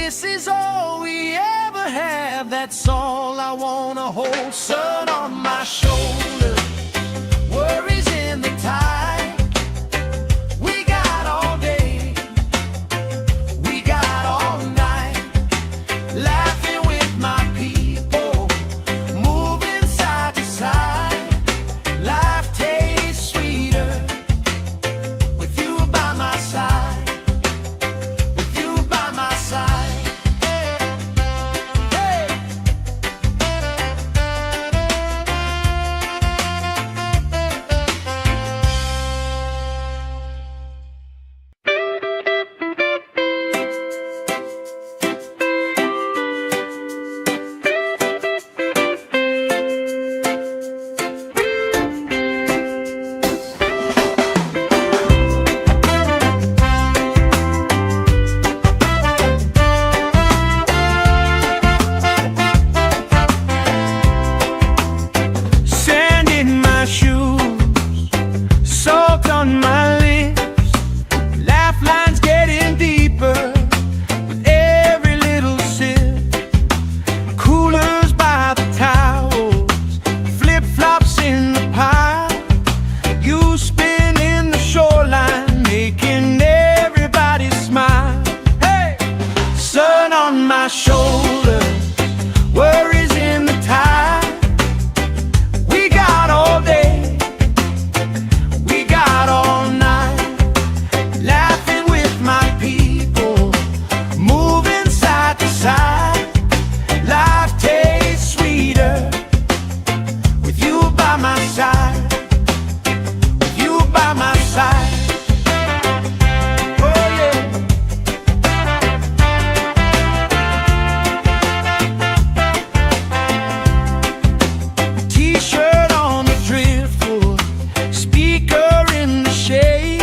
this is all we ever have, that's all I wanna hold. Sun on my shoulder, worries in the tide. We got all day, we got all night, laughing with my people, moving side to side. Life tastes sweeter with you by my side, with you by my side. Hey! Sand in my shoes, salt on my lips, laugh lines getting deeper with every little sip. Coolers by the towels, flip-flops in the pile. You spin in the shoreline, making everybody smile. Hey! Sun on my shoulders, worries in the tide. We got all day, we got all night, laughing with my people, moving side to side. Life tastes sweeter with you by my side, with you by my side. Oh yeah. T-shirt on the driftwood, speaker in the shade.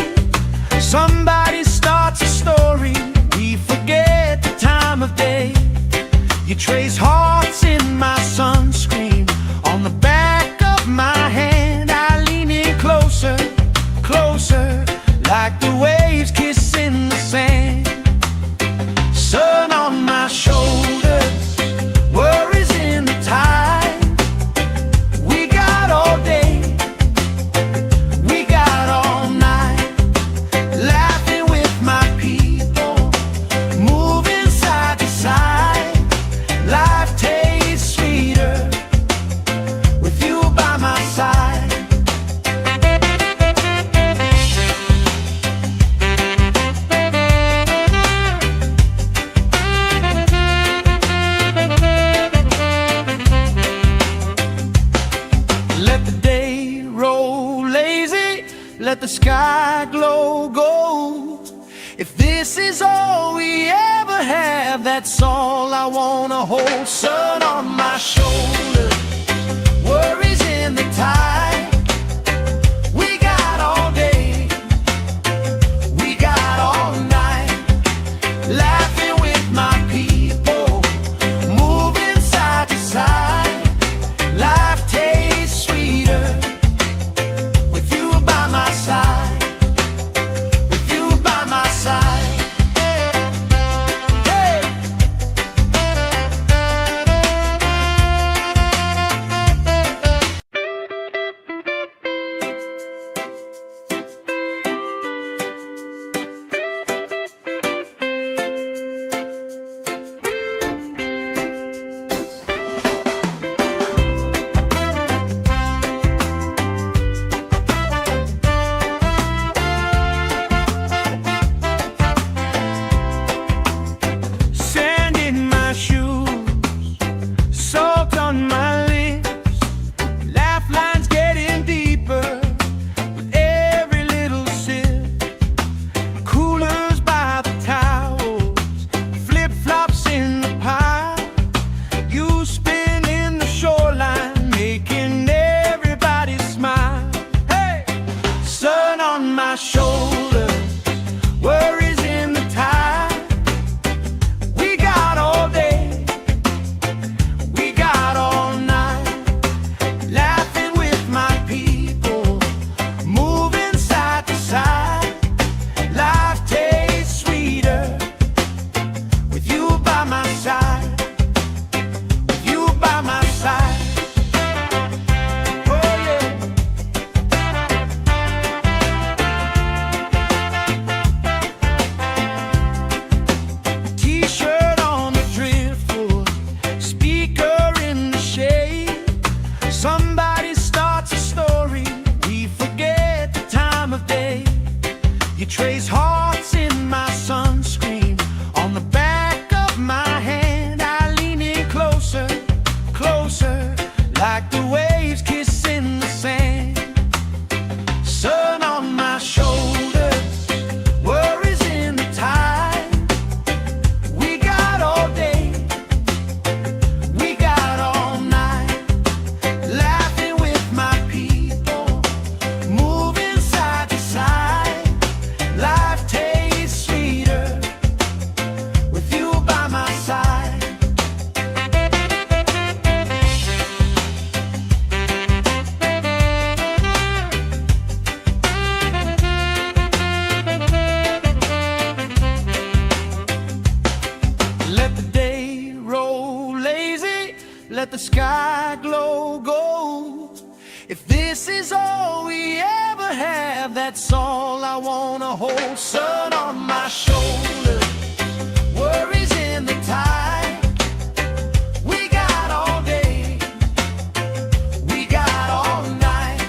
Somebody starts a story, we forget the time of day. You trace hearts in my sunscreen, on the back of my hand. I lean in closer, closer, like the waves kissing the sand. Sun on my shoulders, worries in the tide. We got all day, we got all night, laughing with my people, moving side to side. Life tastes sweeter with you by my side. Let the day roll lazy, let the sky glow gold. If this is all we ever have, that's all I wanna hold. Sun on my shoulder, worries in the tide. We got all day, we got all night, laughing with my people, moving side to side. Life tastes sweeter with you by my side, with you by my side. Hey! let the sky glow gold. If this is all we ever have, that's all I wanna hold. Sun on my shoulder, worries in the tide. We got all day, we got all night,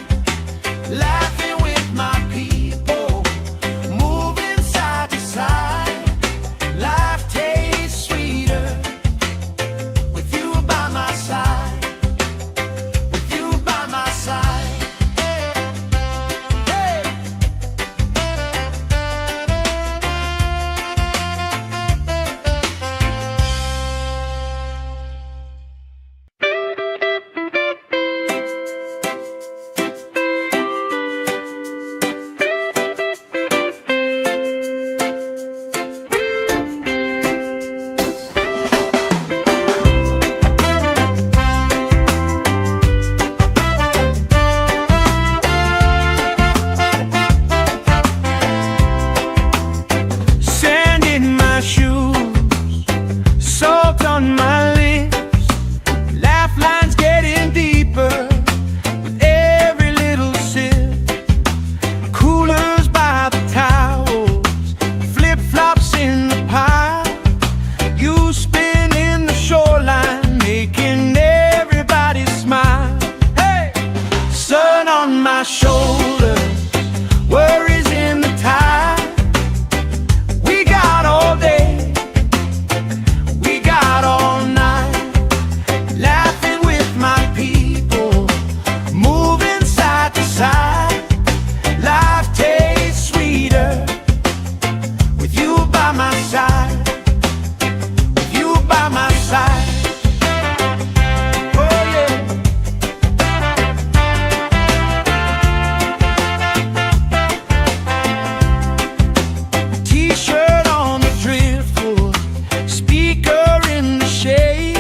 laughing with my people, moving side to side. Life tastes sweeter with you by my side, with you by my side. Hey. Sand in my shoes, salt on my lips, laugh lines getting deeper with every little sip. Coolers by the towels, flip-flops in the pile. You spinning the shoreline, making everybody smile. Hey! Sun on my shoulders, worries in the tide. We got all day, we got all night, laughing with my people, moving side to side. Life tastes sweeter with you by my side, with you by my side. Oh yeah. T-shirt on the driftwood, speaker in the shade.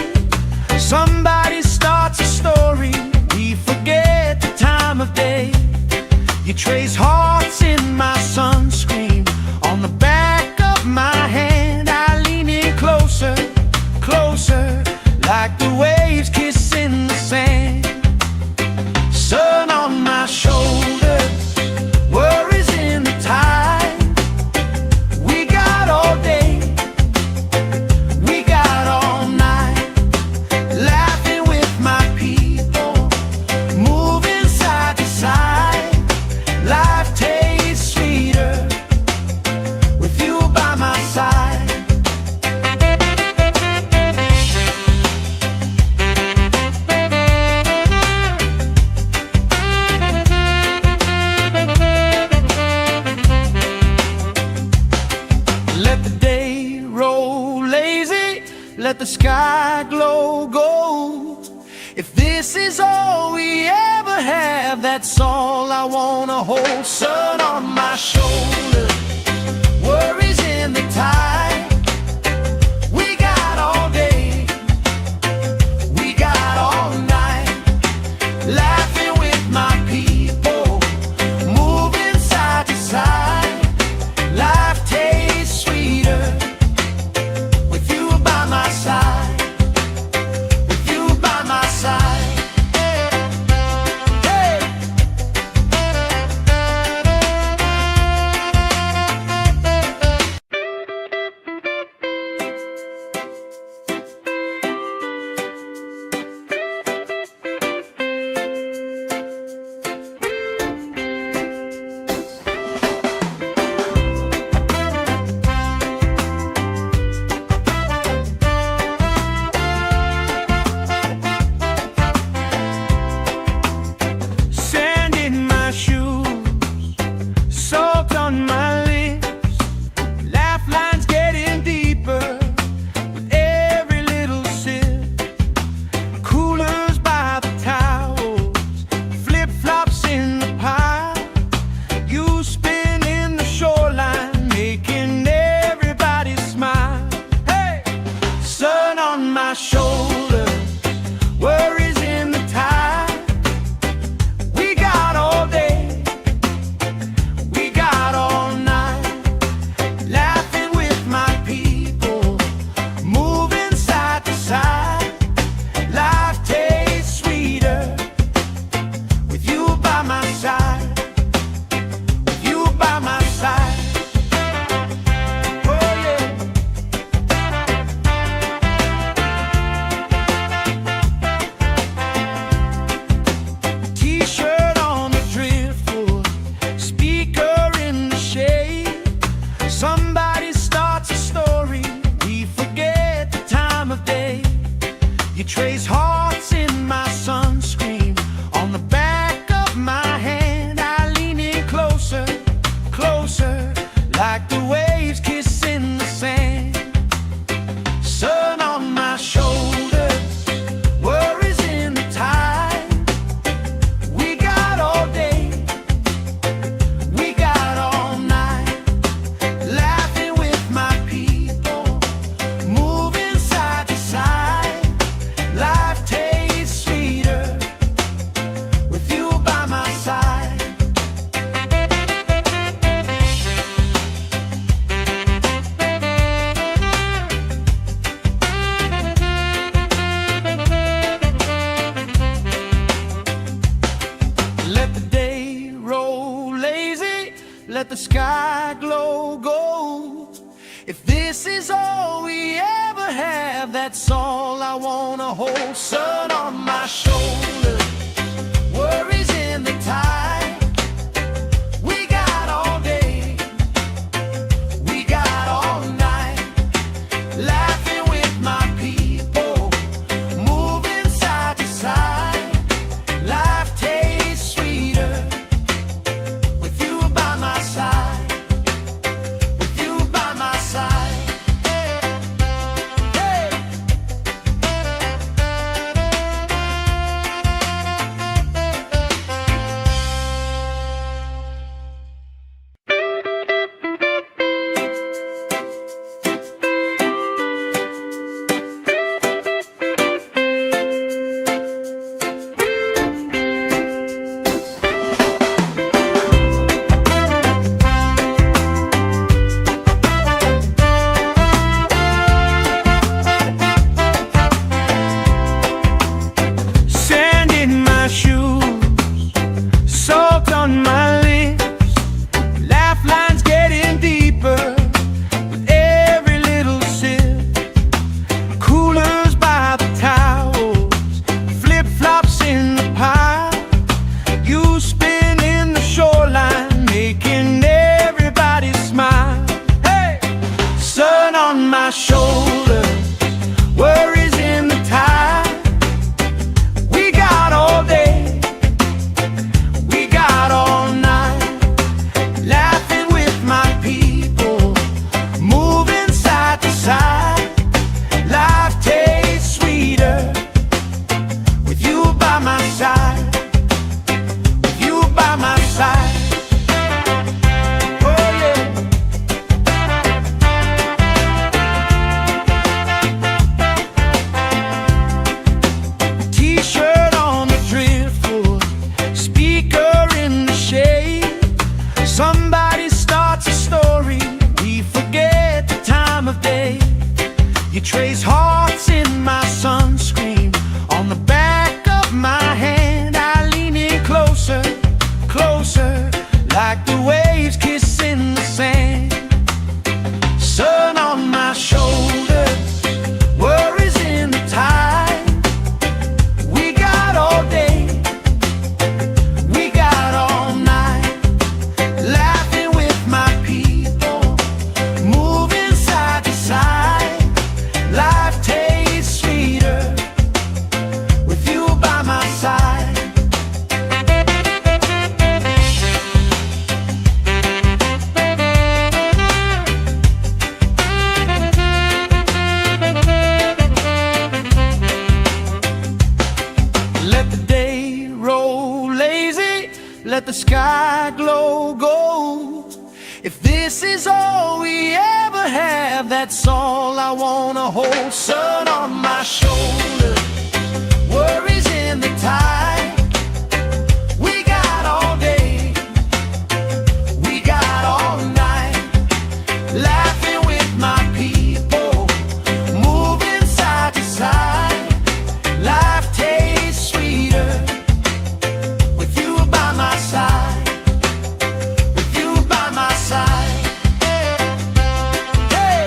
Somebody starts a story, we forget the time of day. You trace hearts in my sunscreen, on the back of my hand. I lean in closer, closer, like the waves kissing the sand. Sun on my shoulders, worries in the tide. We got all day, we got all night, laughing with my people, moving side to side. Life tastes sweeter with you by my side. Let the day roll lazy, let the sky glow gold. If this is all we ever have, that's all I wanna hold. Sun on my shoulder, worries in the tide. We got all day, we got all night, laughing with my people, moving side to side. Life tastes sweeter with you by my side, with you by my side. Hey. Sand in my shoes, salt on my lips, laugh lines getting deeper with every little sip. Coolers by the towels, flip-flops in the pile. You spinning the shoreline, making everybody smile. Hey! Sun on my shoulders, worries in the tide. We got all day, we got all night, laughing with my people, moving side to side. Life You trace hearts in my sunscreen on the back of my hand. I lean in closer, closer, like the waves kissing the sand. Sun on my shoulders, worries in the tide. We got all day, we got all night, laughing with my people, moving side to side. Life tastes sweeter with you by my side. Let the day roll lazy, let the sky glow gold. If this is all we ever have, that's all I wanna hold. Sun on my shoulders, worries in the tide. We got all day, we got all night, laughing with my people, moving side to side. Life tastes sweeter with you by my side, with you by my side. Hey. Sand in my shoes, salt on my lips, laugh lines getting deeper with every little sip. Coolers by the towels, flip-flops in the pile. You spin in the shoreline, making everybody smile. Hey! Sun on my shoulders, worries in the tide. We got all day, we got all night, laughing with my people, moving side to side. Life tastes sweeter with you by my side, with you by my side. Oh yeah. T-shirt on the driftwood, speaker in the shade. Somebody starts a story, we forget the time of day. You trace hearts in my sunscreen on the back of my hand. I lean in closer, closer, like the waves kissing the sand. Sun on my shoulders, worries in the tide. We got all day, we got all night, laughing with my people, moving side to side. Life tastes sweeter with you by my side. Let the day roll lazy, let the sky glow gold. If this is all we ever have, that's all I wanna hold. Sun on my shoulders, worries in the tide. We got all day, we got all night, laughing with my people, moving side to side. Life tastes sweeter with you by my side, with you by my side. Hey.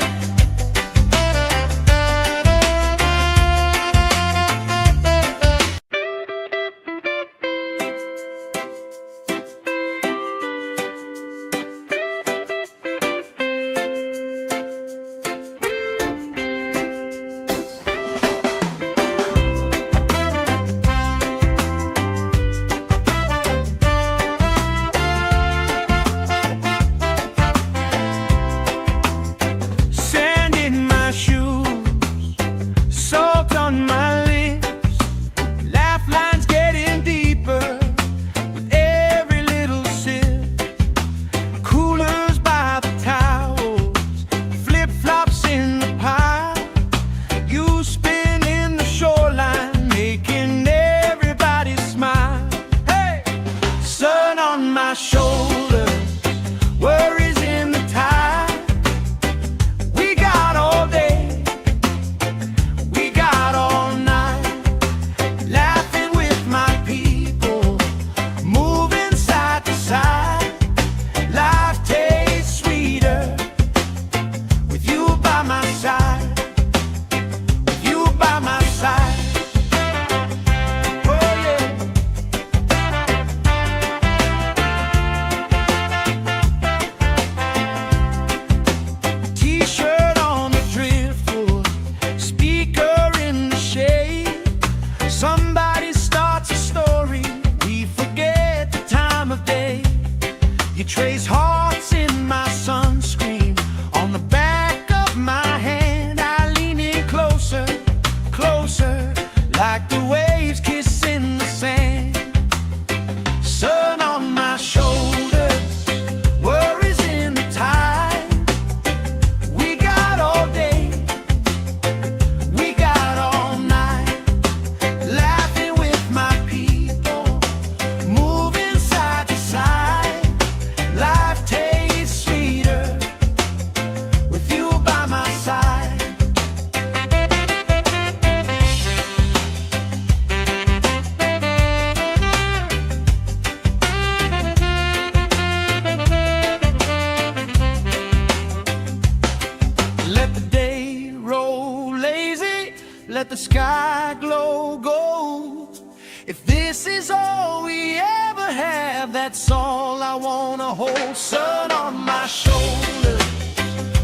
let the sky glow gold. If this is all we ever have, that's all I wanna hold. Sun on my shoulder,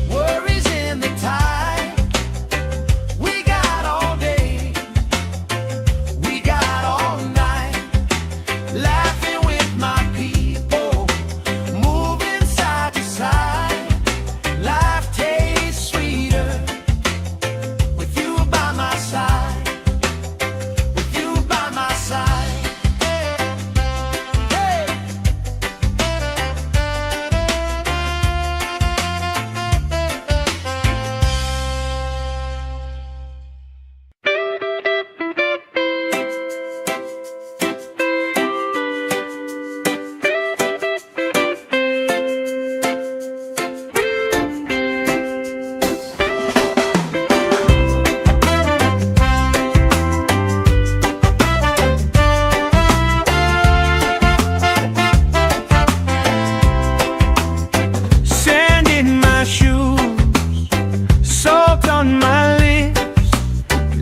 worries in the tide. We got all day, we got all night, laughing with my people, moving side to side. Life tastes sweeter with you by my side, with you by my side. Hey. Sand in my shoes, salt on my lips,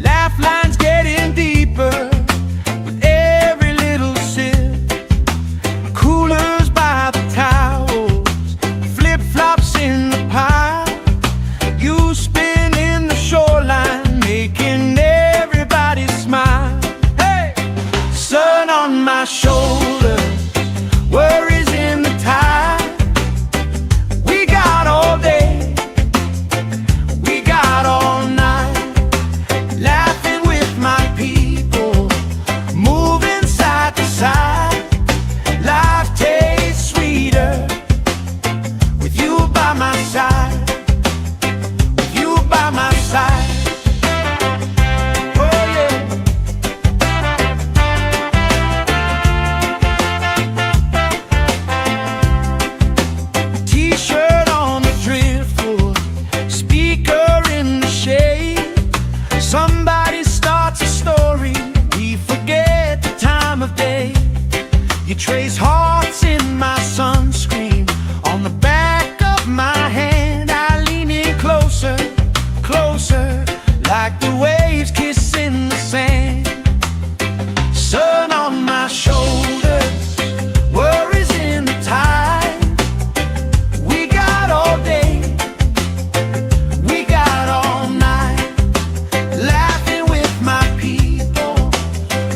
laugh lines getting deeper with every little sip. Coolers by the towels, flip-flops in the pile. You spin in the shoreline, making everybody smile. Hey! Sun on my shoulders, worries in the tide. We got all day, we got all night, laughing with my people, moving side to side. Life tastes sweeter with you by my side, with you by my side. Oh yeah. T-shirt on the driftwood, speaker in the shade. Somebody starts a story, we forget the time of day. You trace hearts in my sunscreen, on the back of my hand. I lean in closer, closer, like the waves kissing the sand. Sun on my shoulders, worries in the tide. We got all day, we got all night, laughing with my people,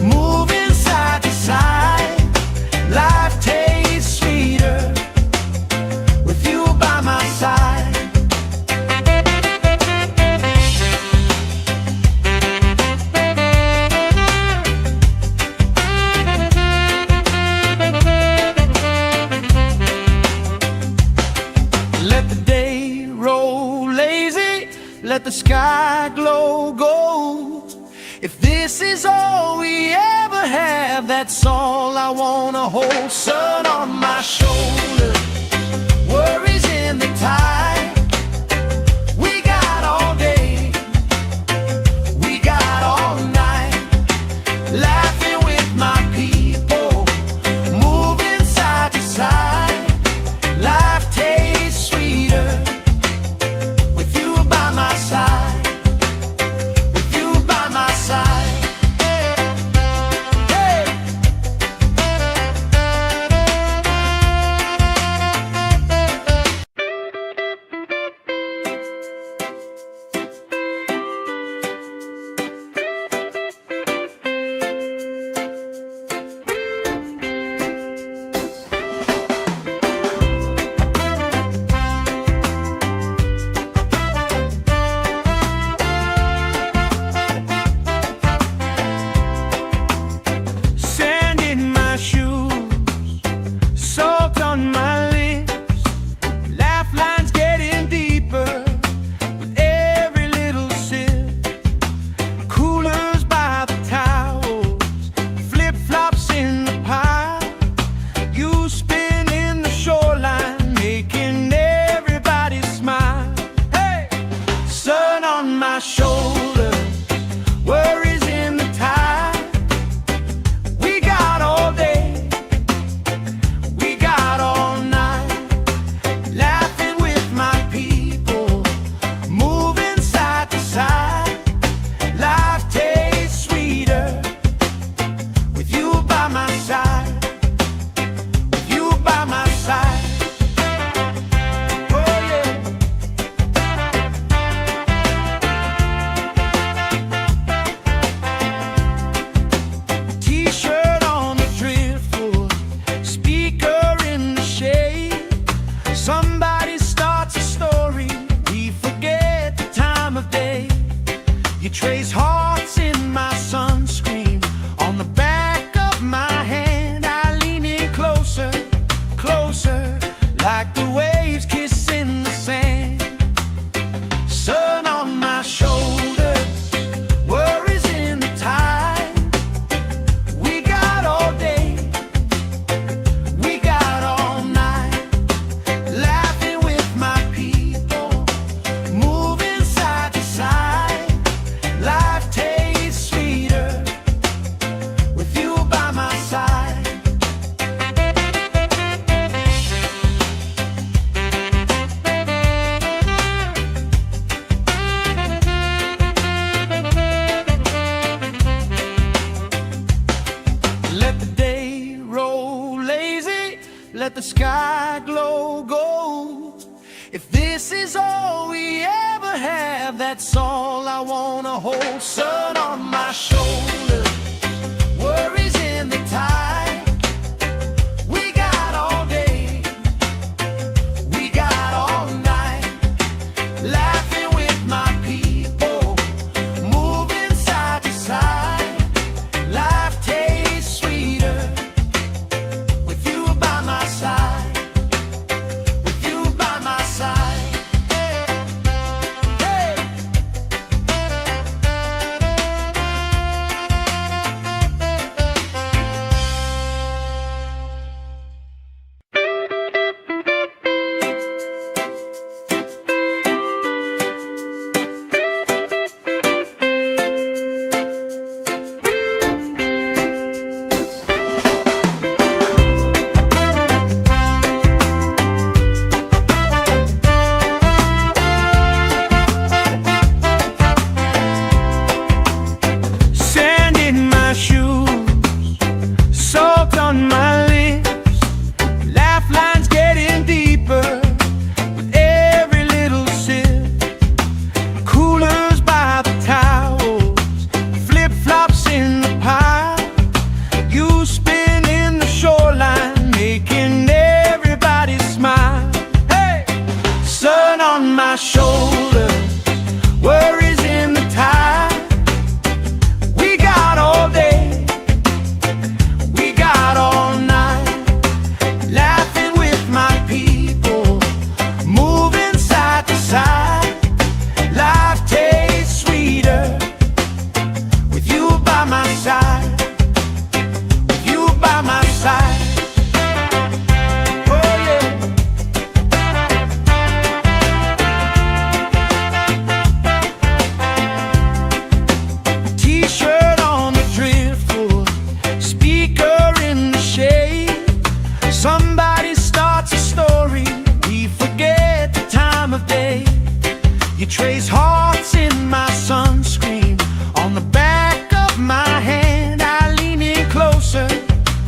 moving side to side. Life tastes sweeter with you by my side. Let the day roll lazy, let the sky glow gold. If this is all we ever have, that's all I wanna hold. Sun on my shoulder, worries in the tide. We got all day, we got all night, laughing with my people, moving side to side. Life tastes sweeter with you by my side, with you by my side. Hey. You trace hearts in my sunscreen on the back of my hand. I lean in closer, closer, like the waves kissing the sand. Sun on my shoulders, worries in the tide. We got all day, we got all night, laughing with my people, moving side to side. Life tastes sweeter with you by my side. Let the day roll lazy, let the sky glow gold. If this is all we ever have, that's all I wanna hold. Sun on my shoulders, worries in the tide. We got all day, we got all night, laughing with my people, moving side to side. Life tastes sweeter with you by my side, with you by my side. Hey. Sand in my shoes, salt on my lips, laugh lines getting deeper with every little sip. Coolers by the towels, flip-flops in the pile. You spin in the shoreline, making everybody smile. Hey! Sun on my shoulders, worries in the tide. We got all day, we got all night, laughing with my people, moving side to side. Life tastes sweeter with you by my side, with you by my side. Oh yeah. T-shirt on the driftwood, speaker in the shade. Somebody starts a story, we forget the time of day. You trace hearts in my sunscreen on the back of my hand. I lean in closer,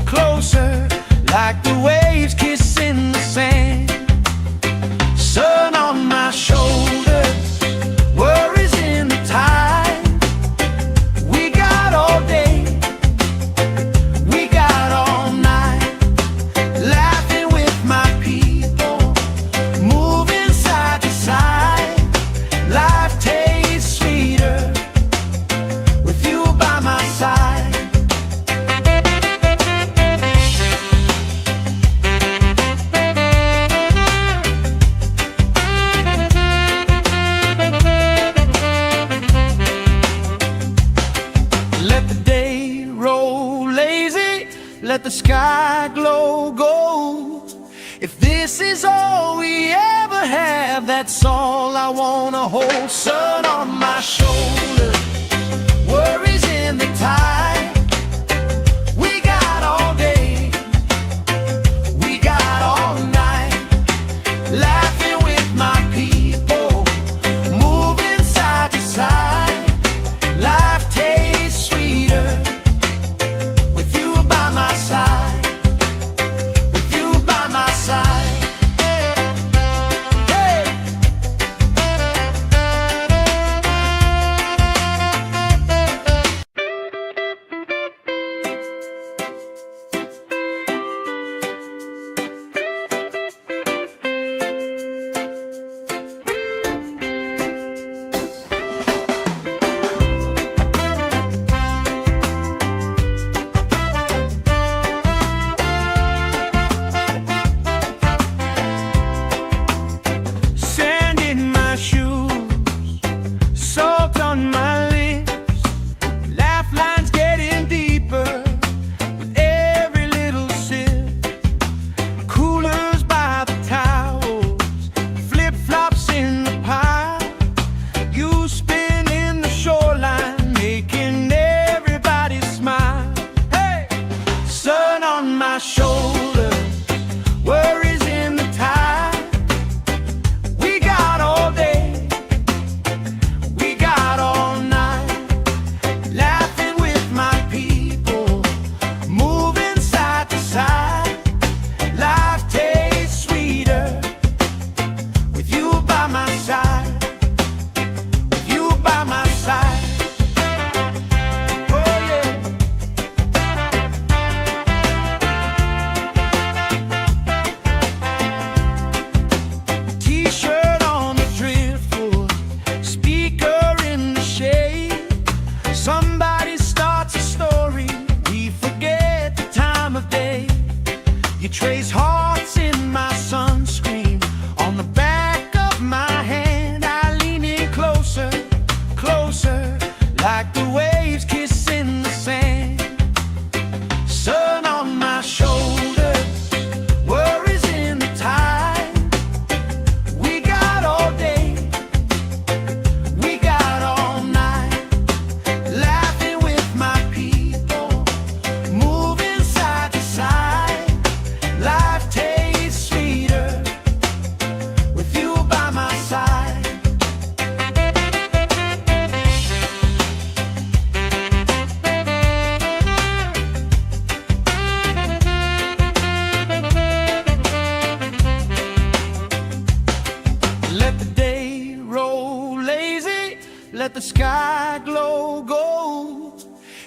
closer, like the waves kissing the sand. Sun on my shoulders, worries in the tide. We got all day, we got all night, laughing with my people, moving side to side. Life tastes sweeter with you by my side. Let the day roll lazy, let the sky glow gold. If this is all we ever have, that's all I wanna hold. Sun on my shoulders, worries in the tide. We got all day, we got all night, laughing with my people, moving side to side. Life tastes sweeter with you by my side, with you by my side. Hey.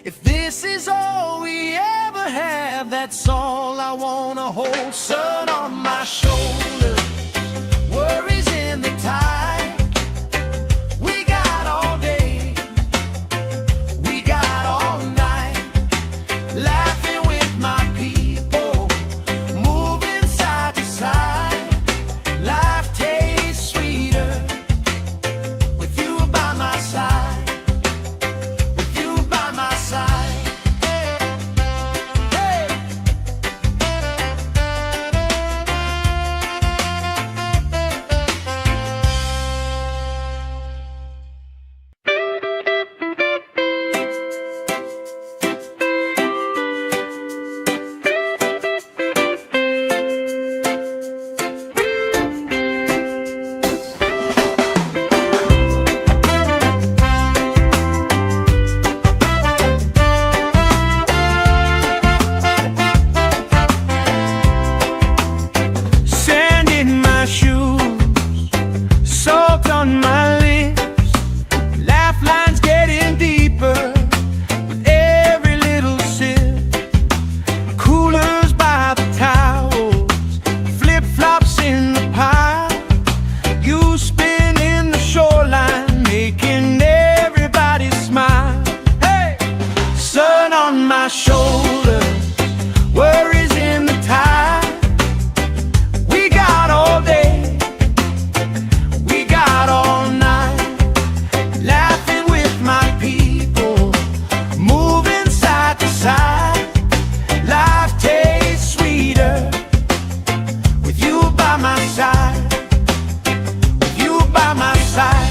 If this is all we ever have, that's all I wanna hold. Sun on my shoulder, worries in the tide. We got all day, we got all night, laughing with my people, moving side to side. Life tastes sweeter with you by my side. Shoulder, worries in the tide. We got all day, we got all night, laughing with my people, moving side to side. Life tastes sweeter with you by my side, with you by my side.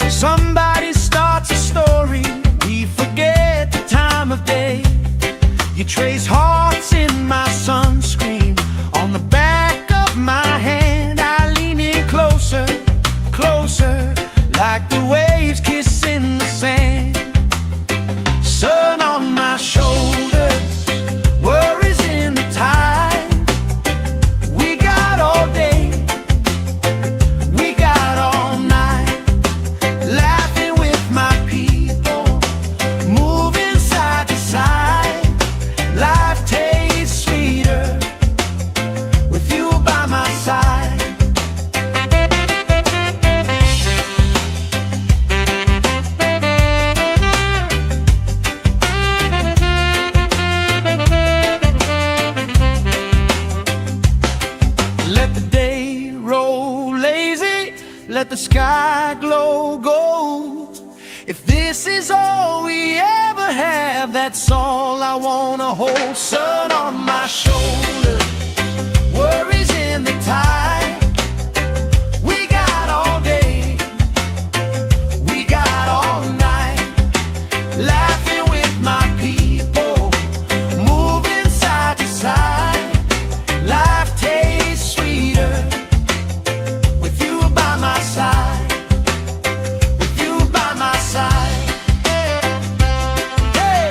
Somebody starts a story, we forget the time of day. You trace hearts in my sunscreen, on the back of my hand. I lean in closer, closer, like the waves kissing the sand. Sun on my shoulders, worries in the tide. We got all day, we got all night, laughing with my people, moving side to side. Life tastes sweeter with you by my side. Let the day roll lazy, let the sky glow gold. If this is all we ever have, that's all I wanna hold. Sun on my shoulder, worries in the tide. We got all day, we got all night, laughing with my people, moving side to side. Life tastes sweeter with you by my side, with you by my side. Hey.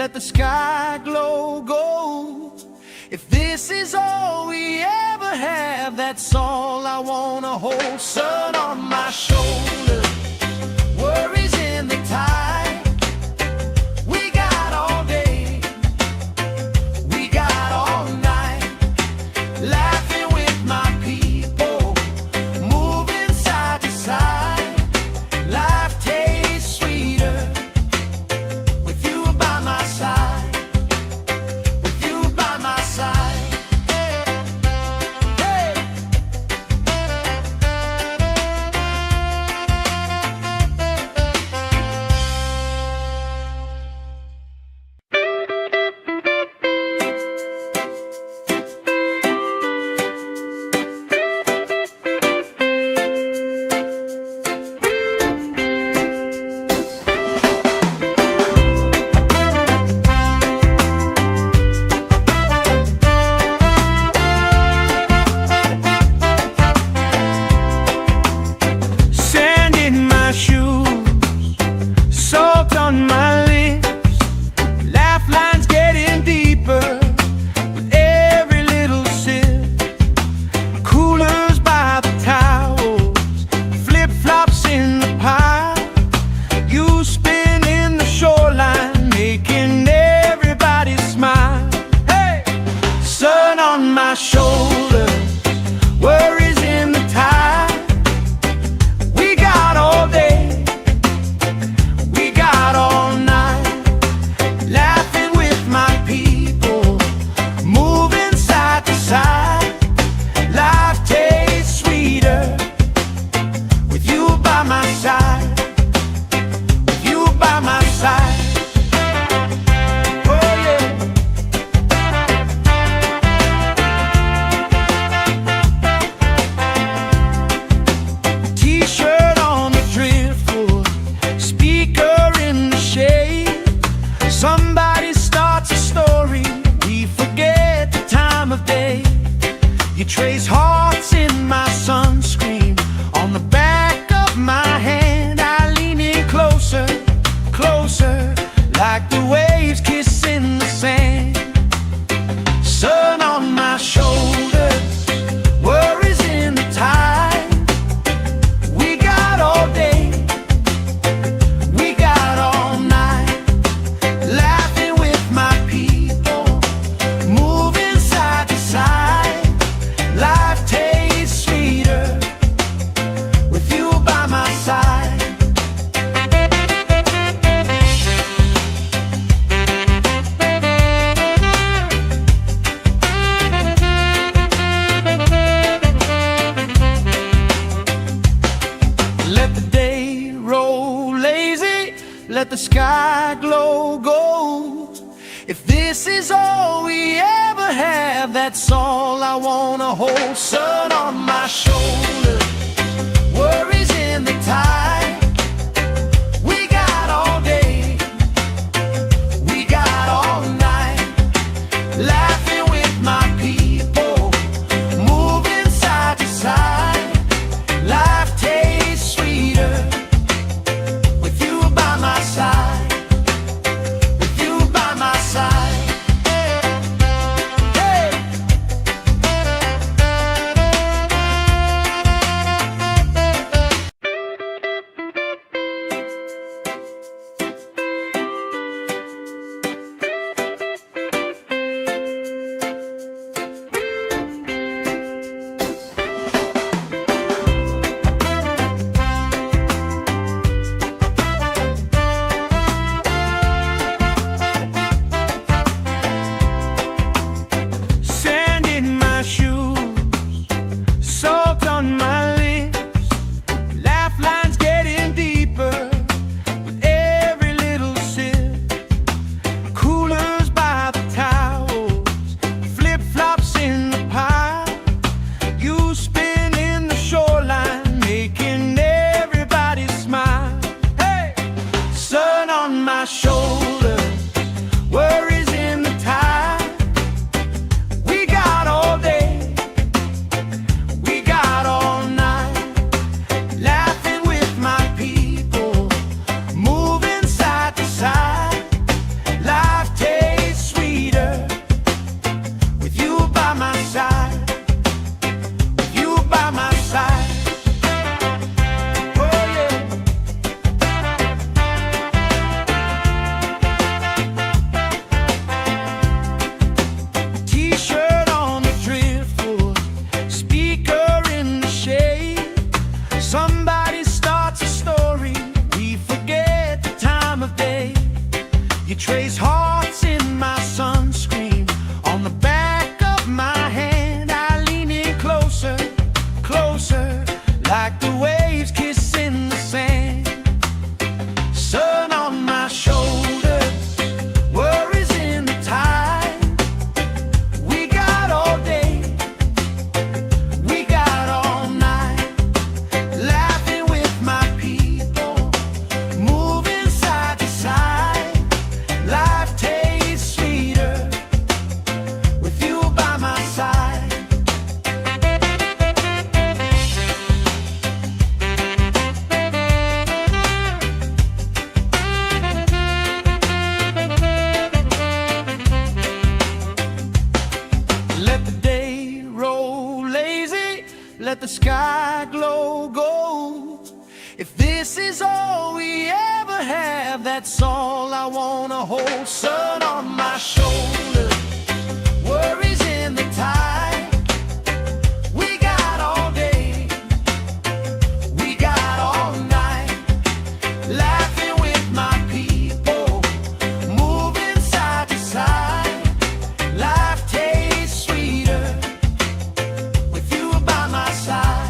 let the sky glow gold. If this is all we ever have, that's all I wanna hold. Sun on my shoulder, worries in the tide. We got all day, we got all night, laughing with my people, moving side to side. Life tastes sweeter with you by my side, with you by my side. Hey. Sand in my shoes, salt on my lips, laugh lines getting deeper with every little sip. Coolers by the towels, flip-flops in the pile, you spin in the shoreline, making everybody smile. Hey! Sun on my shoulders, worries in the tide. We got all day, we got all night, laughing with my people, moving side to side. Life tastes sweeter with you by my side, with you by my side. Oh yeah. T-shirt on the driftwood, speaker in the shade. Somebody starts a story, we forget the time of day. You trace hearts in my sunscreen, on the back of my hand. I lean in closer, closer, like the waves kissing the sand. Sun on my shoulders, worries in the tide. We got all day, we got all night, laughing with my people, moving side to side. Life tastes sweeter with you by my side. Let the day roll lazy, let the sky glow gold. If this is all we ever have, that's all I wanna hold. Sun on my shoulder, worries in the tide. We got all day, we got all night, laughing with my people, moving side to side. Life tastes sweeter with you by my side, with you by my side. Hey. is all we ever have, that's all I wanna hold. Sun on my shoulder, worries in the tide. We got all day, we got all night, laughing with my people, moving side to side. Life tastes sweeter with you by my side.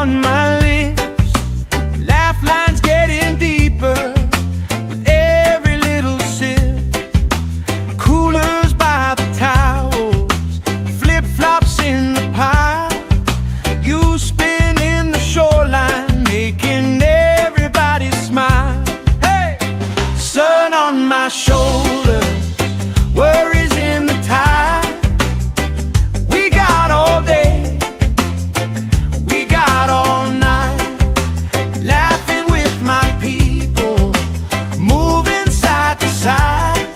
On my lips, laugh lines getting deeper with every little sip. Coolers by the towels, flip-flops in the pile. You spin in the shoreline, making everybody smile. Hey! Sun on my shoulders, worries in the tide. We got all day, all night, laughing with my people, moving side to side.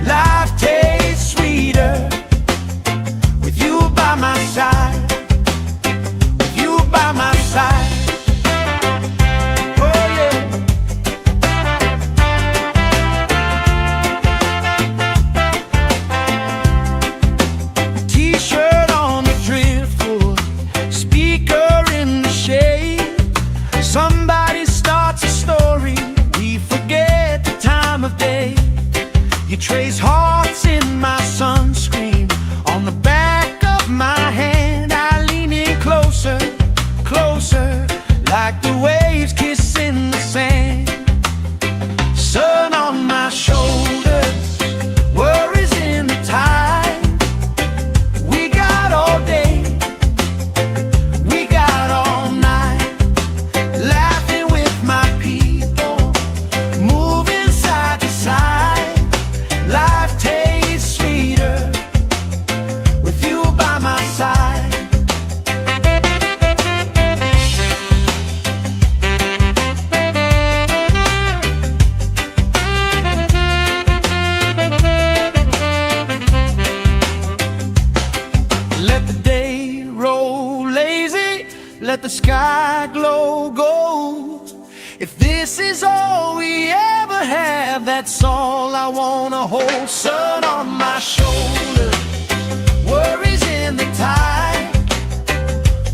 Life tastes sweeter with you by my side, with you by my side. Oh yeah. T-shirt on the driftwood, speaker in the shade. Somebody starts a story, we forget the time of day. You trace hearts in my sunscreen, on the back of my hand. I lean in closer, closer, like the waves kissing the sand. Sun on my shoulders, worries in the tide. We got all day, we got all night, laughing with my people, moving side to side. Life tastes sweeter with you by my side. Let the day roll lazy, let the sky glow gold. If this is all we ever have, that's all I wanna hold. Sun on my shoulder, worries in the tide.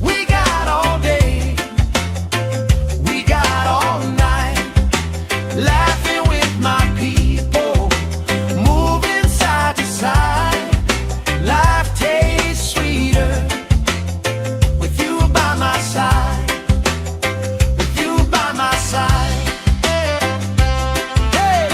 We got all day, we got all night, laughing with my people, moving side to side. Life tastes sweeter with you by my side, with you by my side. Hey!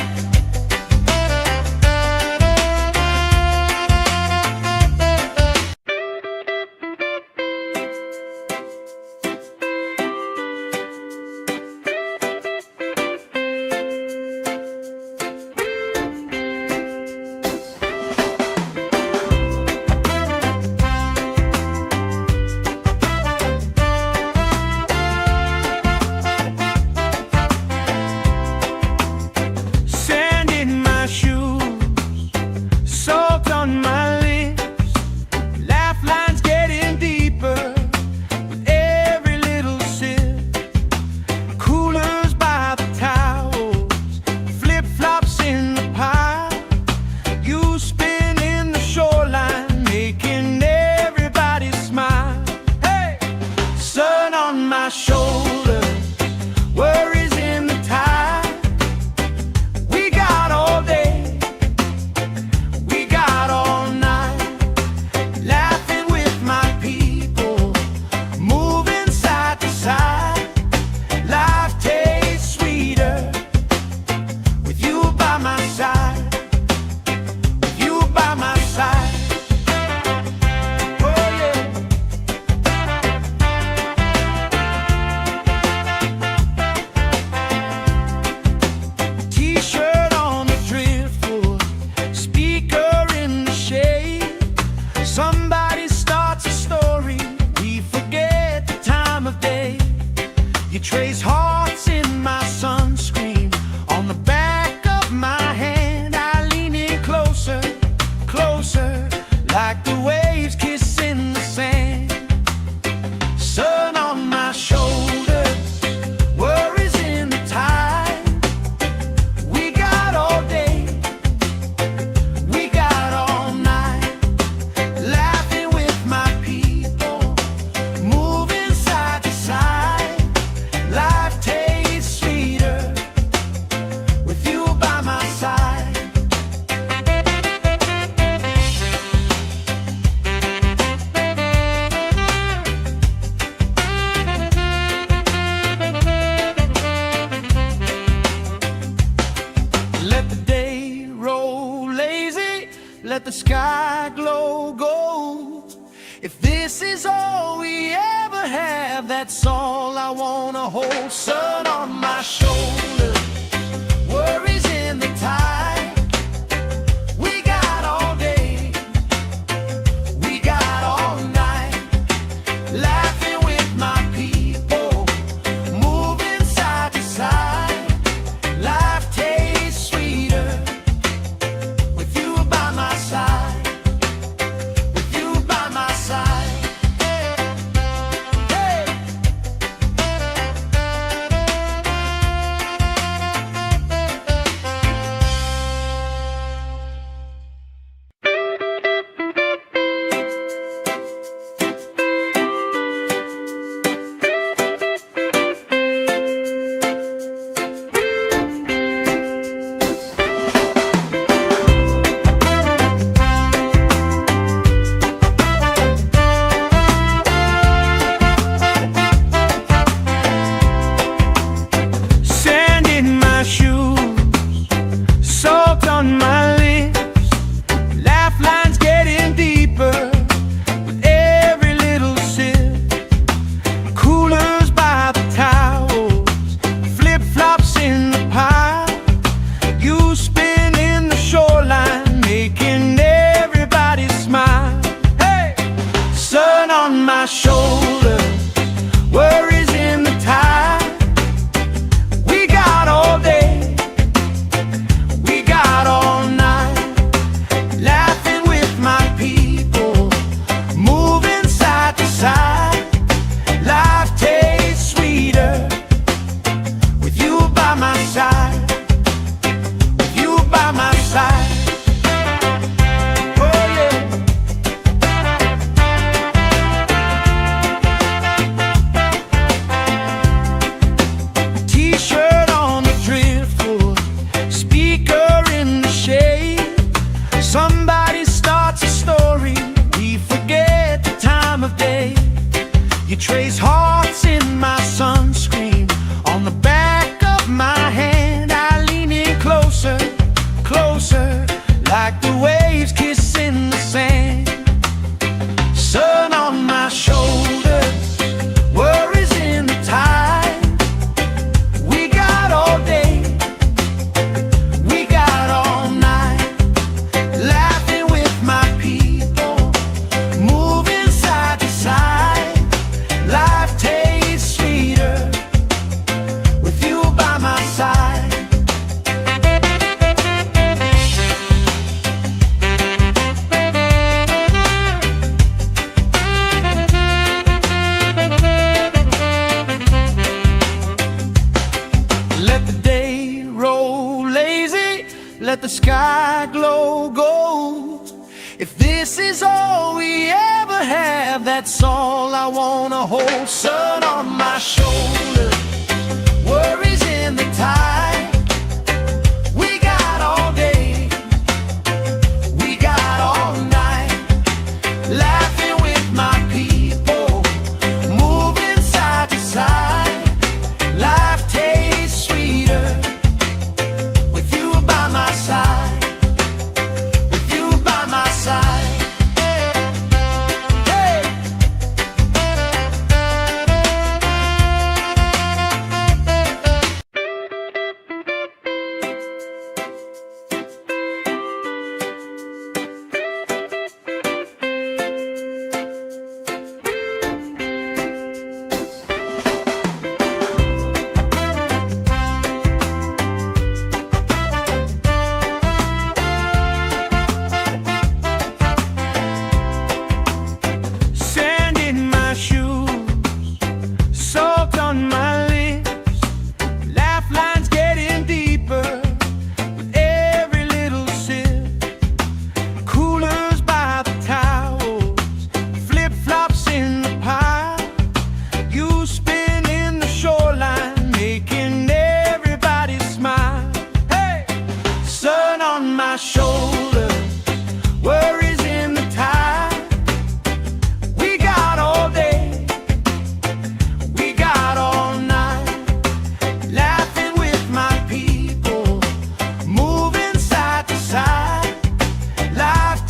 let the sky glow gold. If this is all we ever have, that's all I wanna hold. Sun on my shoulder, worries in the tide. We got all day, we got all night, laughing with my people, moving side to side. Life tastes sweeter with you by my side, with you by my side. Hey. Sand in my shoes, salt on my lips, laugh lines getting deeper with every little sip. Coolers by the towels, flip-flops in the pile. You spinning the shoreline, making everybody smile. Hey! Sun on my shoulder, worries in the tide. We got all day, we got all night, laughing with my people, moving side to side. Life tastes sweeter with you by my side, with you by my side. Oh yeah. T-shirt on the driftwood, speaker in the shade. Somebody starts a story, we forget the time of day. You trace hearts in my sunscreen, on the back of my hand. I lean in closer, closer, like the waves kissing the sand. Sun on my shoulders, worries in the tide. We got all day, we got all night, laughing with my people, moving side to side. Life tastes sweeter with you by my side. Let the day roll lazy, let the sky glow gold. If this is all we ever have, that's all I wanna hold. Sun on my shoulder, worries in the tide. We got all day, we got all night, laughing with my people, moving side to side. Life tastes sweeter with you by my side, with you by my side. Hey. Sand in my shoes, salt on my lips, laugh lines getting deeper with every little sip. Coolers by the towels, flip-flops in the pile. You spinning the shoreline, making everybody smile. Hey! Sun on my shoulder, worries in the tide. We got all day, we got all night, laughing with my people, moving side to side. Life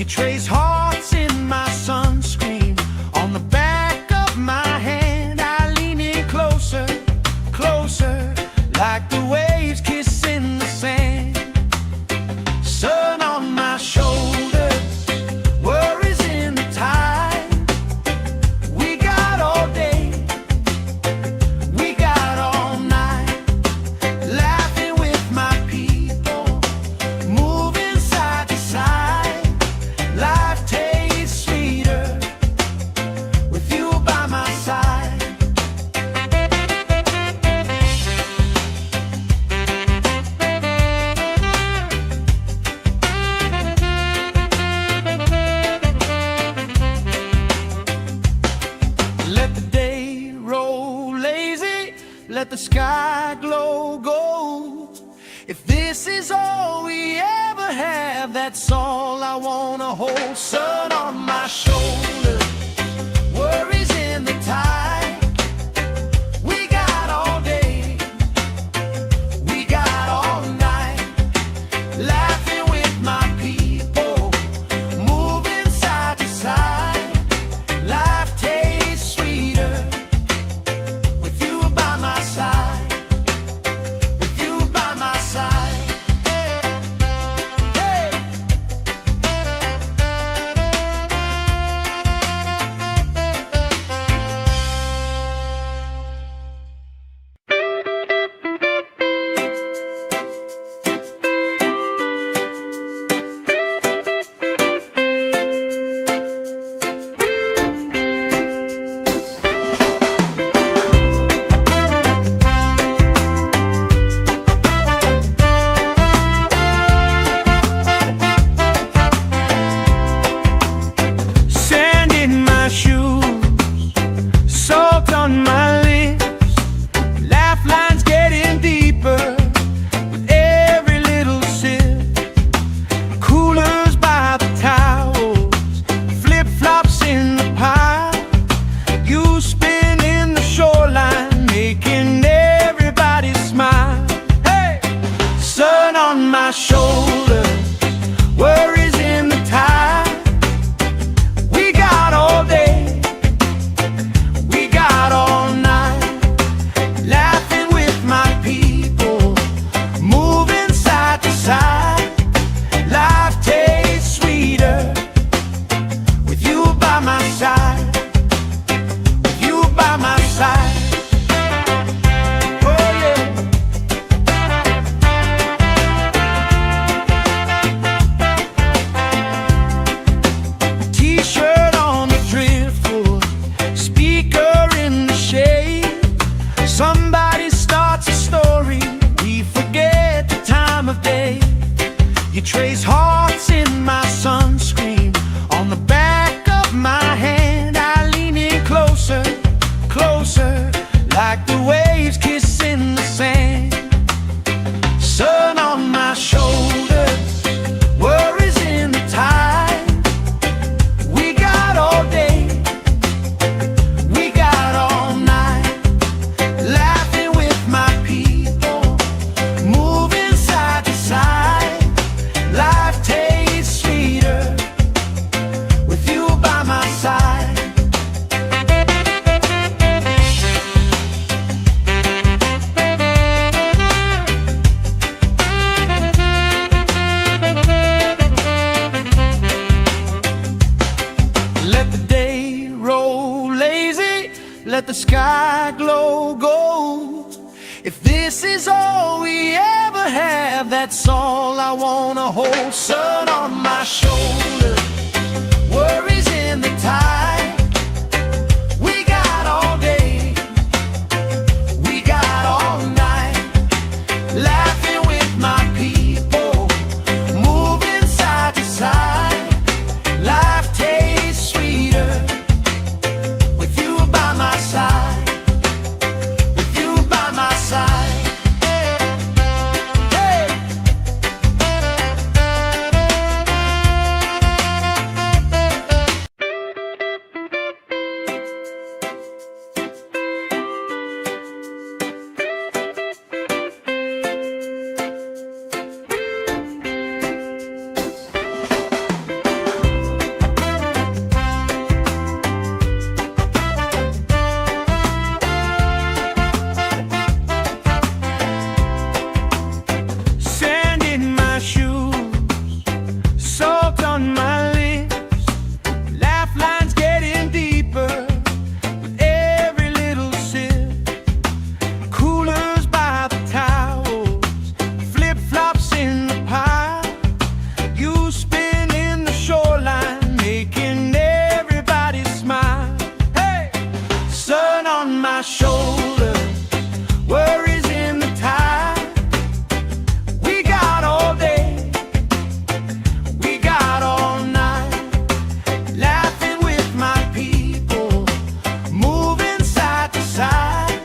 You trace hearts in my sunscreen. On the back of my hand, I lean in closer, closer, like the waves kissing the sand. Sun on my shoulders, worries in the tide. We got all day, we got all night, laughing with my people, moving side to side. Life tastes sweeter with you by my side. Let the day roll lazy, let the sky glow gold. If this is all we ever have, that's all I wanna hold. Sun on my shoulders, worries in the tide. We got all day, we got all night, laughing with my people, moving side to side. Life tastes sweeter with you by my side, with you by my side. Hey. Sand in my shoes, salt on my lips, laugh lines getting deeper with every little sip. Coolers by the towels, flip-flops in the pile. You spin in the shoreline, making everybody smile. Hey! Sun on my shoulders, worries in the tide. We got all day, we got all night, laughing with my people, moving side to side. Life tastes sweeter with you by my side, with you by my side. Oh yeah. T-shirt on the driftwood, speaker in the shade. Somebody starts a story, we forget the time of day. You trace hearts in my sunscreen. On the back of my hand, I lean in closer, closer, like the waves kissing the sand. Sun on my shoulders, worries in the tide. We got all day, we got all night, laughing with my people, moving side to side. Life tastes sweeter with you by my side. Let the day roll lazy, let the sky glow gold. If this is all we ever have, that's all I wanna hold. Sun on my shoulders, worries in the tide. We got all day, we got all night, laughing with my people, moving side to side. Life tastes sweeter with you by my side, with you by my side. Hey. Salt on my lips, laugh lines getting deeper with every little sip. Coolers by the towels, flip-flops in the pile. You spin in the shoreline, making everybody smile. Hey! Sun on my shoulder, worries in the tide. We got all day, we got all night, laughing with my people, moving side to side.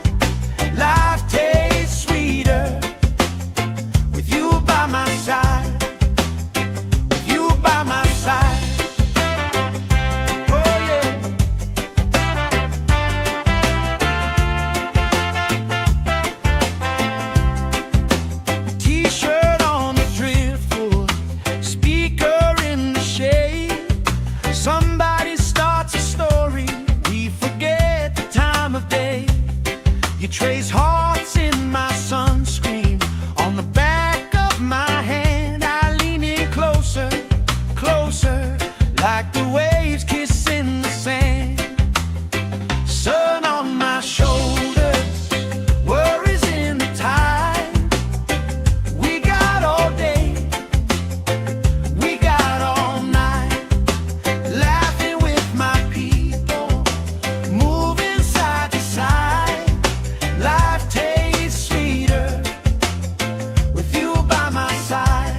Life tastes sweeter with you by my side, with you by my side. Oh yeah. T-shirt on the driftwood, speaker in the shade. Somebody starts a story, we forget the time of day. You trace hearts in my sunscreen, on the back of my hand. I lean in closer, closer, like the waves kissing the sand. Sun on my shoulders, worries in the tide. We got all day, we got all night, laughing with my people, moving side to side. Life tastes sweeter with you by my side.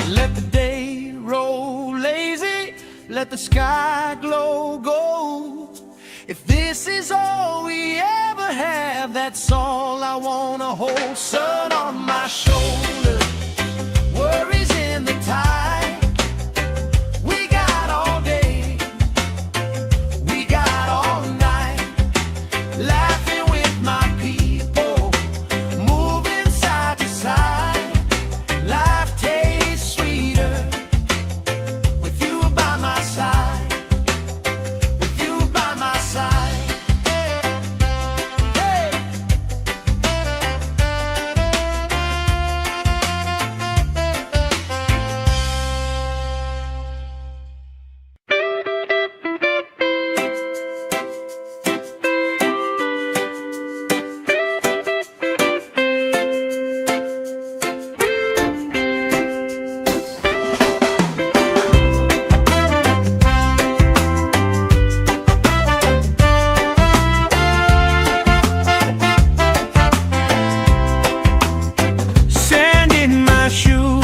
Let the day roll lazy, let the sky glow gold. If this is all we ever have, that's all I wanna hold. Sun on my shoulders, worries in the tide. We got all day, we got all night, laughing with my people, moving side to side. Life tastes sweeter with you by my side, with you by my side. Hey! Sand in my shoes,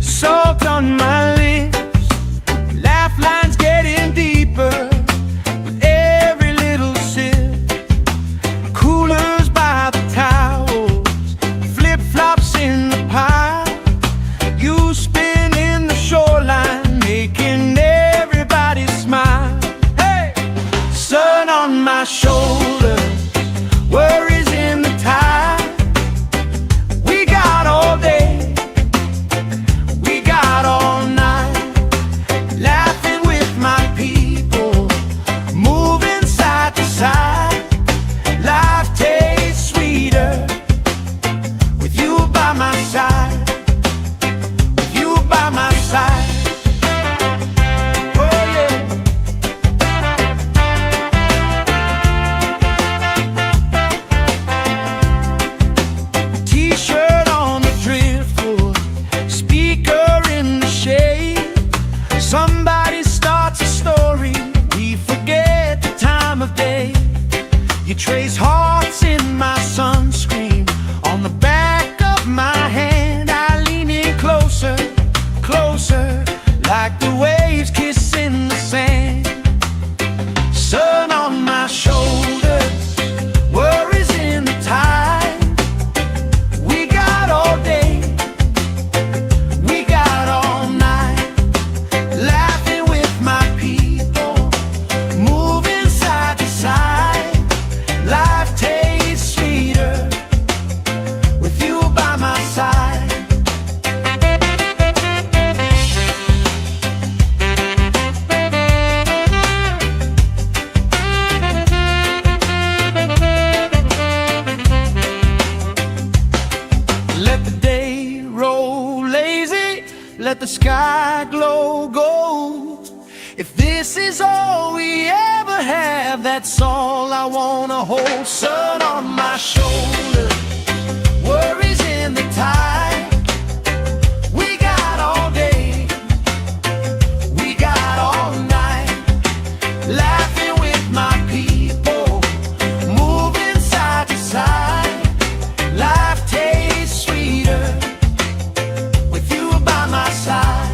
salt on my lips, laugh lines getting deeper with every little sip. Coolers by the towels, flip-flops in the pile. You spin in the shoreline, making everybody smile. Hey! Sun on my shoulder, worries in the tide. We got all day, we got all night, laughing with my people, moving side to side. Life tastes sweeter with you by my side, with you by my side. Oh yeah. If this is all we ever have, that's all I wanna hold. Sun on my shoulder, worries in the tide. We got all day, we got all night, laughing with my people, moving side to side. Life tastes sweeter with you by my side.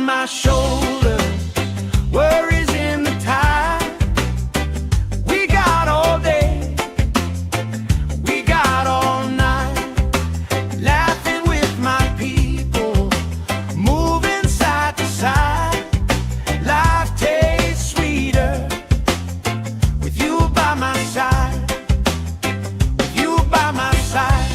My shoulder, worries in the tide. We got all day, we got all night, laughing with my people, moving side to side. Life tastes sweeter with you by my side, with you by my side.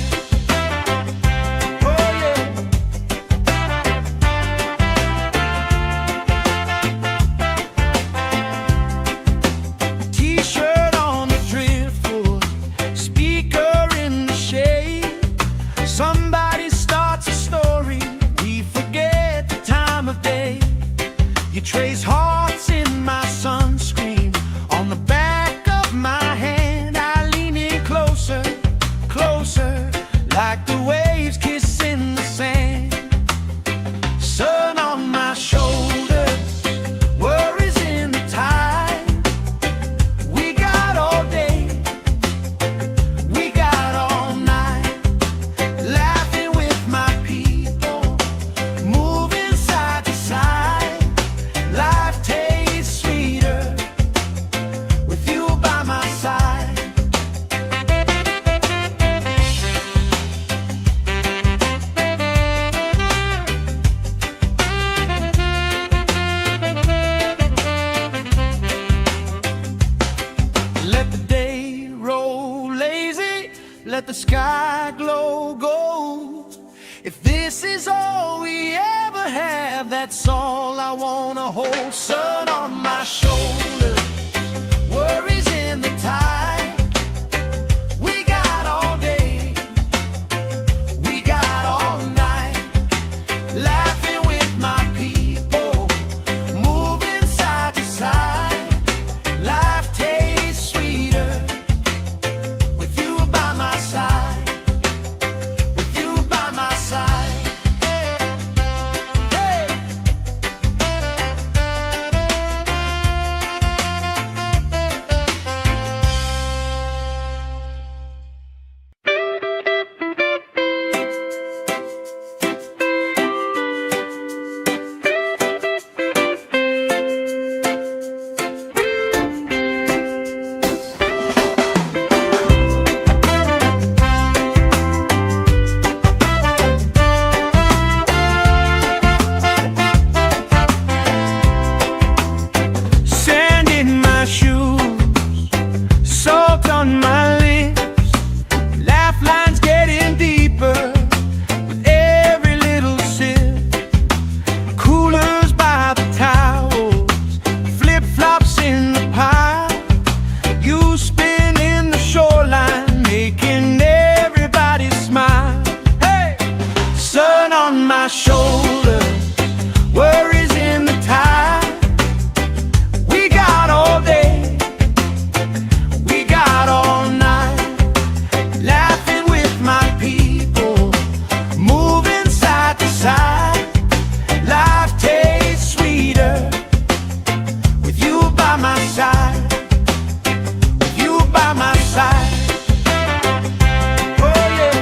Somebody starts a story, we forget the time of day. You trace hearts in my sunscreen, on the back of my hand. I lean in closer, closer, like the waves kissing the sand. Sun on my shoulders, worries in the tide. We got all day, we got all night, laughing with my people, moving side to side. Life tastes sweeter with you by my side. Let the day roll lazy, let the sky glow gold. If this is all we ever have, that's all I wanna hold. Sun on my shoulder, worries in the tide. We got all day, we got all night, laughing with my people, moving side to side. Life tastes sweeter with you by my side, with you by my side. Hey. by my side, with you by my side. Oh yeah.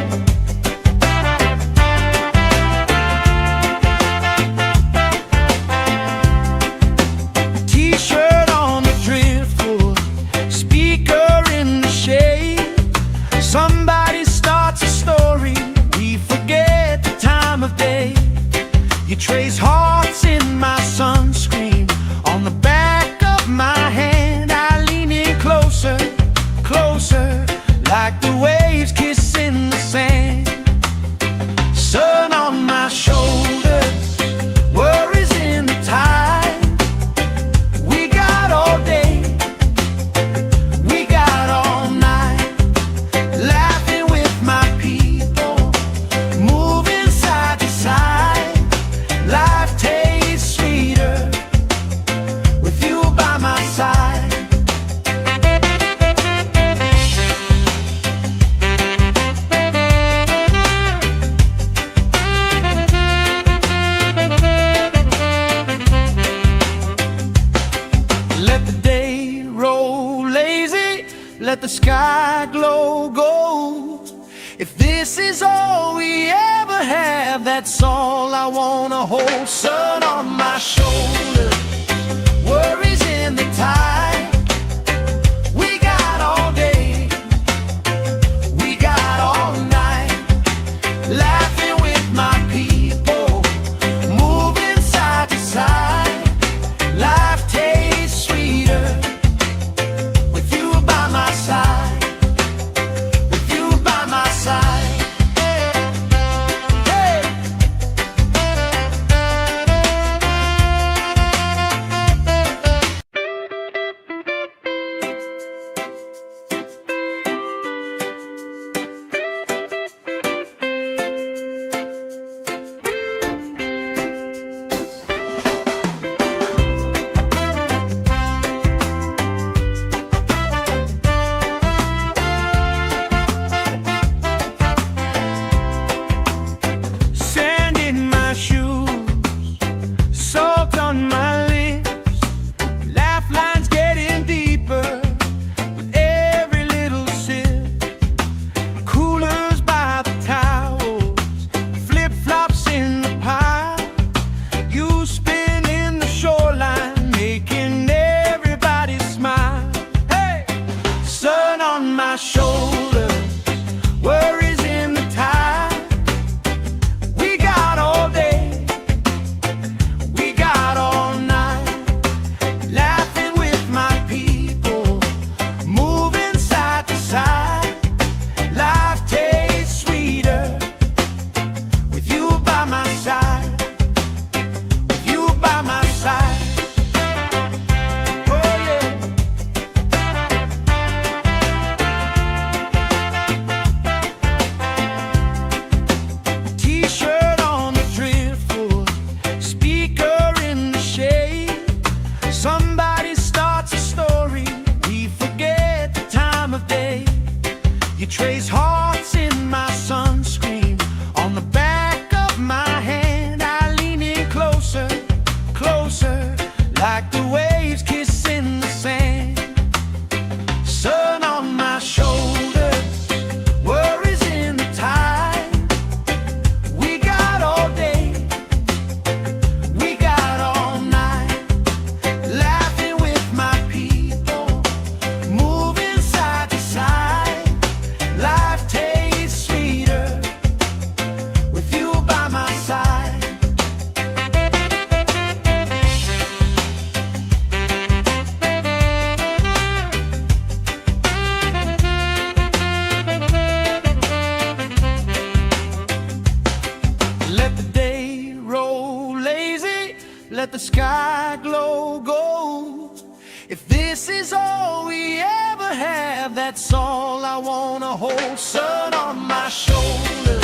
T-shirt on the driftwood, speaker in the shade. Somebody starts a story, we forget the time of day. You trace hearts in my sunscreen, on the back of my hand. I lean in closer, closer, like the waves kissing the sand. Sun on my shoulders, worries in the tide. We got all day, we got all night, laughing with my people, moving side to side. Life tastes sweeter with you by my side. Let the day roll lazy, let the sky glow gold. If this is all we ever have, that's all I wanna hold. Sun on my shoulder, worries in the tide. We got all day, we got all night, laughing with my people, moving side to side. Life tastes sweeter with you by my side, with you by my side. Hey. Sand in my shoes, salt on my lips, laugh lines getting deeper with every little sip. Coolers by the towels, flip-flops in the pile. You spin in the shoreline, making everybody smile. Hey! Sun on my shoulders, worries in the tide. We got all day, we got all night, laughing with my people, moving side to side. Life tastes sweeter with you by my side, with you by my side. Oh yeah. T-shirt on the driftwood, speaker in the shade. Somebody starts a story, we forget the time of day. You trace hearts in my sunscreen, on the back of my hand. I lean in closer, closer, like the waves kissing the sand. Sun on my shoulders, worries in the tide. We got all day, we got all night, laughing with my people, moving side to side. Life tastes sweeter with you by my side. Let the day roll lazy, let the sky glow gold. If this is all we ever have, that's all I wanna hold. Sun on my shoulder,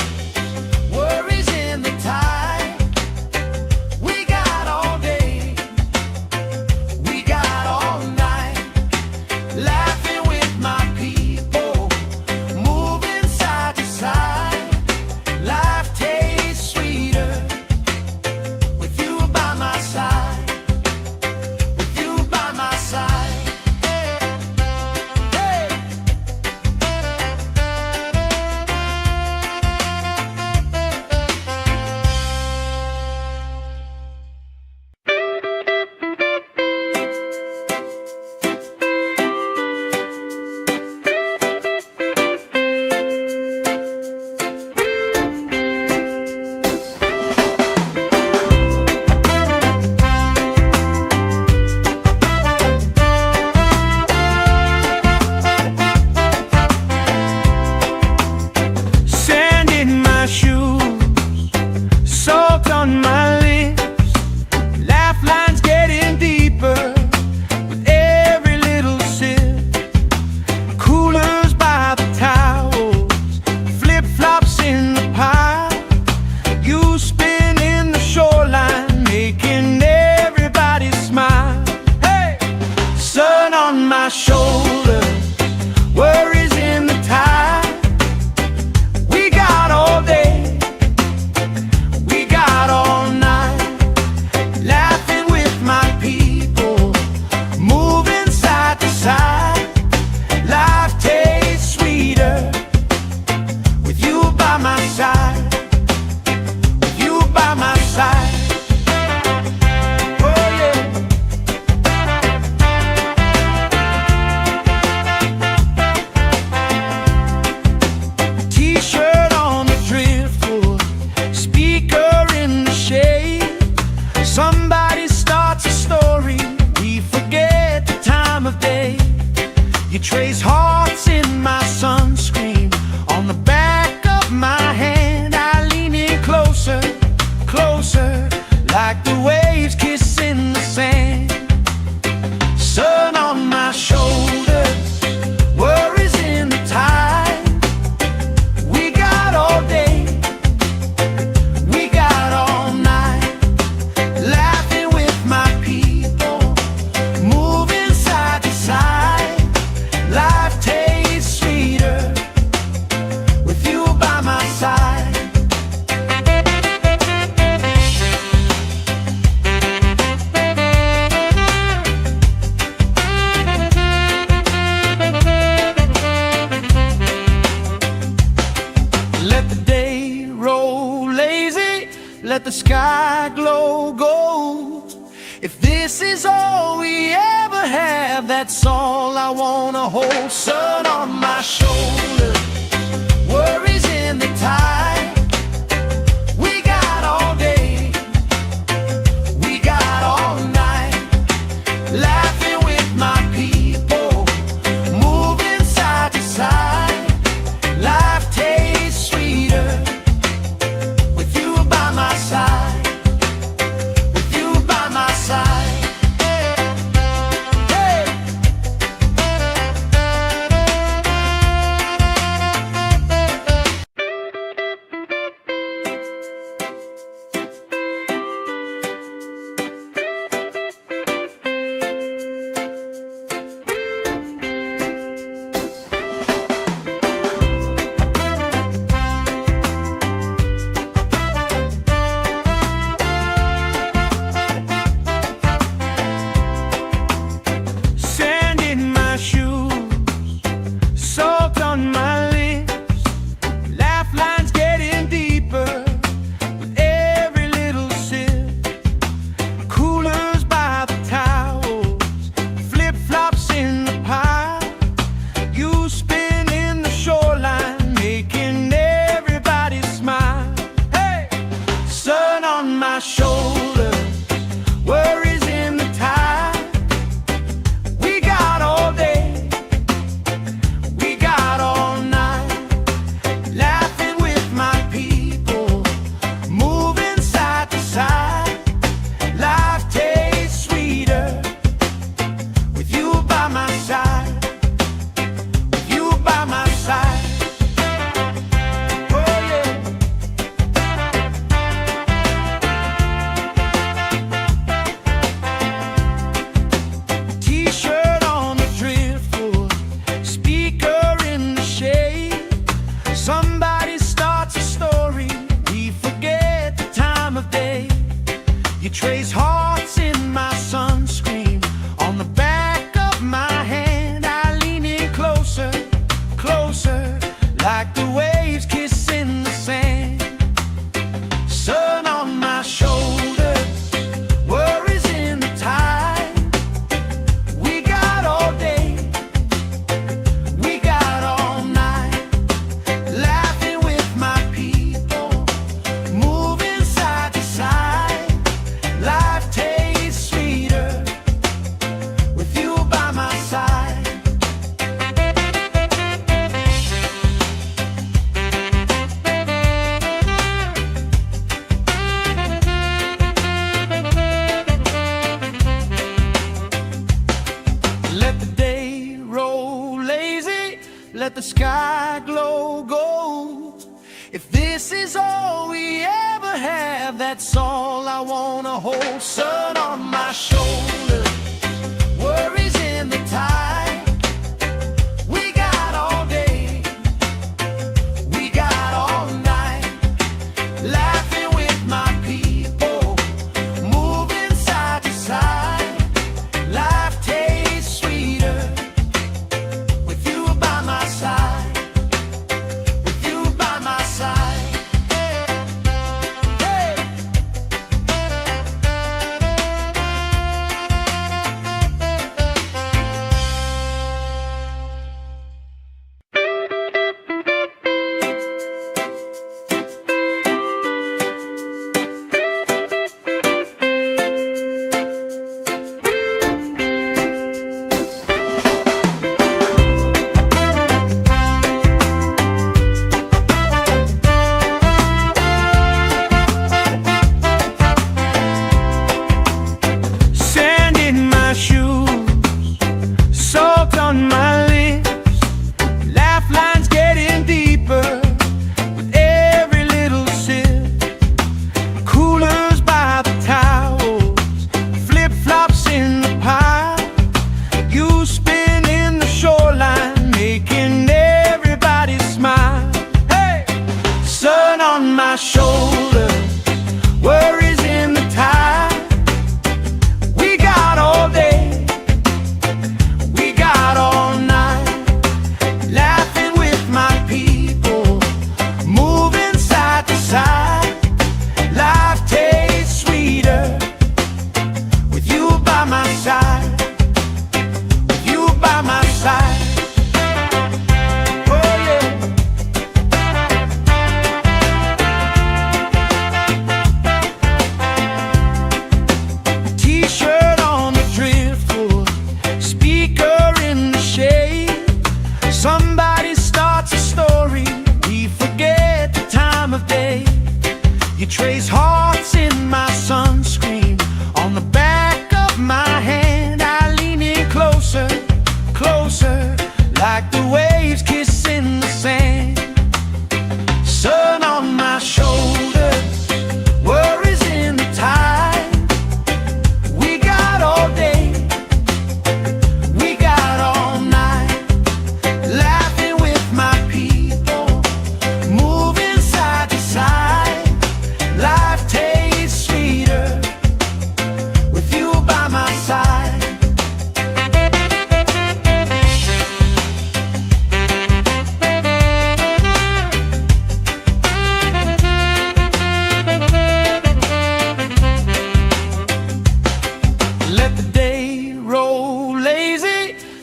worries in the tide. We got all day, we got all night, laughing with my people, moving side to side. Life tastes sweeter with you by my side, with you by my side. my shoulders, worries in the tide. We got all day, we got all night, laughing with my people, moving side to side. Life tastes sweeter with you by my side, with you by my side. Somebody starts a story, we forget the time of day. You trace hearts in my sunscreen, on the back of my hand. I lean in closer, closer, like the waves kissing the sand. Sun on my shoulders, worries in the tide. We got all day, we got all night, laughing with my people, moving side to side. Life tastes sweeter with you by my side. Let the day roll lazy, let the sky glow gold. If this is all we ever have, that's all I wanna hold. Sun on my shoulders, worries in the tide. We got all day, we got all night, laughing with my people, moving side to side. Life tastes sweeter with you by my side, with you by my side. Hey. Sand in my shoes, salt on my lips, laugh lines getting deeper with every little sip. Coolers by the towels, flip-flops in the pile. You spin in the shoreline, making everybody smile. Hey! Sun on my shoulders, worries in the tide. We got all day, we got all night, laughing with my people, moving side to side. Life tastes sweeter with you by my side, with you by my side. Oh yeah. T-shirt on the driftwood, speaker in the shade. Somebody starts a story, we forget the time of day. You trace hearts in my sunscreen, on the back of my hand. I lean in closer, closer, like the waves kissing the sand. Sun on my shoulders, worries in the tide. We got all day, we got all night, laughing with my people, moving side to side. Life tastes sweeter with you by my side. Let the day roll lazy, let the sky glow gold. If this is all we ever have, that's all I wanna hold. Sun on my shoulders, worries in the tide.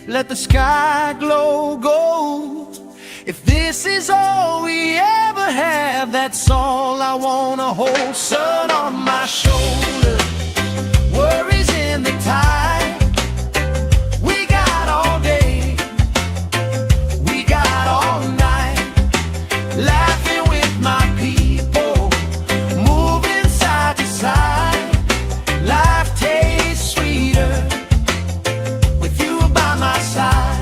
let the sky glow gold. If this is all we ever have, that's all I wanna hold. Sun on my shoulder, worries in the tide. We got all day, we got all night, laughing with my people, moving side to side. Life tastes sweeter with you by my side.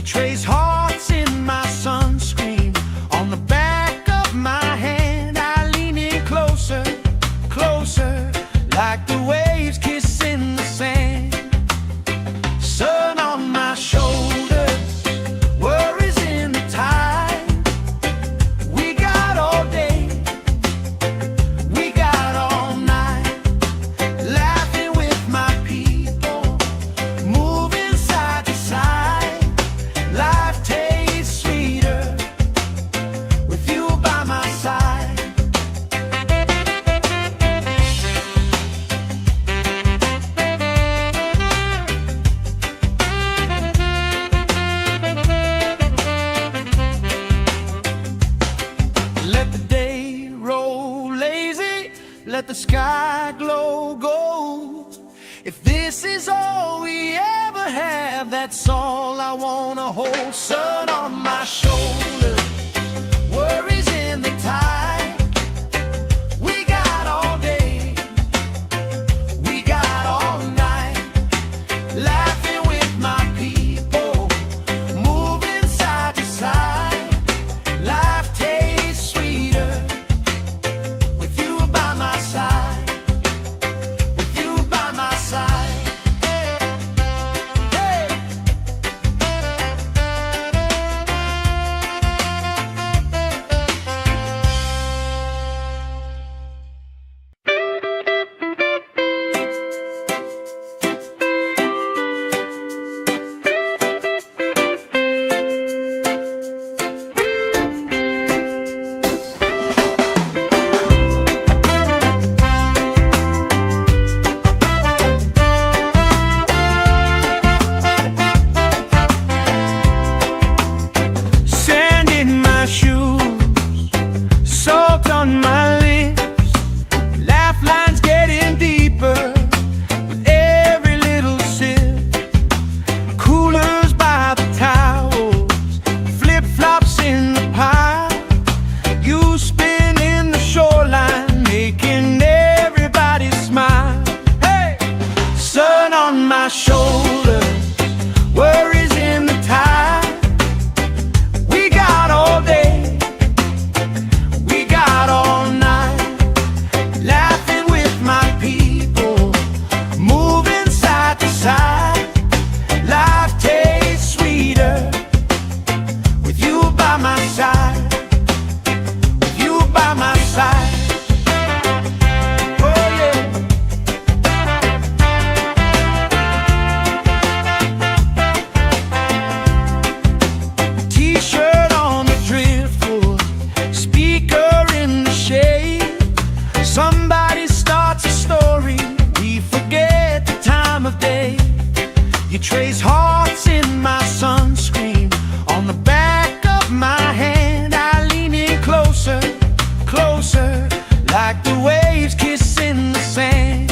Trace hearts in my sunscreen on the back of my hand. I lean in closer, closer, like the waves kissing the sand. Sun on my shoulders, worries in the tide. We got all day, we got all night, laughing with my people, moving side to side. Life tastes sweeter with you by my side. Let the day roll lazy, let the sky glow gold. If this is all we ever have, that's all I wanna hold. Sun on my shoulder, worries in the tide. We got all day, we got all night, laughing with my people, moving side to side. Life tastes sweeter with you by my side. You trace hearts in my sunscreen on the back of my hand. I lean in closer, closer, like the waves kissing the sand.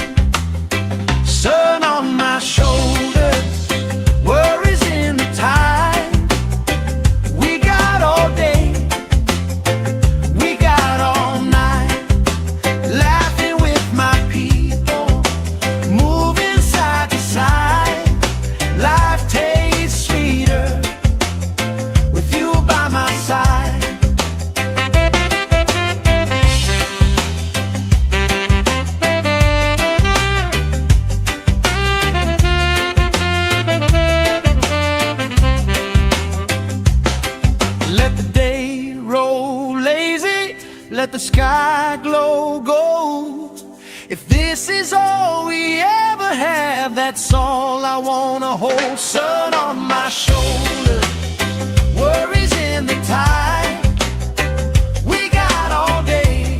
Sun on my shoulders, worries in the tide. We got all day, we got all night, laughing with my people, moving side to side. Life tastes sweeter with you by my side. Let the day roll lazy, let the sky glow gold. If this is all we ever have, that's all I wanna hold. Sun on my shoulder, worries in the tide. We got all day,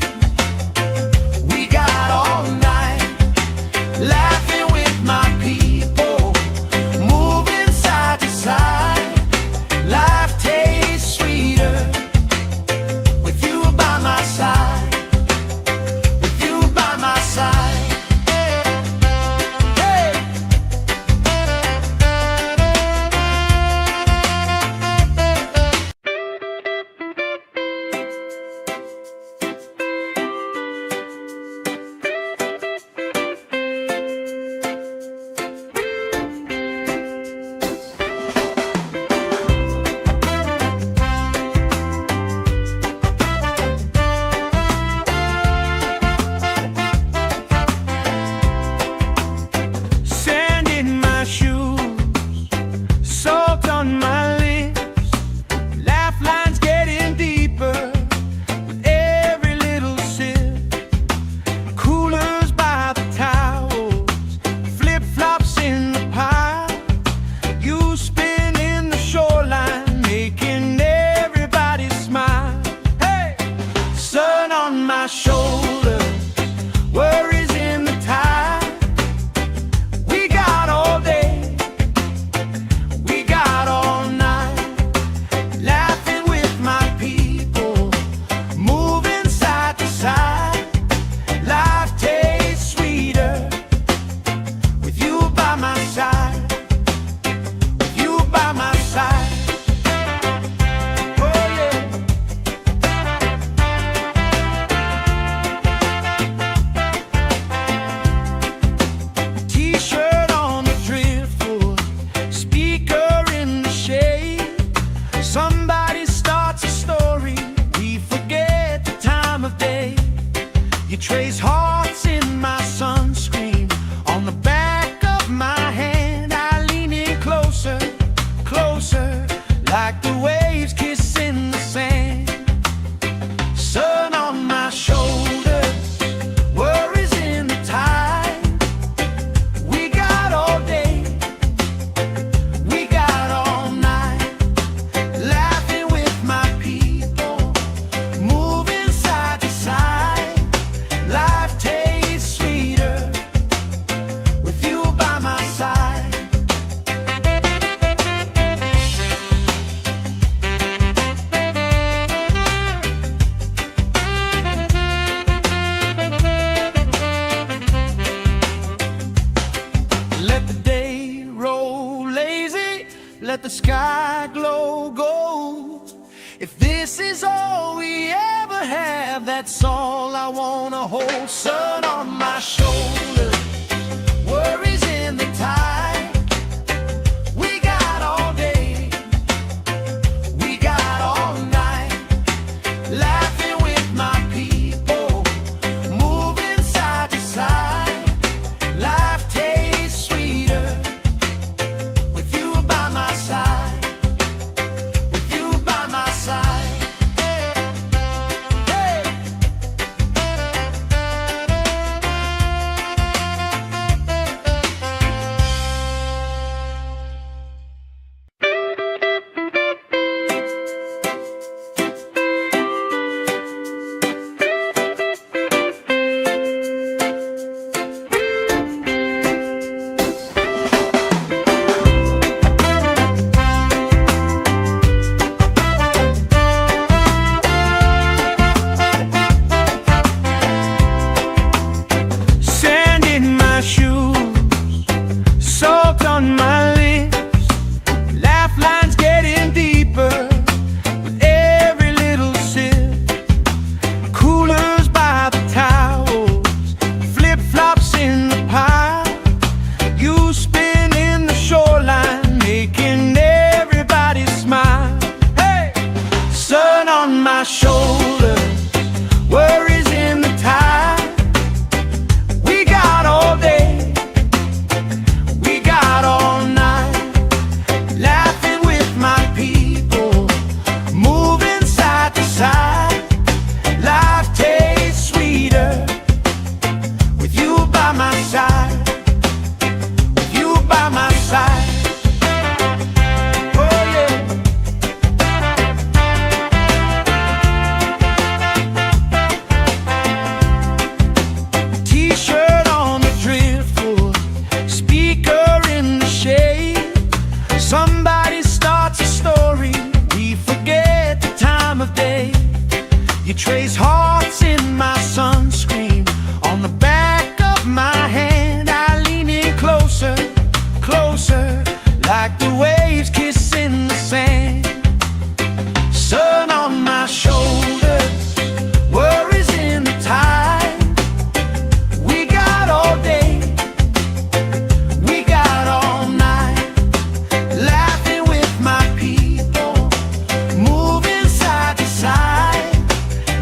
we got all night, laughing with my people, moving side to side. Life tastes sweeter with you by my side, with you by my side. Hey! Sand in my shoes, salt on my lips, laugh lines getting deeper with every little sip. Coolers by the towels, flip-flops in the pile. You spin in the shoreline, making everybody smile. Hey! Sun on my shoulder, worries in the tide. We got all day, we got all night, laughing with my people, moving side to side. Life tastes sweeter with you by my side, with you by my side. Oh yeah. T-shirt on the driftwood, speaker in the shade. Somebody starts a story, we forget the time of day. You trace hearts in my sunscreen on the back of my hand. I lean in closer, closer, like the waves kissing the sand. Sun on my shoulders, worries in the tide. We got all day, we got all night, laughing with my people, moving side to side. Life tastes sweeter with you by my side. Let the day roll lazy, let the sky glow gold. If this is all we ever have, that's all I wanna hold. Sun on my shoulder, worries in the tide. We got all day, we got all night, laughing with my people, moving side to side. Life tastes sweeter with you by my side, with you by my side. Hey! like the waves kissing the sand. Sun on my shoulders, worries in the tide. We got all day, we got all night, laughing with my people, moving side to side.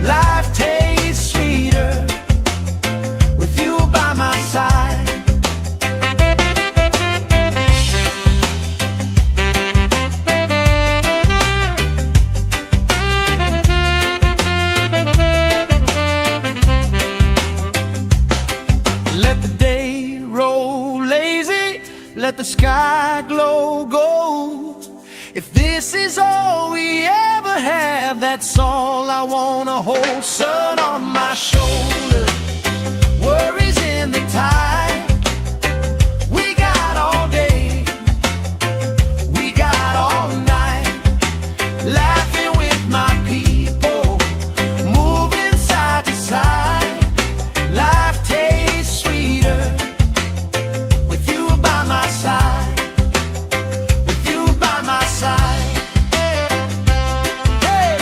Life tastes sweeter with you by my side. Let the day roll lazy, let the sky glow gold. If this is all we ever have, that's all I wanna hold. Sun on my shoulder, worries in the tide. We got all day, we got all night, laughing with my people, moving side to side. Life tastes sweeter with you by my side, with you by my side. Hey!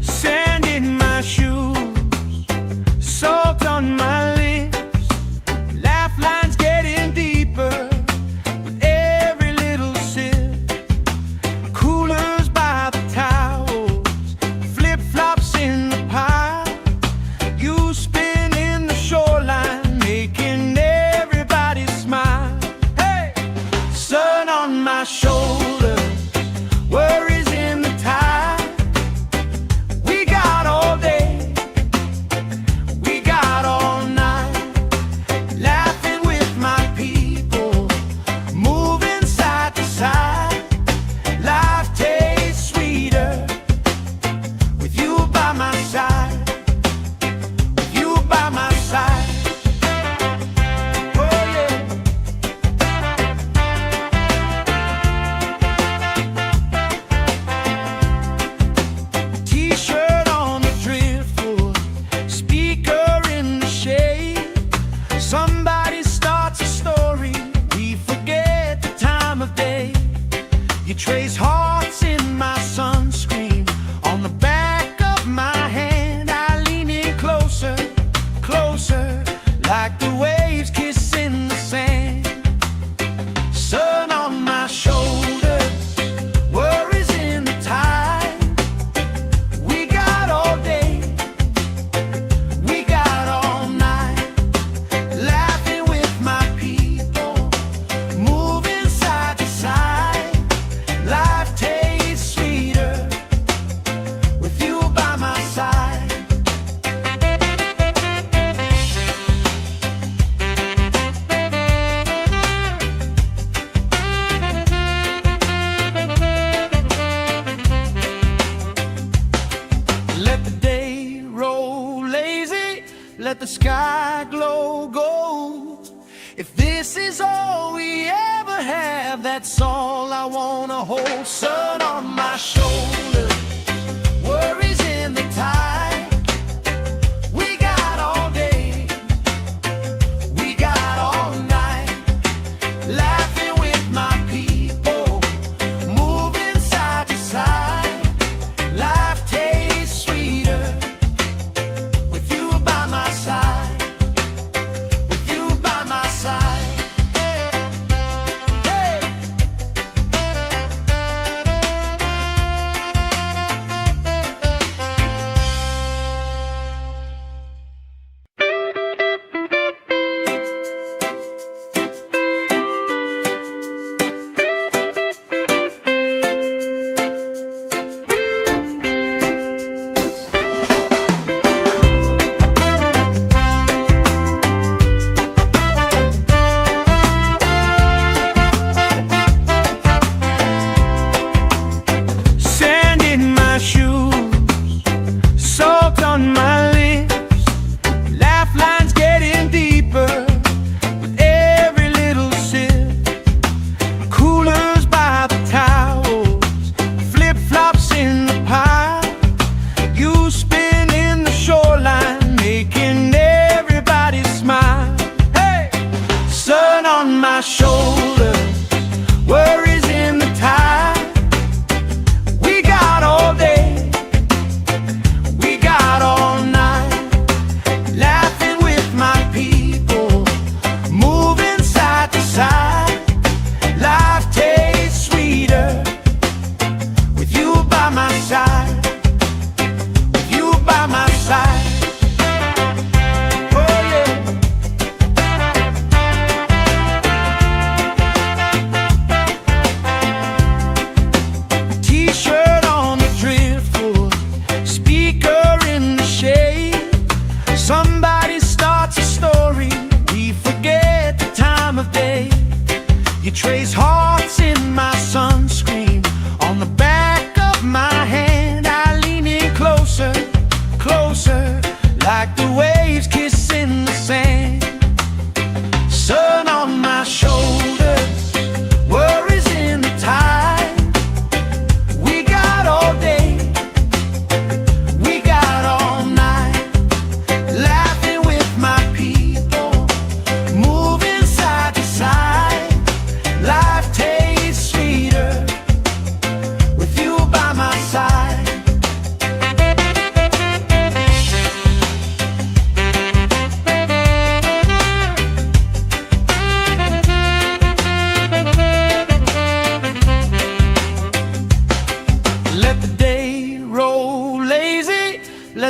Sand in my shoes, salt on my lips, laugh lines getting deeper with every little sip. Coolers by the towels, flip-flops in the pile. You spinning the shoreline, making everybody smile. Hey! Sun on my shoulders, worries in the tide. We got all day, we got all night, laughing with my people, moving side to side. Life tastes sweeter with you by my side, with you by my side. Oh yeah. T-shirt on the driftwood, speaker in the shade. Somebody starts a story, we forget the time of day. You trace hearts in my sunscreen, on the back of my hand. I lean in closer, closer, like the waves kissing the sand. Sun on my shoulders, worries in the tide. We got all day, we got all night, laughing with my people, moving side to side. Life tastes sweeter with you by my side. Let the day roll lazy, let the sky glow gold. If this is all we ever have, that's all I wanna hold. Sun on my shoulder, worries in the tide. We got all day, we got all night, laughing with my people, moving side to side. Life tastes sweeter with you by my side, with you by my side. Hey!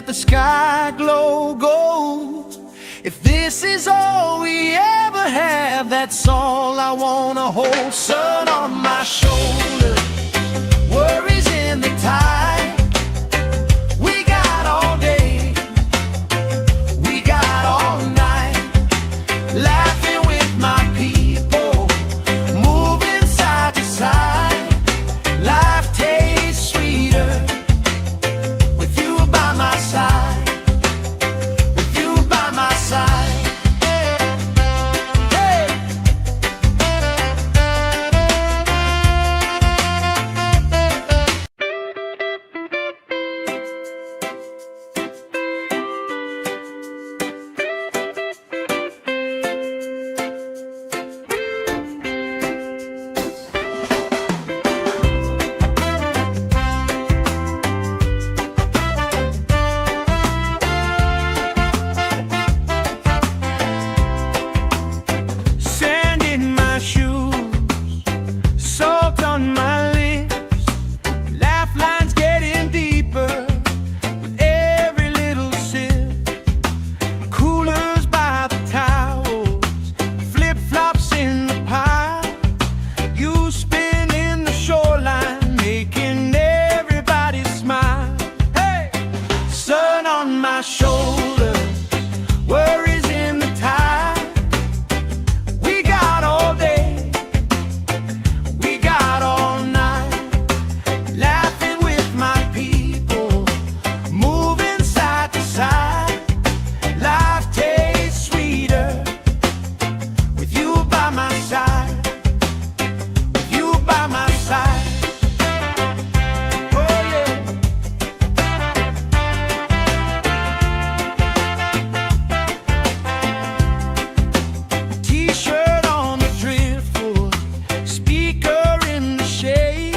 let the sky glow gold. If this is all we ever have, that's all I wanna hold. Sun on my shoulder, worries in the tide. We got all day, we got all night, laughing with my people, moving side to side. Life tastes sweeter with you by my side, with you by my side. Hey! Sand in my shoes, salt on my lips, laugh lines getting deeper with every little sip. Coolers by the towels, flip-flops in the pile. You spinning the shoreline, making everybody smile. Hey! Sun on my shoulder, worries in the tide. We got all day, we got all night, laughing with my people, moving side to side. Life tastes sweeter with you by my side, with you by my side. Oh yeah. T-shirt on the driftwood, speaker in the shade.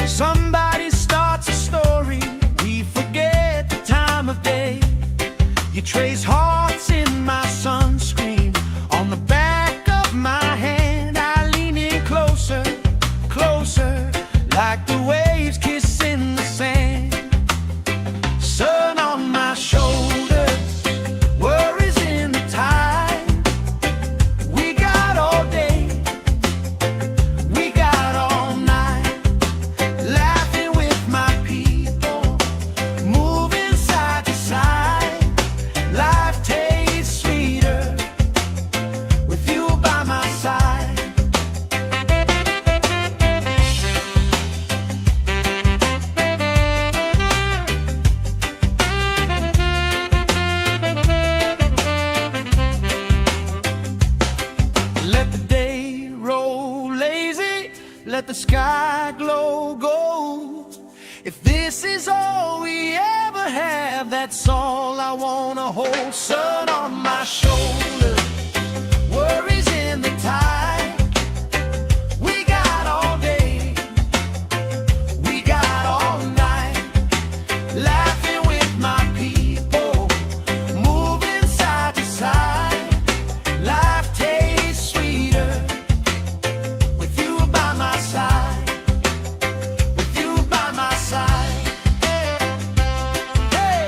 Somebody starts a story, we forget the time of day. You trace hearts in my sunscreen, on the back of my hand. I lean in closer, closer, like the waves kissing the sand. Sun on my shoulders, worries in the tide. We got all day, we got all night, laughing with my people, moving side to side. Life tastes sweeter with you by my side. Let the day roll lazy, let the sky glow gold. If this is all we ever have, that's all I wanna hold. Sun on my shoulder, worries in the tide. We got all day, we got all night, laughing with my people, moving side to side. Life tastes sweeter with you by my side, with you by my side. Hey!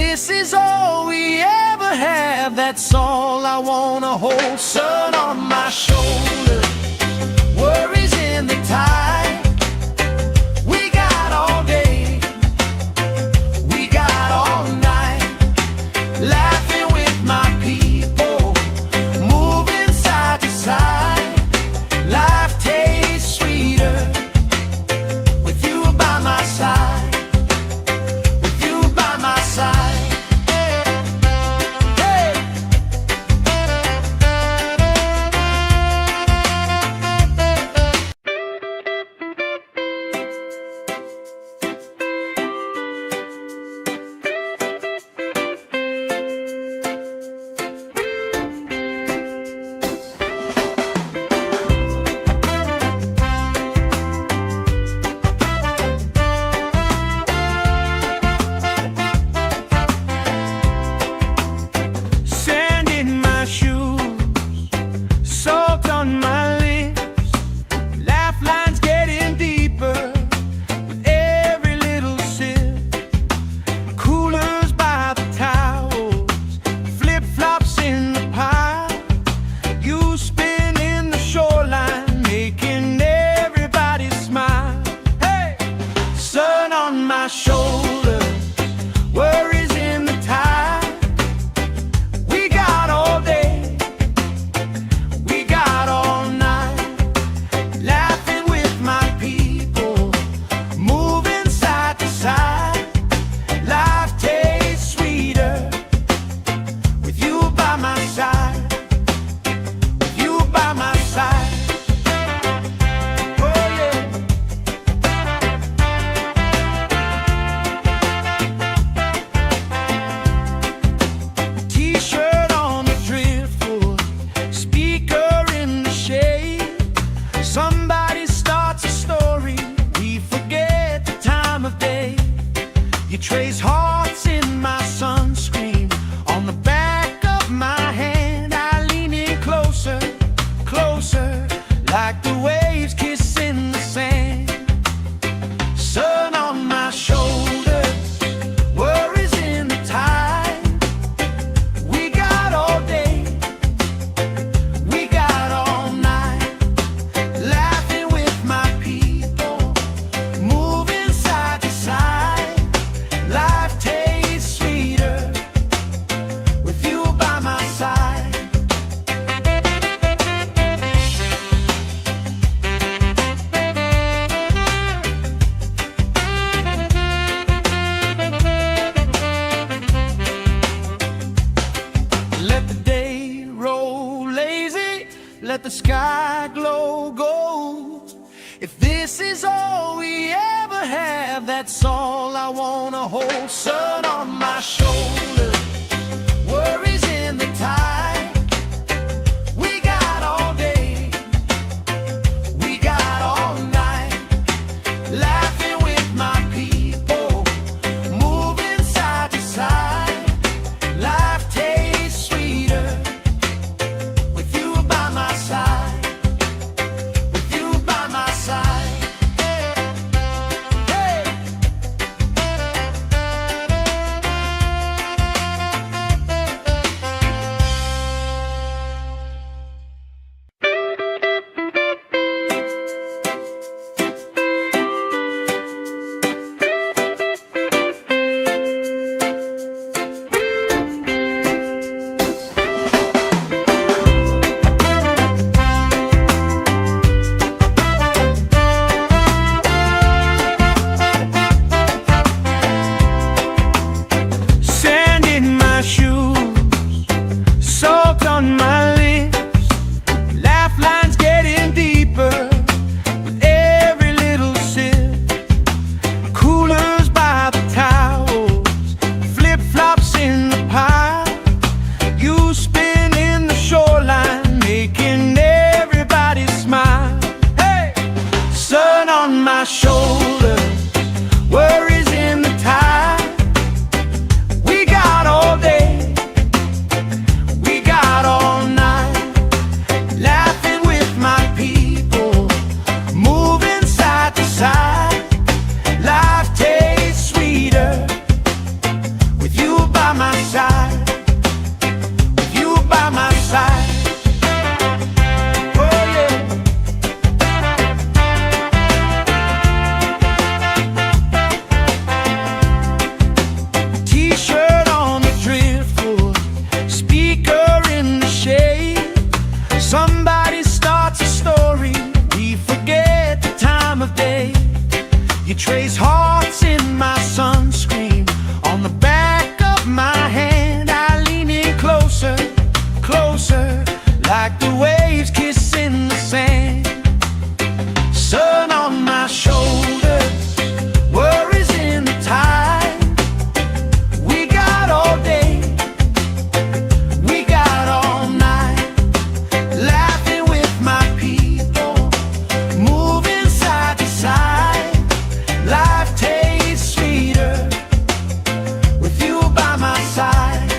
this is all we ever have, that's all I wanna hold. Sun on my shoulder, worries in the tide. We got all day, we got all night, laughing with my people, moving side to side. Life tastes sweeter with you by my side, with you by my side. Trace hearts in my sunscreen, on the back of my hand. I lean in closer, closer, like the waves kissing the sand. Sun on my shoulders, worries in the tide. We got all day, we got all night, laughing with my people, moving side to side. Life tastes sweeter with you by my side. Let the day roll lazy, let the sky glow gold. If this is all we ever have, that's all I wanna hold. Sun on my shoulder, worries in the tide. We got all day, we got all night, laughing with my people, moving side to side. Life tastes sweeter with you by my side, with you by my side. by my side, with you by my side. Oh yeah. T-shirt on the driftwood, speaker in the shade. Somebody starts a story, we forget the time of day. You trace hearts in my sunscreen, on the back of my hand. I lean in closer, closer, like the waves kissing the sand. Sun on my shoulders, worries in the tide. We got all day, we got all night, laughing with my people, moving side to side. Life tastes sweeter with you by my side.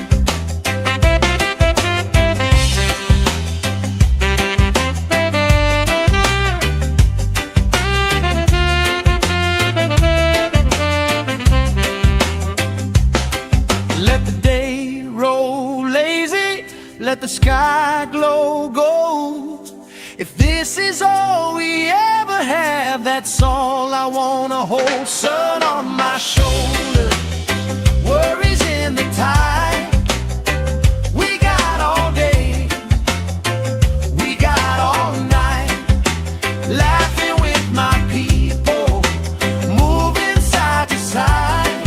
Let the day roll lazy, let the sky glow gold. If this is all we ever have, that's all I wanna hold. Sun on my shoulder, worries in the tide. We got all day, we got all night, laughing with my people, moving side to side.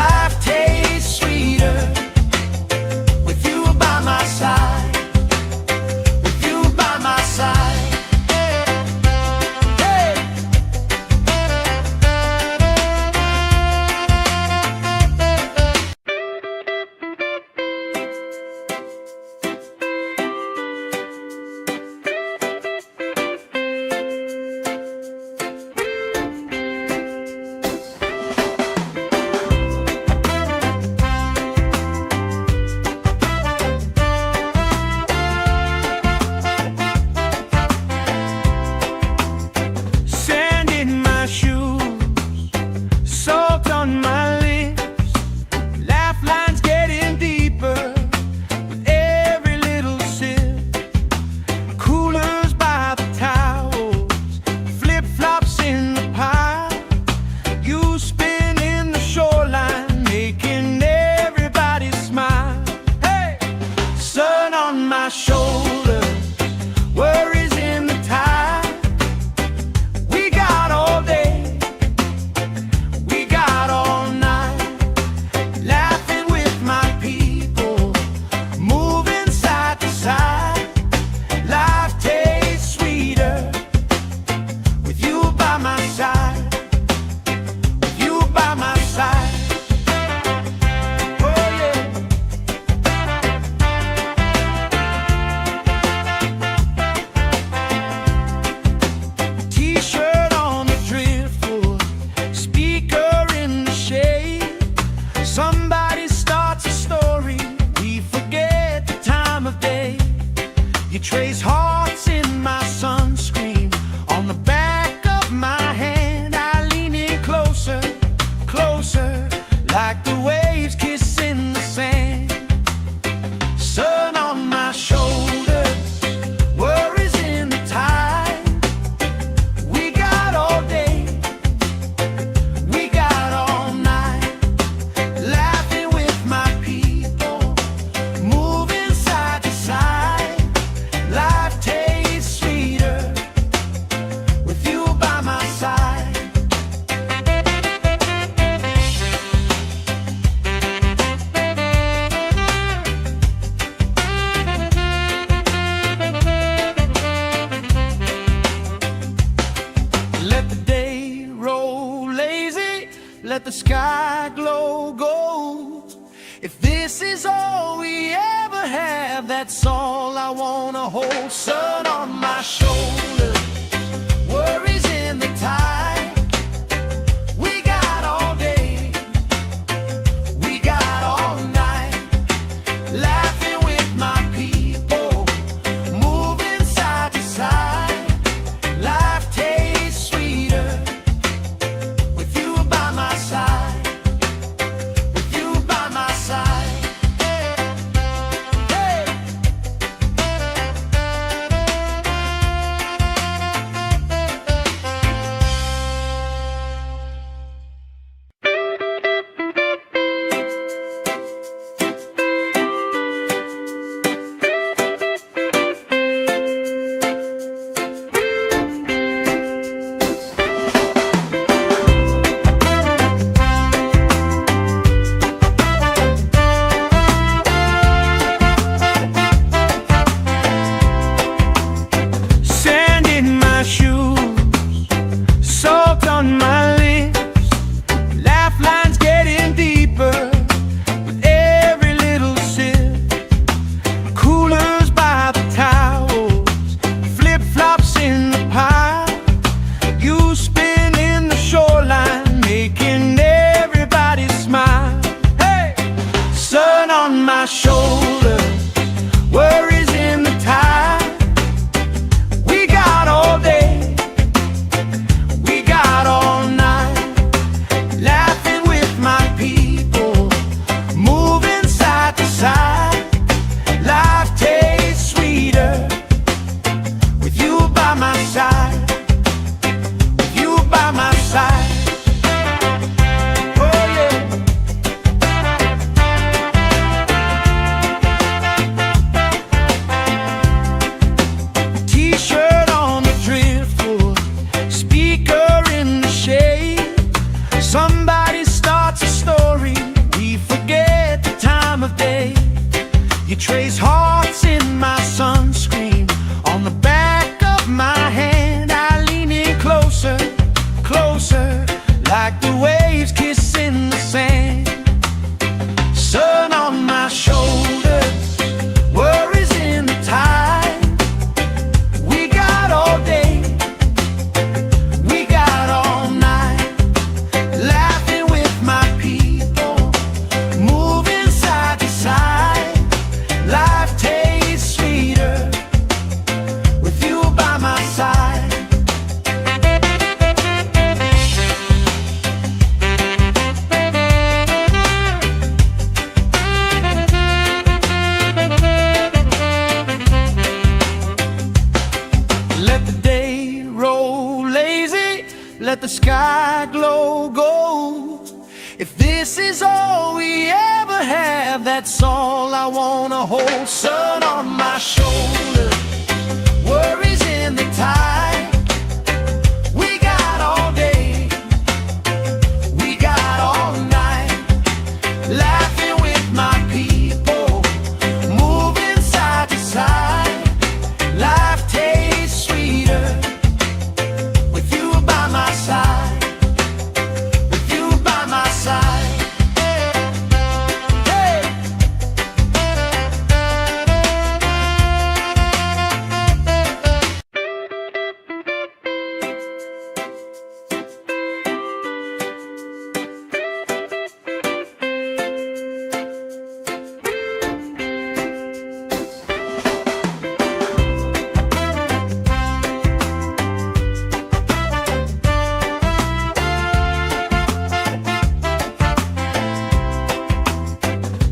Life tastes sweeter with you by my side, with you by my side. Hey. Sand in my shoes, salt on my lips, laugh lines getting deeper with every little sip. Coolers by the towels, flip-flops in the pile. You spin in the shoreline, making everybody smile. Hey! Sun on my shoulders, worries in the tide. We got all day, we got all night, laughing with my people, moving side to side. Life tastes sweeter with you by my side, with you by my side. Oh yeah. T-shirt on the driftwood, speaker in the shade. Somebody starts a story, we forget the time of day. You trace hearts in my sunscreen, on the back of my hand. I lean in closer, closer, like the waves kissing the sand. Sun on my shoulders, worries in the tide. We got all day, we got all night, laughing with my people, moving side to side. Life tastes sweeter with you by my side. Let the day roll lazy, let the sky glow gold. If this is all we ever have, that's all I wanna hold. Sun on my shoulder, worries in the tide. We got all day, we got all night, laughing with my people, moving side to side. Life tastes sweeter with you by my side, with you by my side. on my shoulder, worries in the tide. We got all day, we got all night, laughing with my people, moving side to side. Life tastes sweeter with you by my side, with you by my side. Somebody starts a story, we forget the time of day. You trace hearts in my sunscreen, on the back of my hand. I lean in closer, closer, like the waves kissing the sand. Sun on my shoulders, worries in the tide. We got all day, we got all night, laughing with my people, moving side to side. Life tastes sweeter with you by my side. Let the day roll lazy, let the sky glow gold. If this is all we ever have, that's all I wanna hold. Sun on my shoulder, worries in the tide. We got all day, we got all night, laughing with my people, moving side to side. Life tastes sweeter with you by my side, with you by my side. Hey.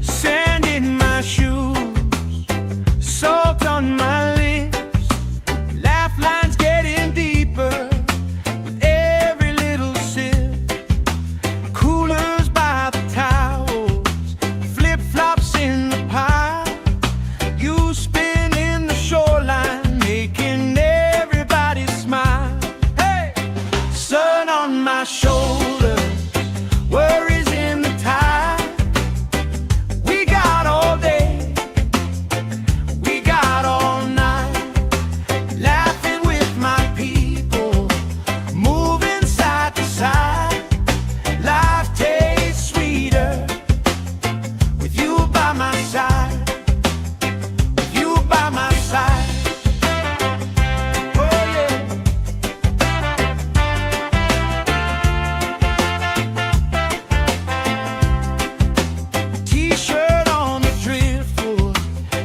Sand in my shoes, salt on my lips, laugh lines getting deeper with every little sip. Coolers by the towels, flip-flops in the pile. You spinning the shoreline, making everybody smile. Hey! Sun on my shoulder, worries in the tide. We got all day, we got all night, laughing with my people, moving side to side. Life tastes sweeter with you by my side, with you by my side. Oh yeah. T-shirt on the driftwood,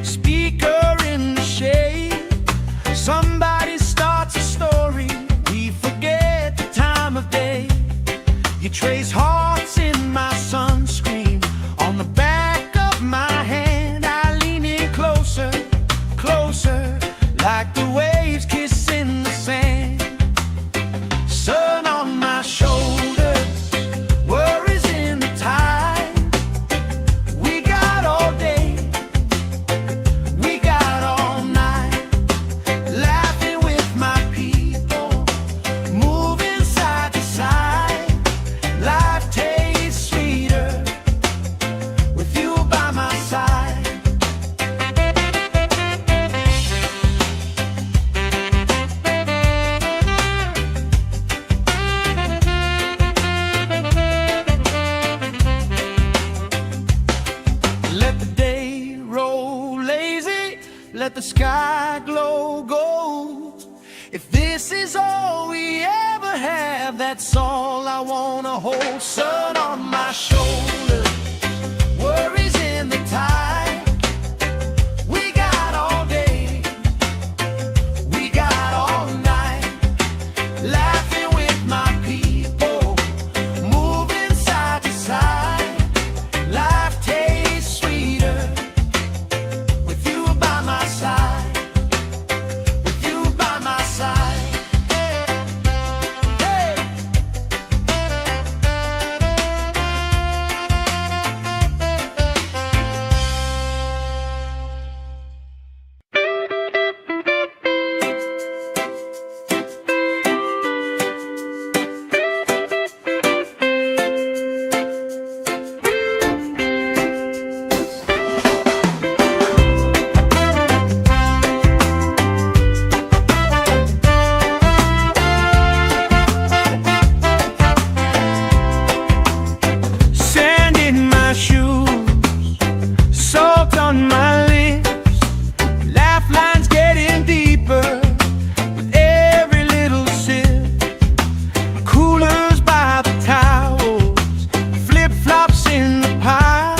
speaker in the shade. Somebody starts a story, we forget the time of day. You trace hearts in my sunscreen, on the back of my hand. I lean in closer, closer, like the waves kissing the sand. Sun on my shoulders, worries in the tide. We got all day, we got all night, laughing with my people, moving side to side. Life tastes sweeter with you by my side. Let the day roll lazy, let the sky glow gold. If this is all we ever have, that's all I wanna hold. Sun on my shoulder, worries in the tide. Salt on my lips, laugh lines getting deeper with every little sip. Coolers by the towels, flip-flops in the pile.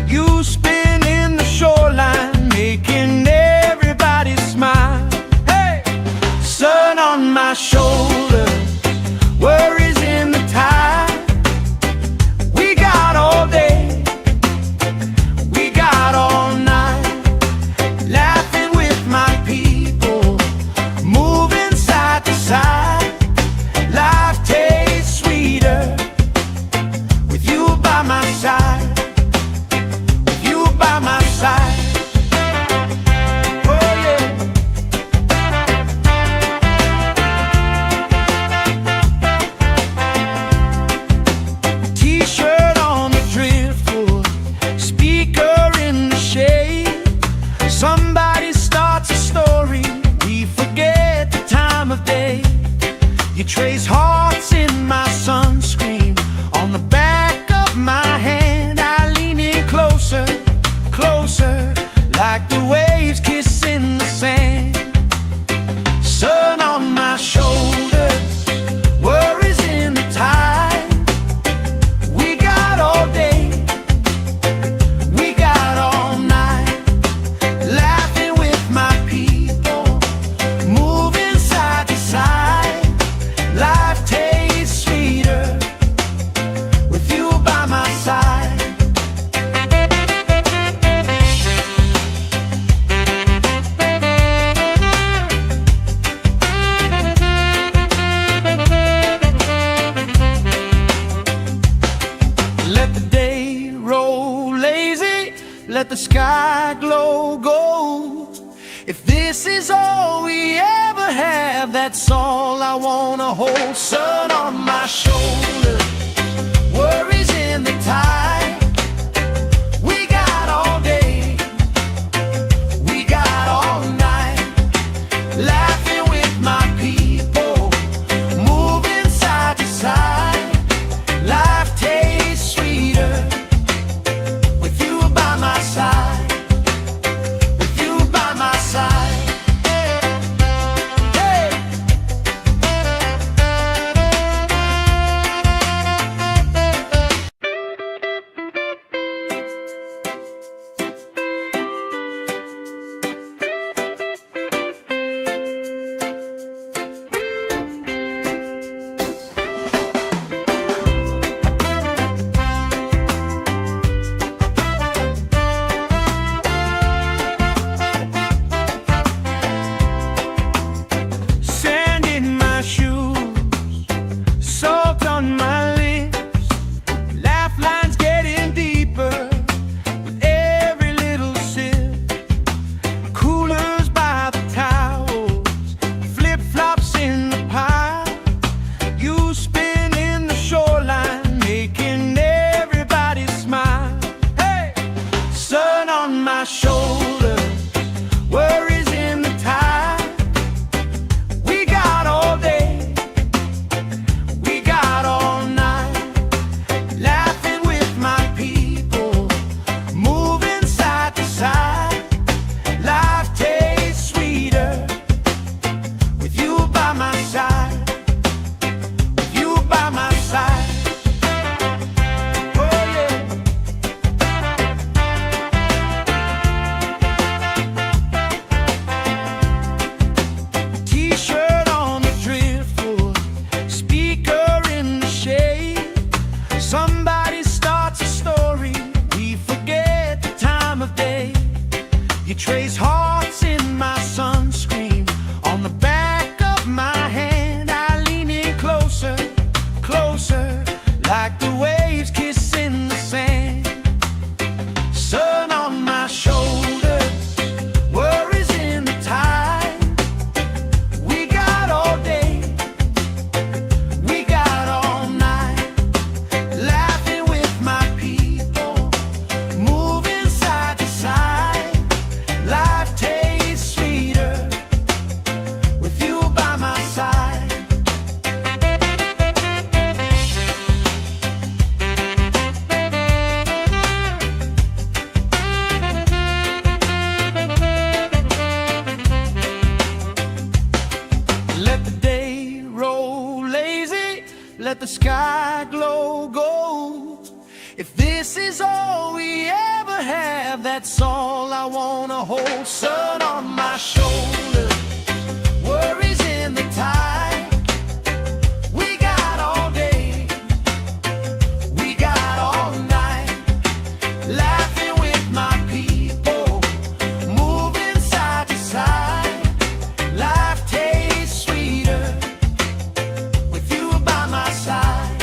You spin in the shoreline, making everybody smile. Hey! Sun on my shoulders, worries in the tide. We got all day, we got all night, laughing with my people, moving side to side. Life tastes sweeter with you by my side, with you by my side. Oh yeah. T-shirt on the driftwood, speaker in the shade. Somebody starts a story, we forget the time of day. You trace hearts in my sunscreen, on the back of my hand. I lean in closer, closer, like the waves kissing the sand. Sun on my shoulders, worries in the tide. We got all day, we got all night, laughing with my people, moving side to side. Life tastes sweeter with you by my side. Let the day roll lazy, let the sky glow gold. If this is all we ever have, that's all I wanna hold. Sun on my shoulders, worries in the tide. We got all day, we got all night, laughing with my people, moving side to side. Life tastes sweeter with you by my side, with you by my side. Hey! Sand in my shoes, salt on my lips, laugh lines getting deeper with every little sip. Coolers by the towels, flip-flops in the pile. You spin in the shoreline, making everybody smile. Hey! Sun on my shoulders, worries in the tide. We got all day, we got all night, laughing with my people, moving side to side. Life tastes sweeter with you by my side, with you by my side. Oh yeah. the sky glow gold. If this is all we ever have, that's all I wanna hold. Sun on my shoulder, worries in the tide. We got all day, we got all night, laughing with my people, moving side to side. Life tastes sweeter with you by my side,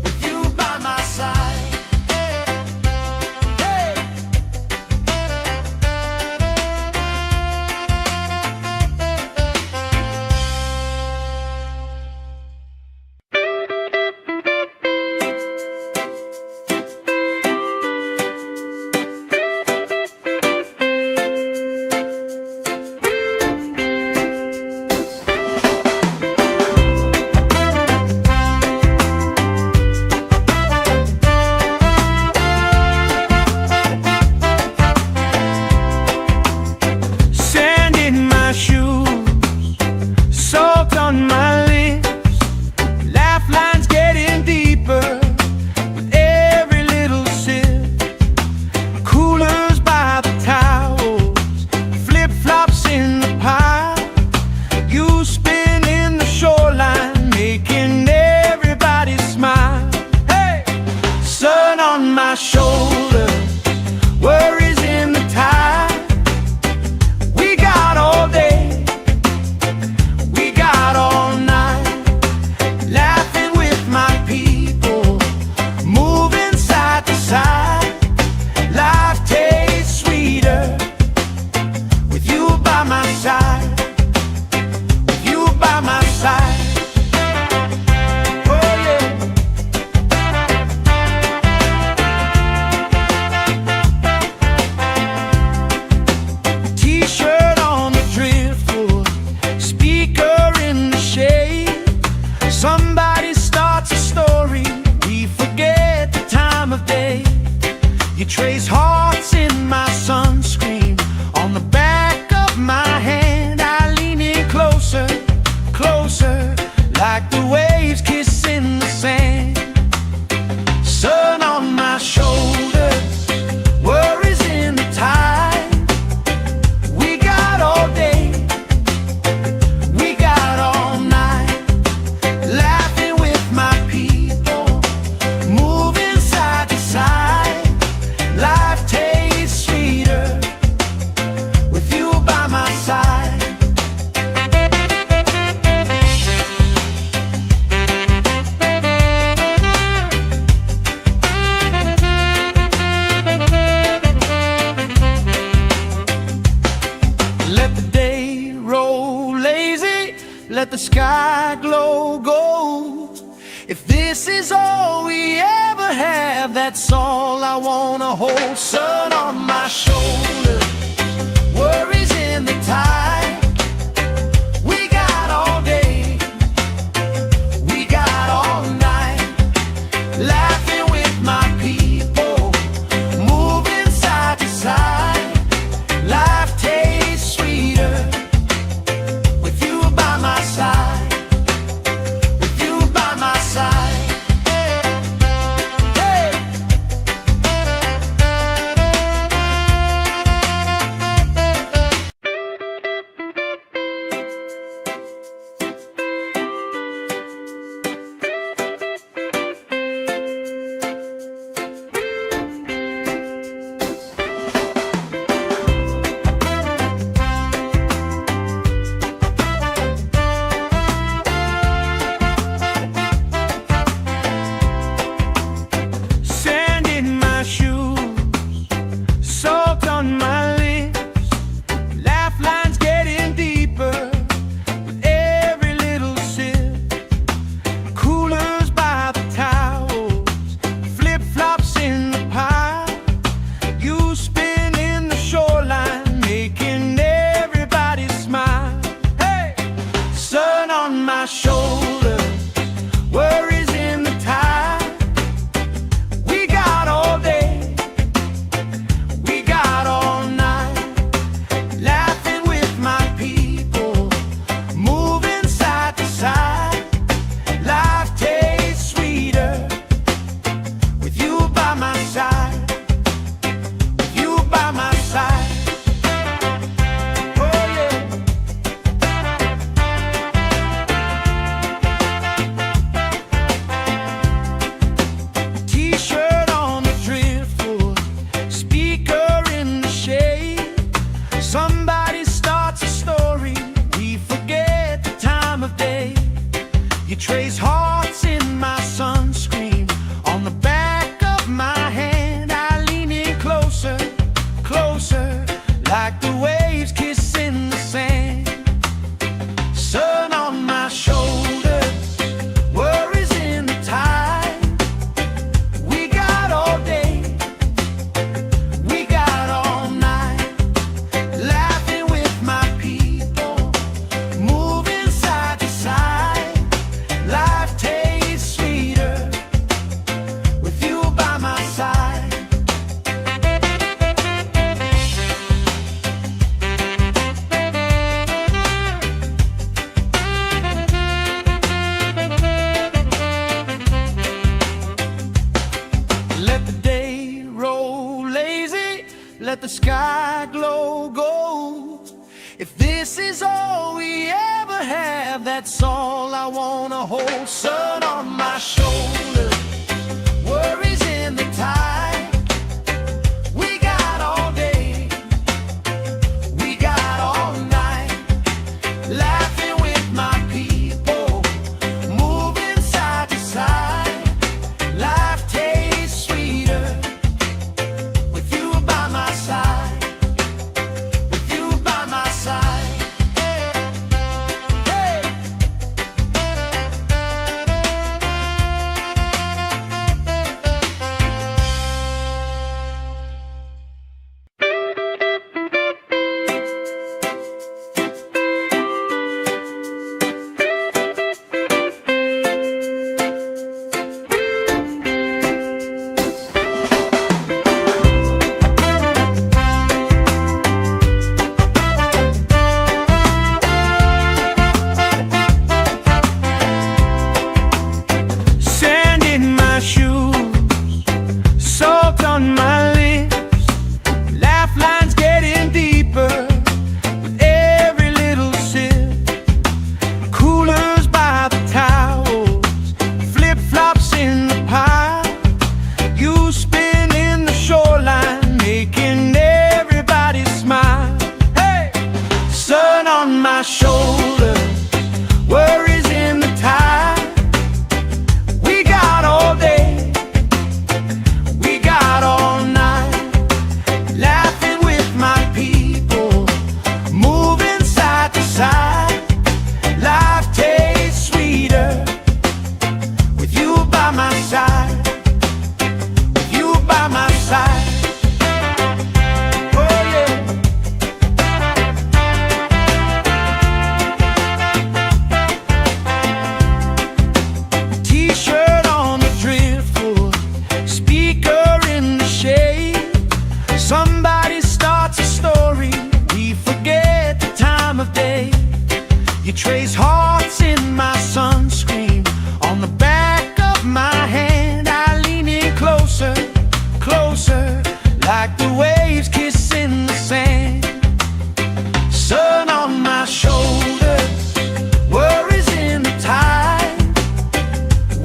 with you by my side. Hey. Sand in my shoes, salt on my lips, laugh lines getting deeper with every little sip. Coolers by the towels, flip-flops in the pile, you spin in the shoreline, making everybody smile. Hey! Sun on my shoulder, worries in the tide. We got all day, we got all night, laughing with my people, moving side to side. Life tastes sweeter with you by my side, with you by my side. Oh yeah. T-shirt on the driftwood, speaker in the shade. Somebody starts a story, we forget the time of day. You trace hearts in my sunscreen, on the back of my hand. I lean in closer, closer, like the waves kissing the sand. Sun on my shoulders, worries in the tide. We got all day, we got all night, laughing with my people, moving side to side. Life tastes sweeter with you by my side. Let the day roll lazy, let the sky glow gold. If this is all we ever have, that's all I wanna hold. Sun on my shoulder, worries in the tide. We got all day, we got all night, laughing with my people, moving side to side. Life tastes sweeter with you by my side, with you by my side. Hey. let the sky glow gold. If this is all we ever have, that's all I wanna hold. Sun on my shoulder, worries in the tide. We got all day, we got all night, laughing with my people, moving side to side. Life tastes sweeter with you by my side, with you by my side. Hey. Sand in my shoes, salt on my lips, laugh lines getting deeper with every little sip. Coolers by the towels, flip-flops in the pile. You spinning the shoreline, making everybody smile. Hey! Sun on my shoulders, worries in the tide. We got all day, we got all night, laughing with my people, moving side to side. Life tastes sweeter with you by my side, with you by my side. Oh yeah. T-shirt on the driftwood, speaker in the shade. Somebody starts a story, we forget the time of day. You trace hearts in my sunscreen, on the back of my hand. I lean in closer, closer, like the waves kissing the sand. Sun on my shoulders, worries in the tide.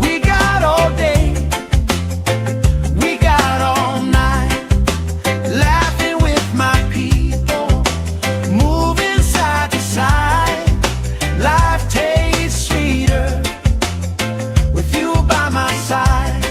We got all day, we got all night, laughing with my people, moving side to side. Life tastes sweeter with you by my side.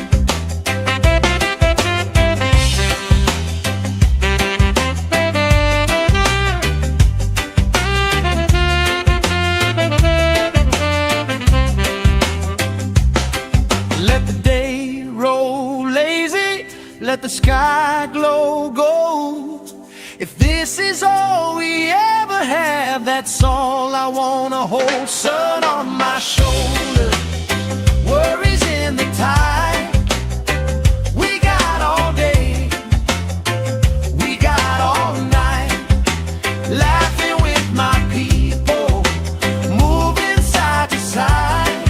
Let the day roll lazy, let the sky glow gold. If this is all we ever have, that's all I wanna hold. Sun on my shoulder, worries in the tide. We got all day, we got all night, laughing with my people, moving side to side.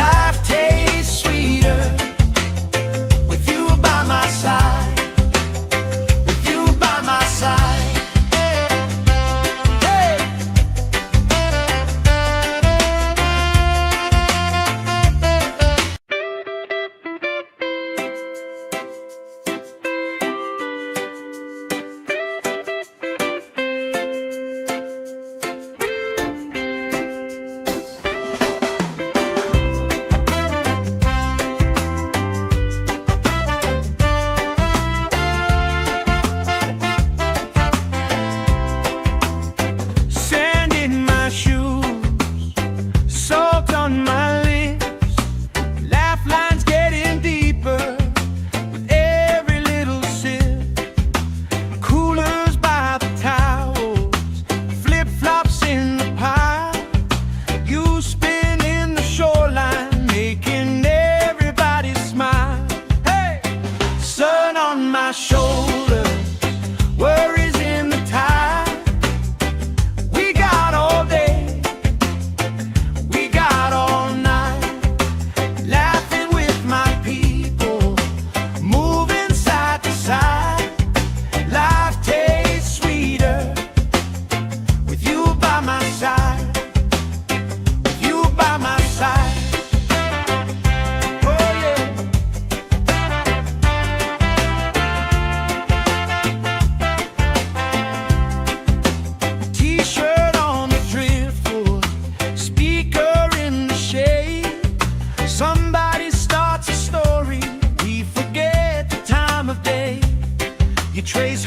Life tastes sweeter with you by my side, with you by my side. Hey.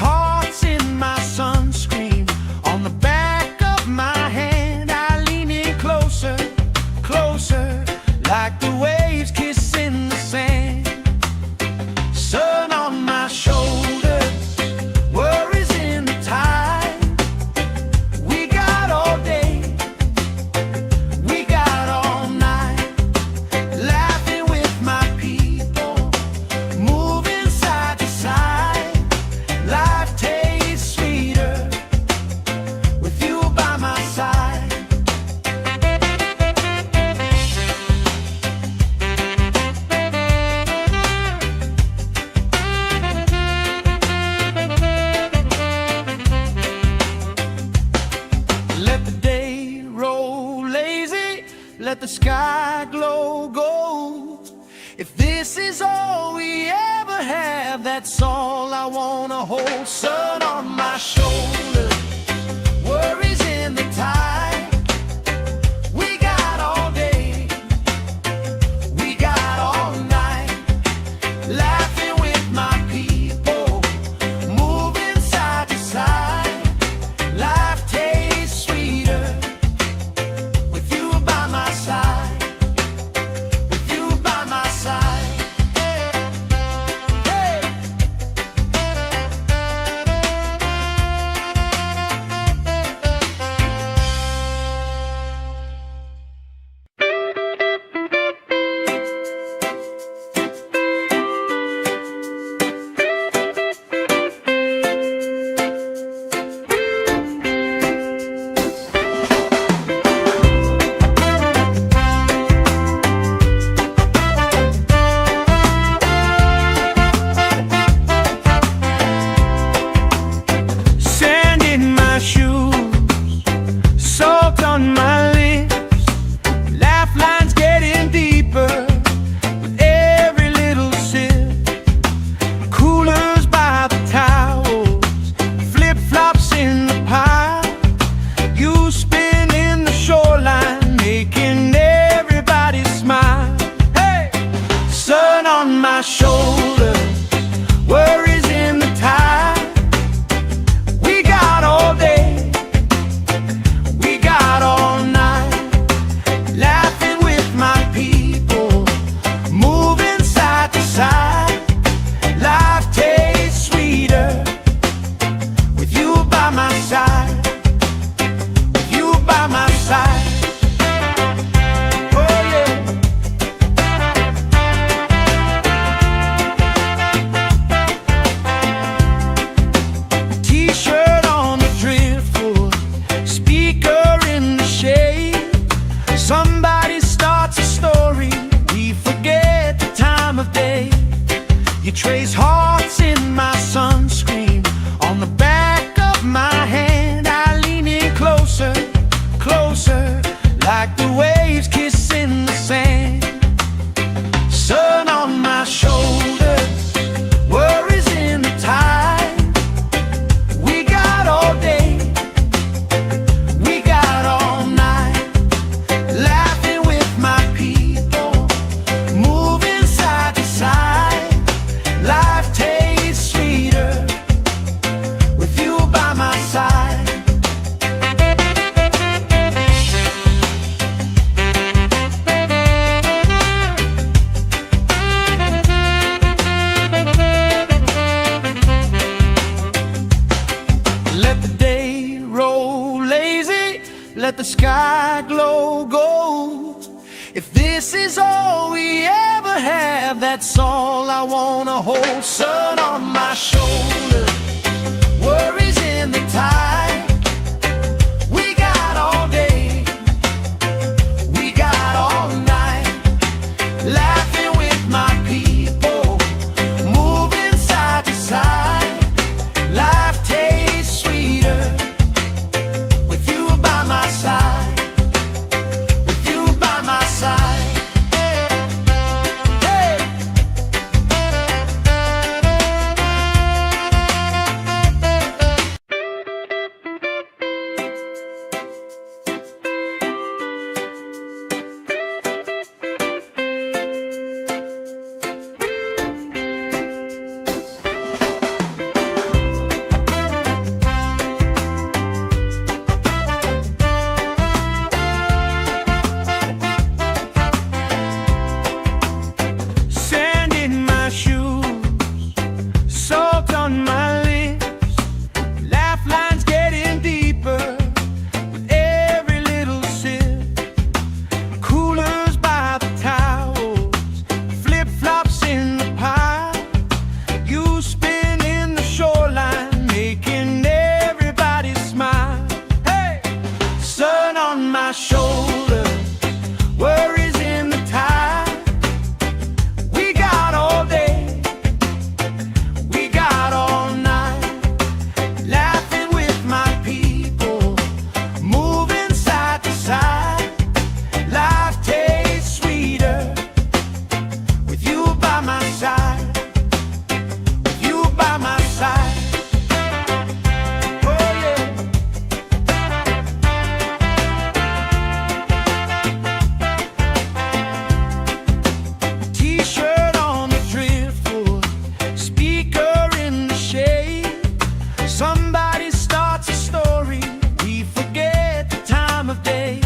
hearts in my sunscreen. On the back of my hand, I lean in closer, closer, like the waves kissing the sand. Sun on my shoulders, worries in the tide. We got all day, we got all night, laughing with my people, moving side to side. Life tastes sweeter with you by my side. Let the day roll lazy, let the sky glow gold. If this is all we ever have, that's all I wanna hold. Sun on my shoulders, worries in the tide. We got all day, we got all night, laughing with my people, moving side to side. Life tastes sweeter with you by my side, with you by my side. Hey. Sand in my shoes, salt on my lips, laugh lines getting deeper with every little sip. Coolers by the towels, flip-flops in the pile. You spinning the shoreline, making everybody smile. Hey! Sun on my shoulders, worries in the tide. We got all day, we got all night, laughing with my people, moving side to side. Life tastes sweeter with you by my side, with you by my side. Oh yeah. T-shirt on the driftwood, speaker in the shade. Somebody starts a story, we forget the time of day. You trace hearts in my sunscreen. On the back of my hand, I lean in closer, closer, like the waves kissing the sand. Sun on my shoulders, worries in the tide. We got all day, we got all night, laughing with my people, moving side to side. Life tastes sweeter with you by my side. Let the day roll lazy, let the sky glow gold. If this is all we ever have, that's all I wanna hold. Sun on my shoulders, worries in the tide. We got all day, we got all night, laughing with my people, moving side to side. Life tastes sweeter with you by my side, with you by my side. Hey. Somebody starts a story, we forget the time of day.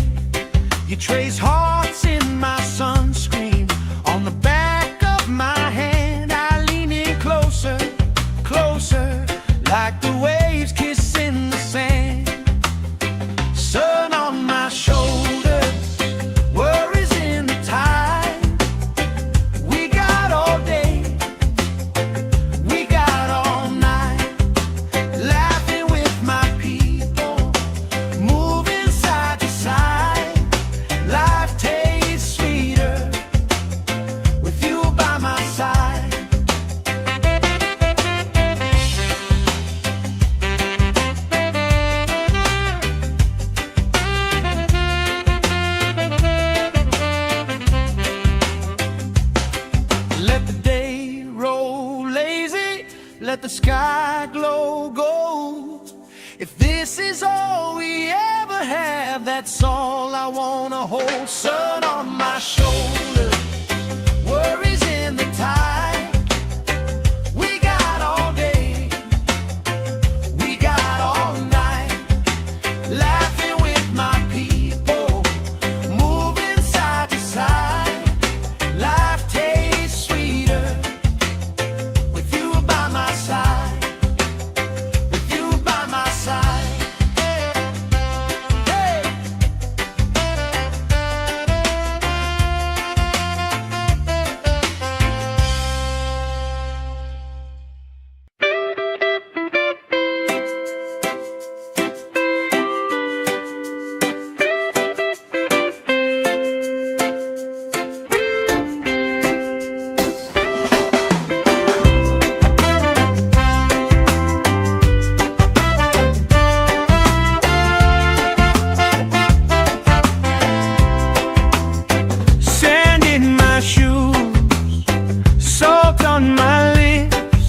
You trace hearts in my sunscreen, on the back of my hand. I lean in closer, closer, like the waves kissing the sand. Sun on my shoulders, worries in the tide. We got all day, we got all night, laughing with my people, moving side to side. Life tastes sweeter with you by my side. Let the day roll lazy, let the sky glow gold. If this is all we ever have, that's all I wanna hold. Sun on my shoulders, worries in the tide. We got all day, we got all night, laughing with my people, moving side to side. Life tastes sweeter with you by my side, with you by my side. Hey. Sand in my shoes, salt on my lips,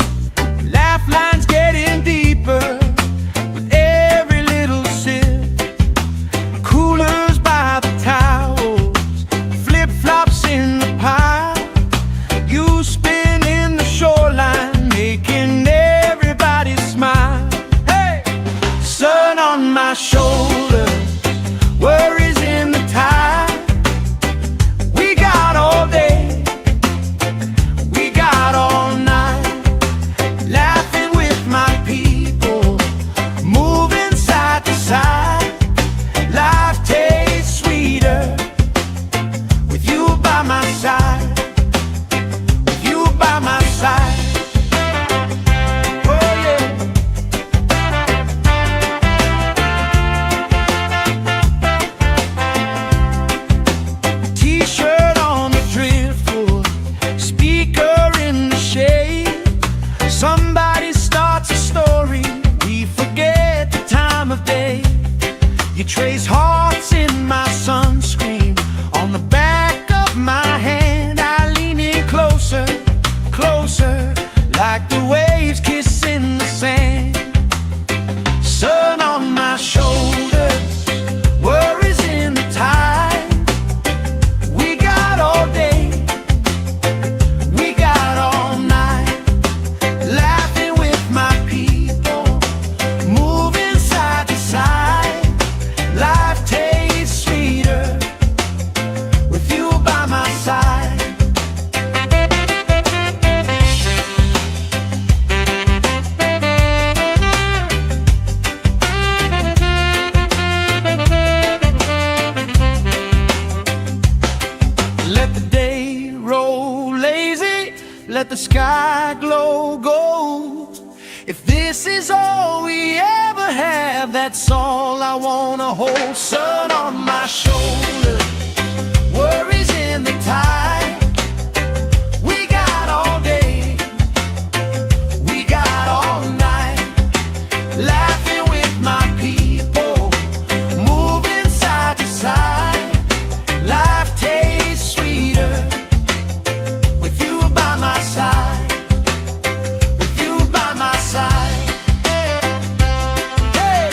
laugh lines getting deeper with every little sip. Coolers by the towels, flip-flops in the pile. You spin in the shoreline, making everybody smile. Hey! Sun on my shoulders, worries in the tide. We got all day, we got all night, laughing with my people, moving side to side. Life tastes sweeter with you by my side, with you by my side. Oh yeah. T-shirt on the driftwood, speaker in the shade. Somebody starts a story, we forget the time of day. You trace hearts in my sunscreen, on the back of my hand. I lean in closer, closer, like the waves kissing the sand. Sun on my shoulders, worries in the tide. We got all day, we got all night, laughing with my people, moving side to side. Life tastes sweeter with you by my side. Let the day roll lazy, let the sky glow gold. If this is all we ever have, that's all I wanna hold. Sun on my shoulders, worries in the tide. We got all day, we got all night, laughing with my people, moving side to side. Life tastes sweeter with you by my side, with you by my side. Hey.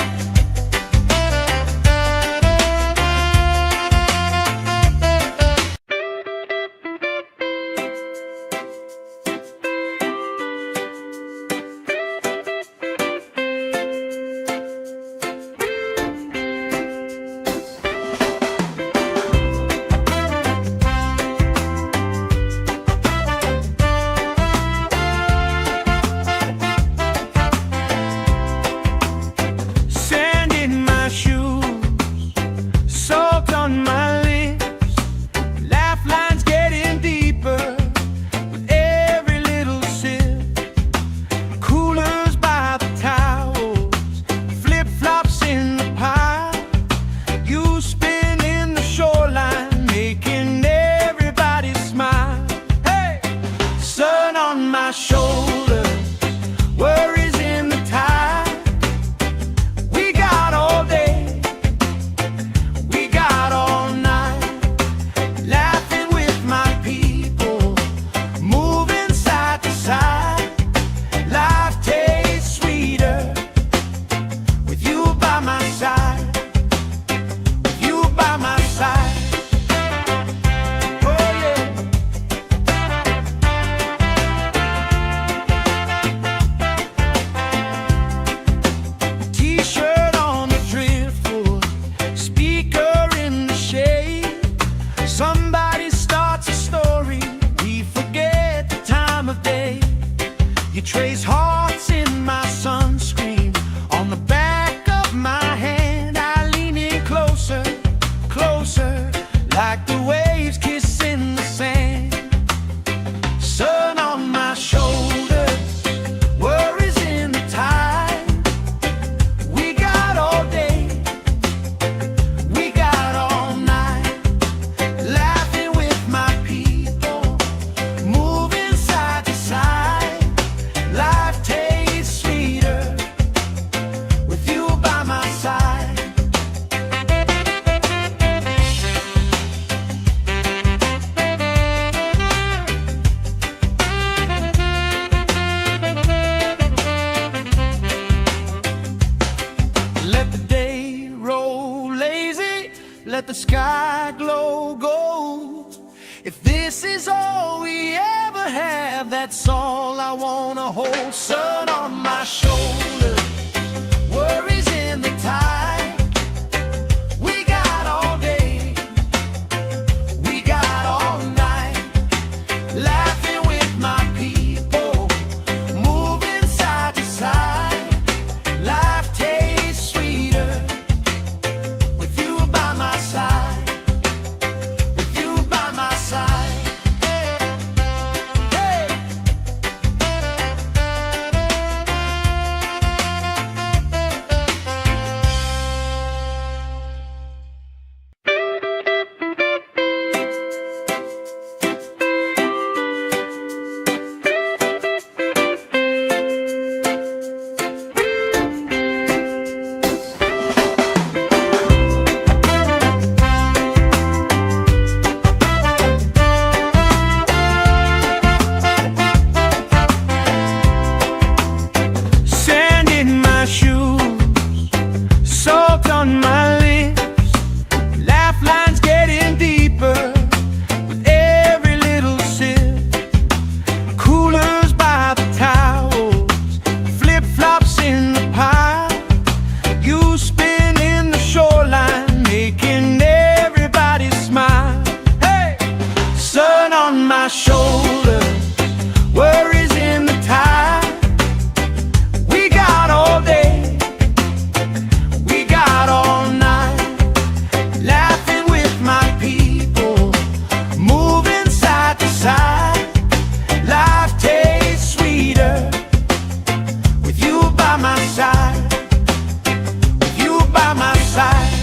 let the sky glow gold. If this is all we ever have, that's all I wanna hold. Sun on my shoulder, worries in the tide. We got all day, we got all night, laughing with my people, moving side to side. Life tastes sweeter with you by my side. My shoulders, worries in the tide. We got all day, we got all night, laughing with my people, moving side to side. Life tastes sweeter with you by my side, with you by my side.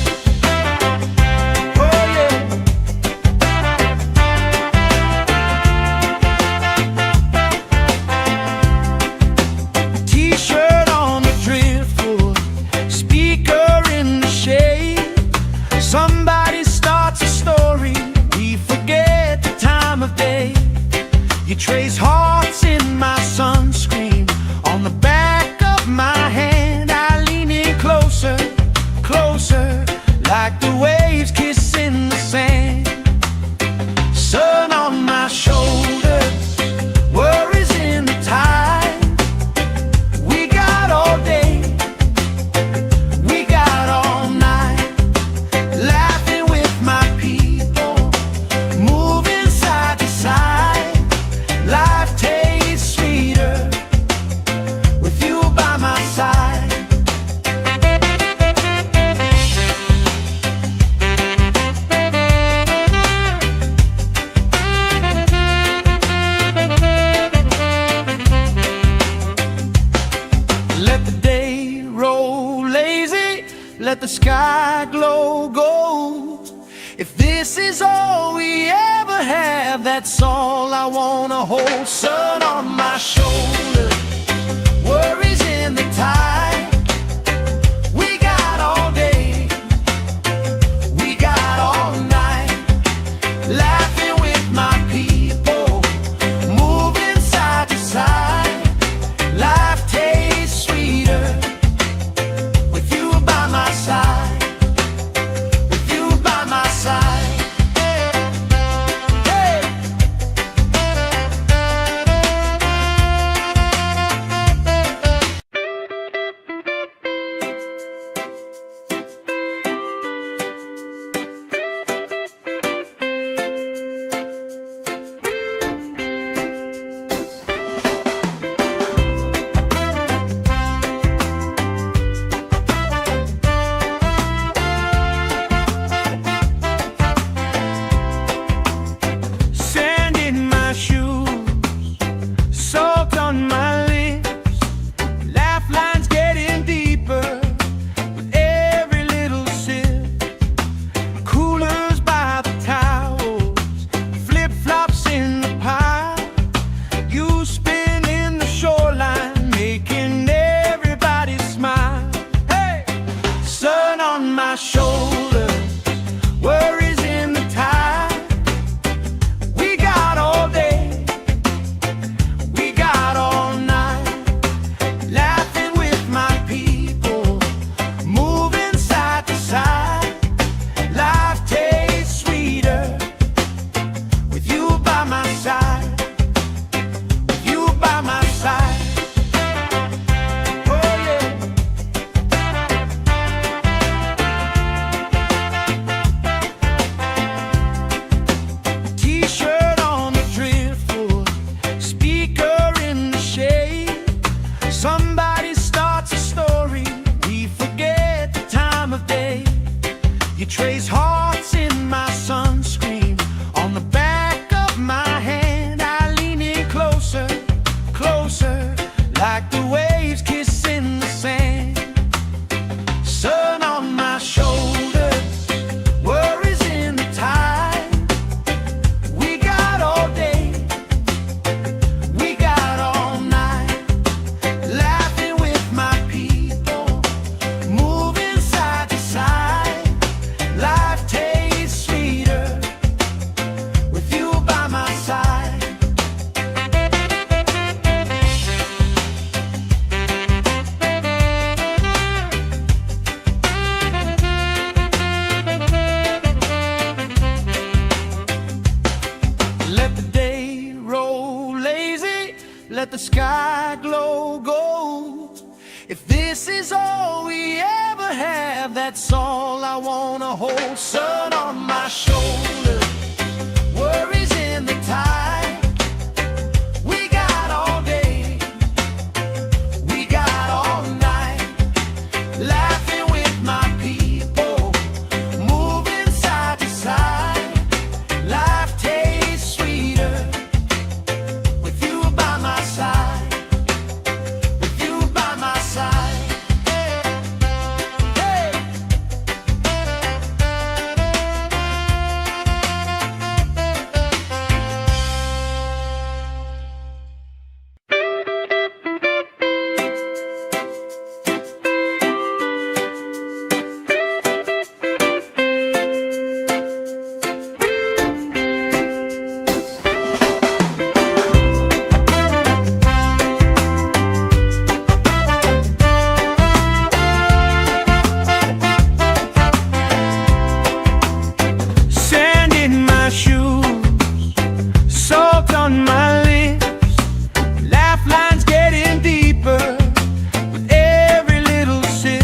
Somebody starts a story, we forget the time of day. You trace hearts in my sunscreen, on the back of my hand. I lean in closer, closer, like the waves kissing the sand. Sun on my shoulders, worries in the tide. We got all day, we got all night, laughing with my people, moving side to side. Life tastes sweeter with you by my side. Let the day roll lazy, let the sky glow gold. If this is all we ever have, that's all I wanna hold. Sun on my shoulder, worries in the tide. We got all day, we got all night, laughing with my people, moving side to side. Life tastes sweeter with you by my side, with you by my side. Sand in my shoes, salt on my lips, laugh lines getting deeper with every little sip. Coolers by the towels, flip-flops in the pile. You spin in the shoreline, making everybody smile. Hey! Sun on my shoulders, worries in the tide. We got all day, we got all night, laughing with my people, moving side to side. Life trace hearts in my sunscreen. On the back of my hand, I lean in closer, closer, like the waves kissing the sand. Sun on my shoulders, worries in the tide. We got all day, we got all night, laughing with my people, moving side to side. Life tastes sweeter with you by my side. Let the day roll lazy, let the sky glow gold. If this is all we ever have, that's all I wanna hold. Sun on my shoulders, worries in the tide. We got all day, we got all night, laughing with my people, moving side to side. Life tastes sweeter with you by my side, with you by my side. Hey. Sand in my shoes, salt on my lips, laugh lines getting deeper with every little sip.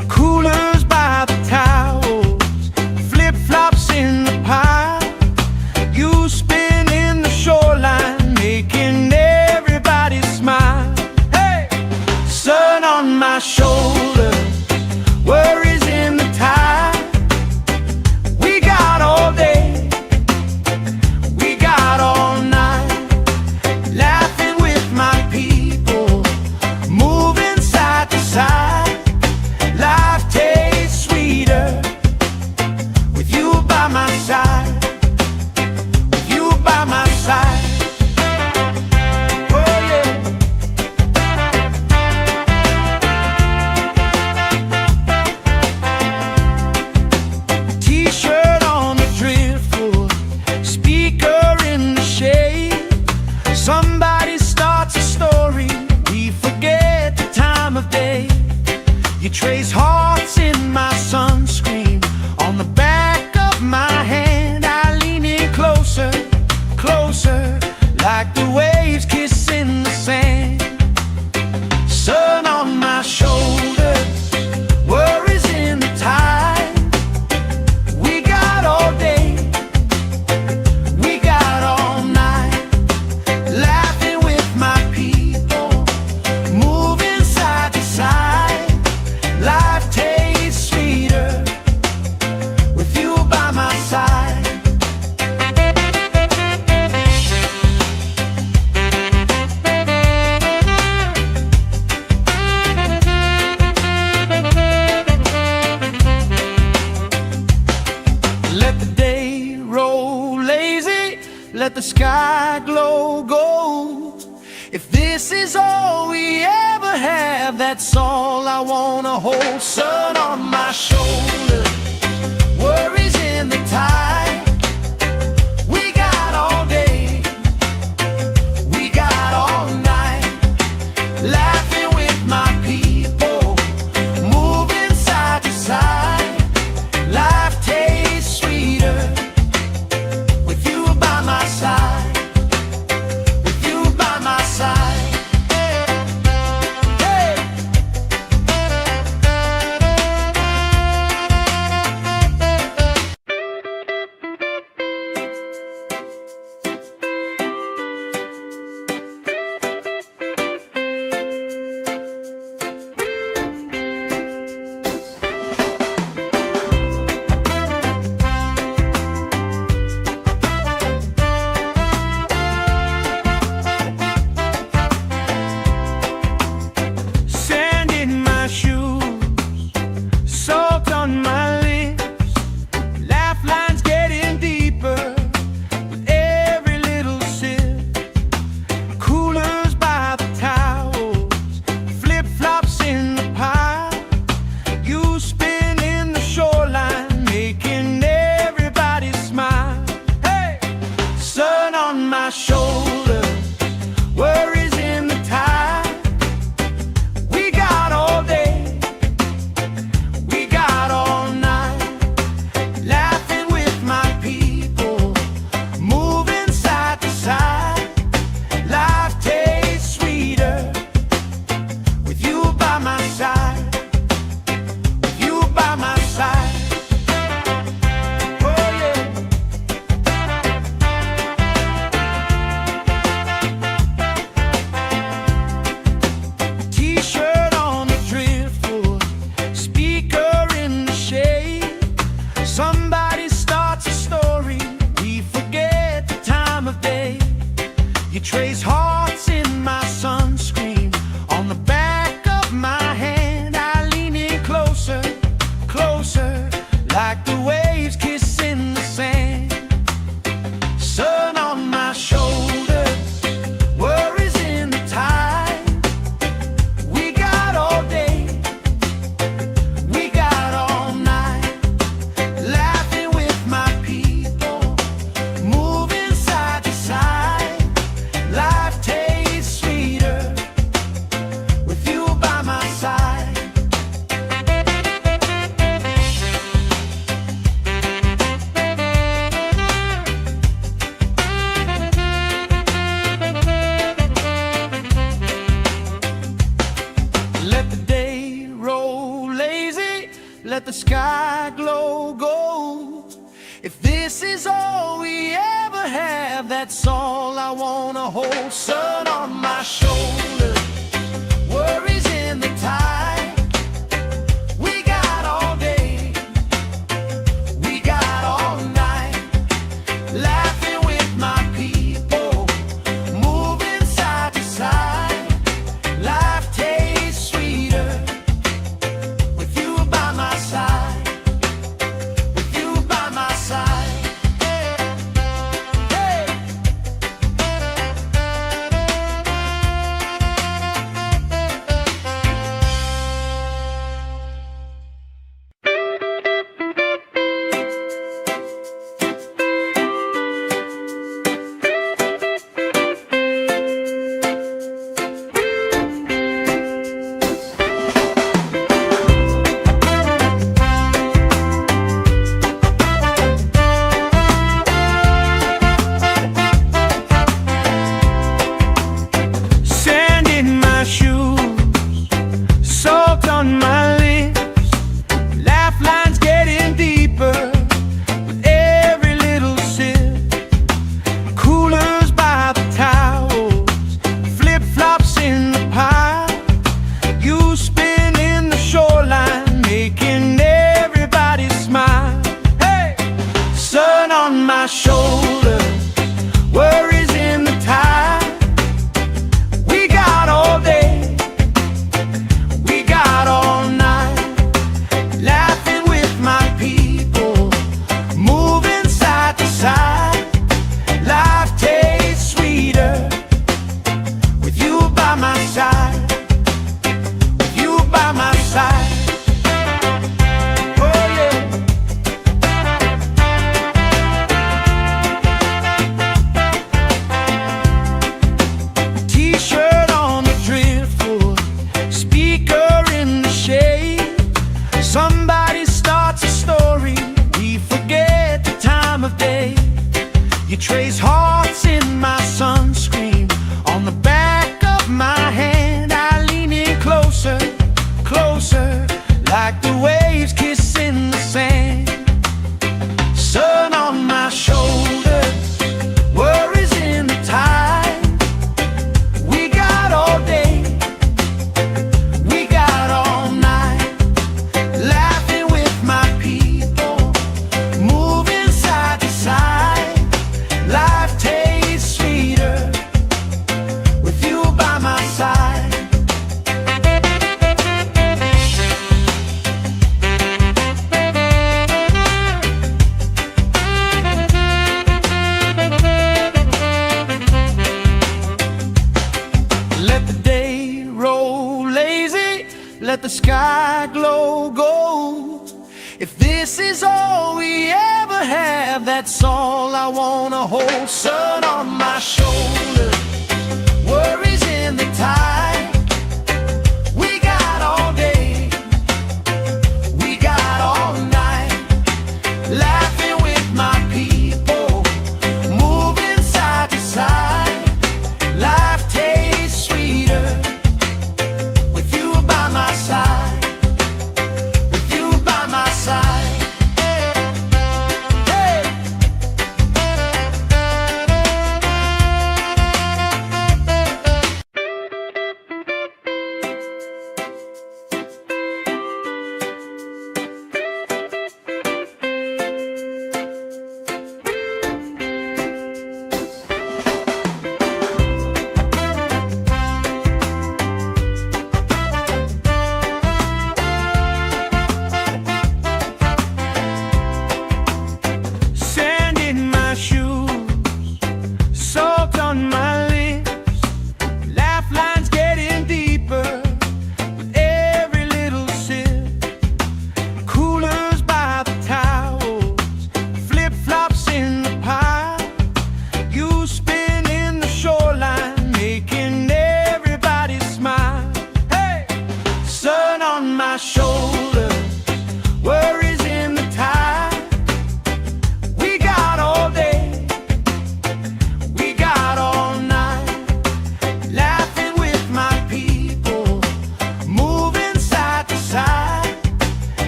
Coolers by the towels, flip-flops in the pile. You spinning the shoreline, making everybody smile. Hey! Sun on my shoulders, worries in the tide. We got all day, we got all night, laughing with my people, moving side to side. Life tastes sweeter with you by my side, with you by my side. Oh yeah. T-shirt on the driftwood, speaker in the shade. Somebody starts a story, we forget the time of day. You trace hearts in my sunscreen. On the back of my hand, I lean in closer, closer, like the waves kissing the sand. Sun on my shoulders, worries in the tide. We got all day, we got all night, laughing with my people, moving side to side. Life tastes sweeter with you by my side. Let the day roll lazy, let the sky glow gold. If this is all we ever have, that's all I wanna hold. Sun on my shoulders, worries in the tide. We got all day, we got all night, laughing with my people, moving side to side. Life tastes sweeter with you by my side, with you by my side. Hey. let the sky glow gold. If this is all we ever have, that's all I wanna hold. Sun on my shoulder, worries in the tide. We got all day, we got all night, laughing with my people, moving side to side. Life tastes sweeter with you by my side. Shoulder, worries in the tide. We got all day, we got all night, laughing with my people, moving side to side. Life tastes sweeter with you by my side, with you by my side. Somebody starts a story, we forget the time of day. You trace hearts in my sunscreen, on the back of my hand. I lean in closer, closer, like the waves kissing the sand. Sun on my shoulders, worries in the tide. We got all day, we got all night, laughing with my people, moving side to side. Life tastes sweeter with you by my side. Let the day roll lazy, let the sky glow gold. If this is all we ever have, that's all I wanna hold. Sun on my shoulder, worries in the tide. We got all day, we got all night, laughing with my people, moving side to side. Life tastes sweeter with you by my side, with you by my side.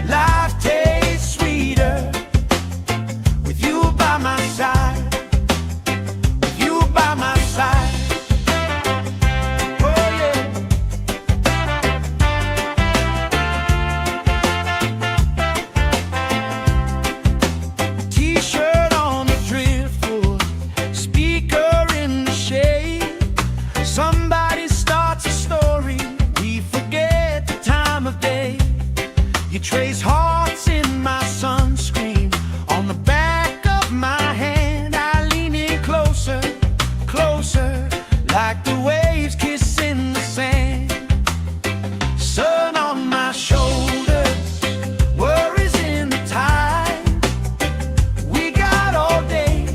Life You trace hearts in my sunscreen. On the back of my hand, I lean in closer, closer, like the waves kissing the sand. Sun on my shoulders, worries in the tide. We got all day,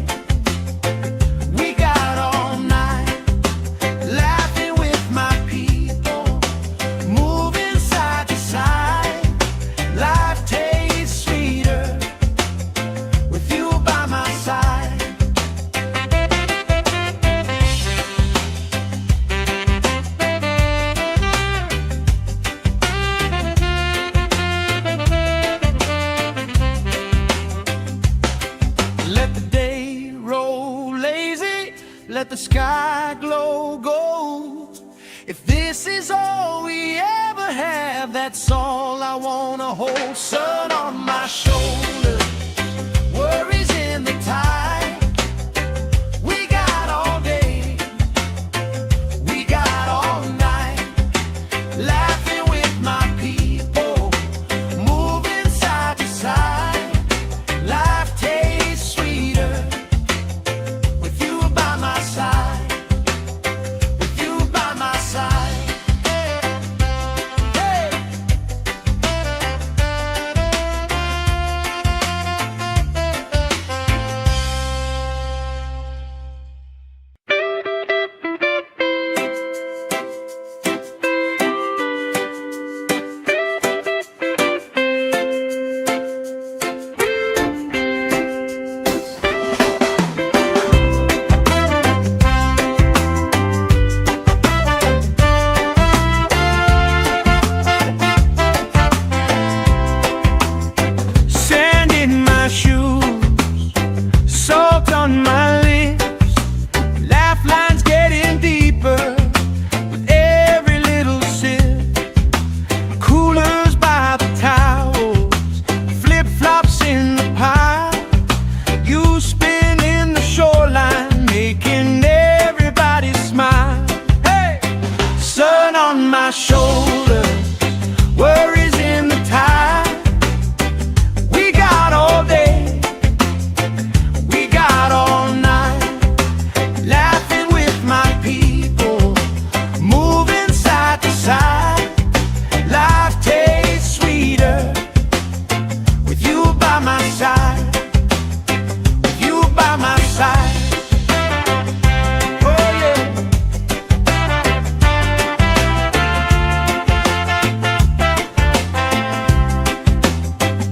we got all night, laughing with my people, moving side to side. Life tastes sweeter with you by my side. Let the day roll lazy, let the sky glow gold. If this is all we ever have, that's all I wanna hold. Sun on my shoulders, worries in the tide. We got all day, we got all night, laughing with my people, moving side to side. Life tastes sweeter with you by my side, with you by my side. Hey. Sand in my shoes, salt on my lips, laugh lines getting deeper with every little sip. Coolers by the towels, flip-flops in the pile. You spin in the shoreline, making everybody smile. Hey! Sun on my shoulders, worries in the tide. We got all day, we got all night, laughing with my people, moving side to side. Life tastes sweeter with you by my side, with you by my side. Oh yeah.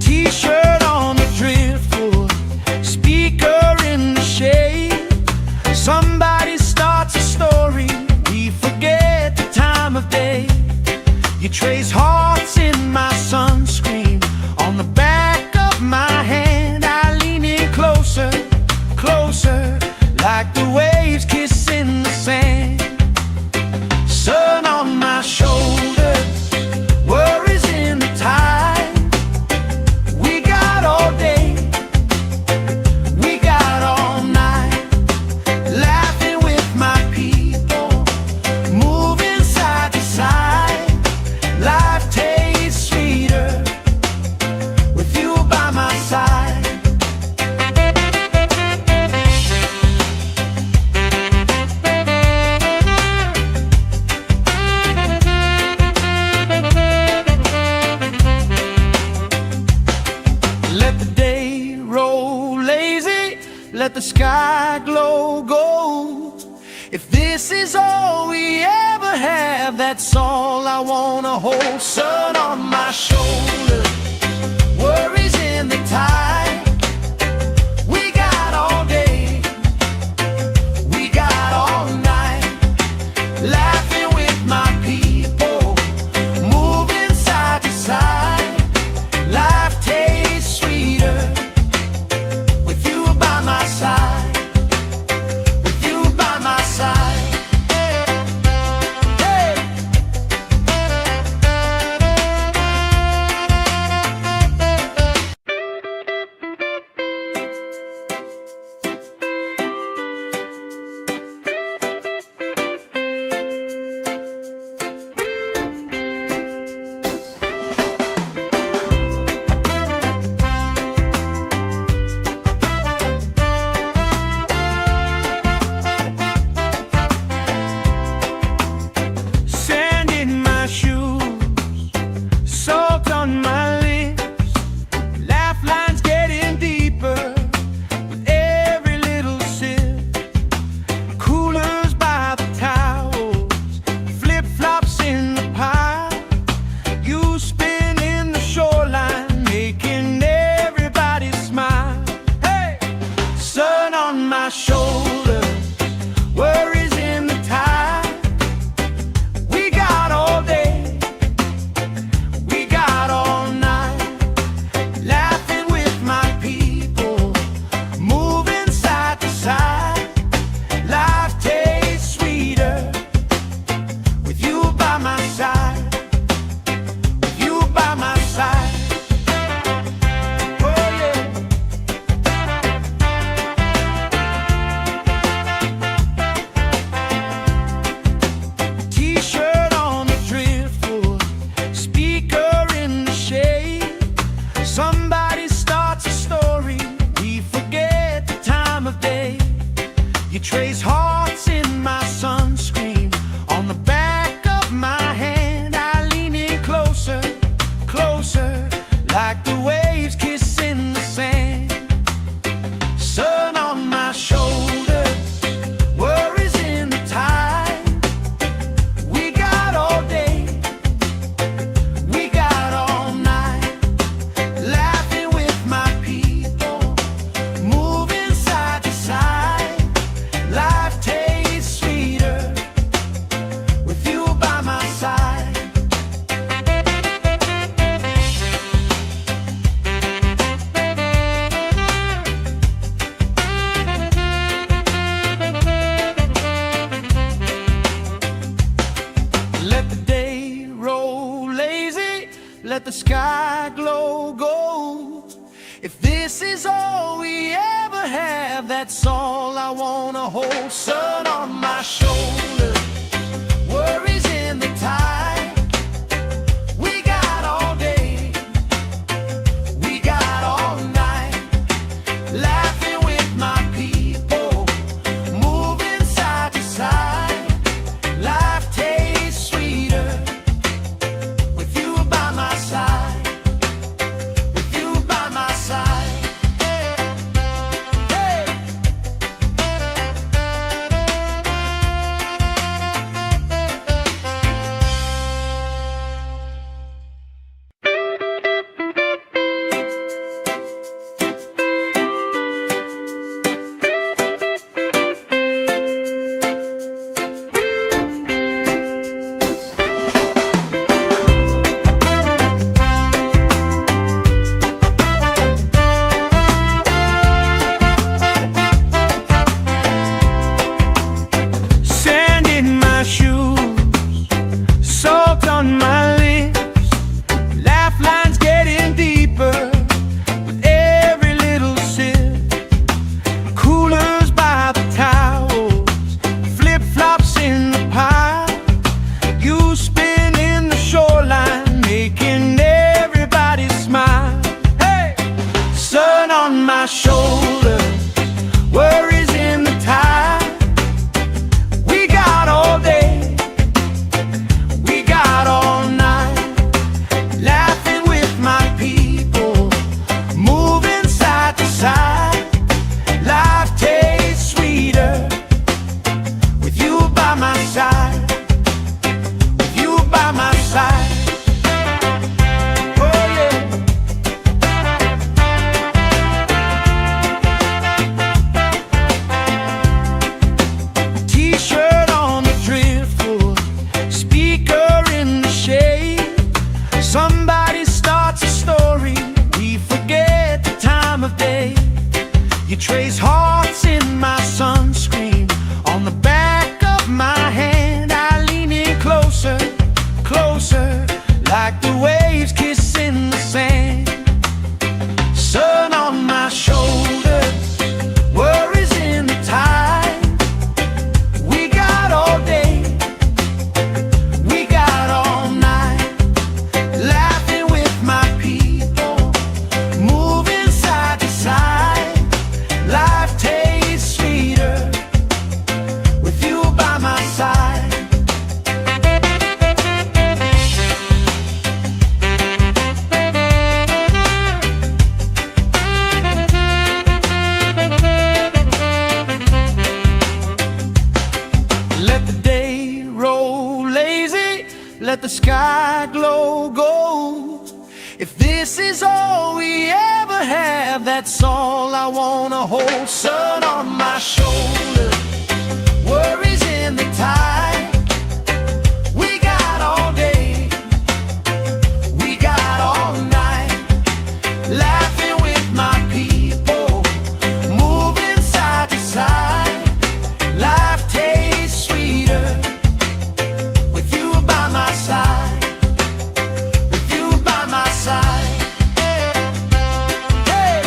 T-shirt on the driftwood, speaker in the shade. Somebody starts a story, we forget the time of day. You trace hearts in my sunscreen. On the back of my hand, I lean in closer, closer, like the waves kissing the sand. Sun on my shoulders, worries in the tide. We got all day, we got all night, laughing with my people, moving side to side. Life tastes sweeter with you by my side. Let the day roll lazy, let the sky glow gold. If this is all we ever have, that's all I wanna hold. Sun on my shoulders, worries in the tide. We got all day, we got all night, laughing with my people, moving side to side. Life tastes sweeter with you by my side, with you by my side. Hey. like the waves kissing the sand. Sun on my shoulders, worries in the tide. We got all day, we got all night, laughing with my people, moving side to side. Life tastes sweeter with you by my side. Let the day roll lazy, let the sky glow gold. If this is all we ever have, that's all I wanna hold. Sun on my shoulders, worries in the tide. We got all day, we got all night, laughing with my people, moving side to side. Life tastes sweeter with you by my side, with you by my side. Hey! Sand in my shoes, salt on my lips, laugh lines getting deeper with every little sip. Coolers by the towels, flip-flops in the pile. You spin in the shoreline, making everybody smile. Hey! Sun on my shoulders, worries in the tide. We got all day, we got all night, laughing with my people, moving side to side. Life tastes sweeter with you by my side, with you by my side. Oh yeah. T-shirt on the driftwood, speaker in the shade. Somebody starts a story, we forget the time of day. You trace hearts in my sunscreen, on the back of my hand. I lean in closer, closer, like the waves kissing the sand. Sun on my shoulders, worries in the tide. We got all day, we got all night, laughing with my people, moving side to side. Life tastes sweeter with you by my side. Let the day roll lazy, let the sky glow gold. If this is all we ever have, that's all I wanna hold. Sun on my shoulders, worries in the tide. We got all day, we got all night, laughing with my people, moving side to side. Life tastes sweeter with you by my side, with you by my side. Hey!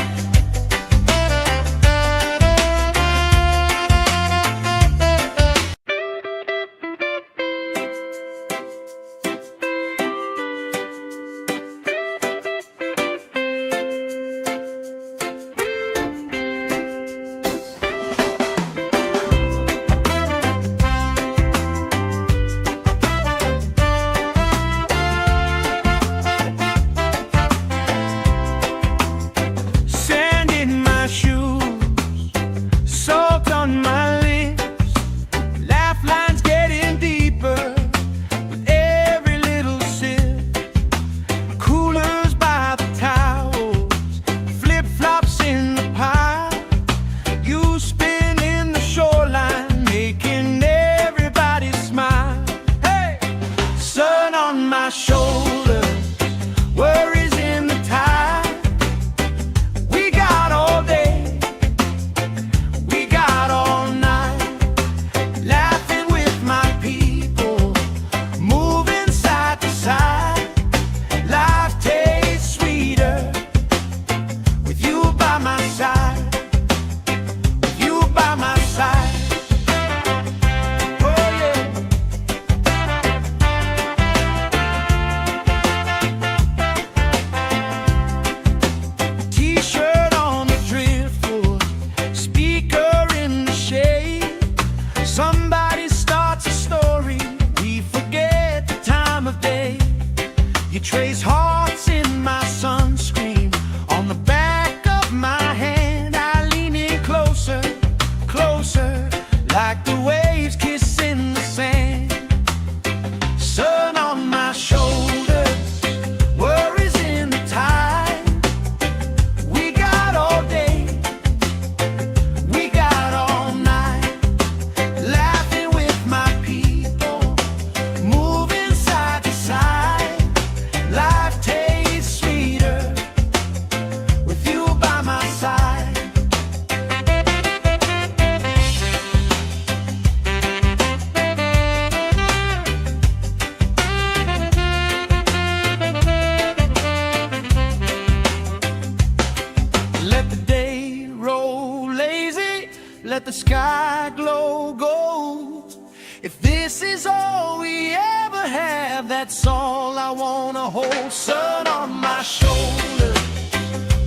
the sky glow gold. If this is all we ever have, that's all I wanna hold. Sun on my shoulder,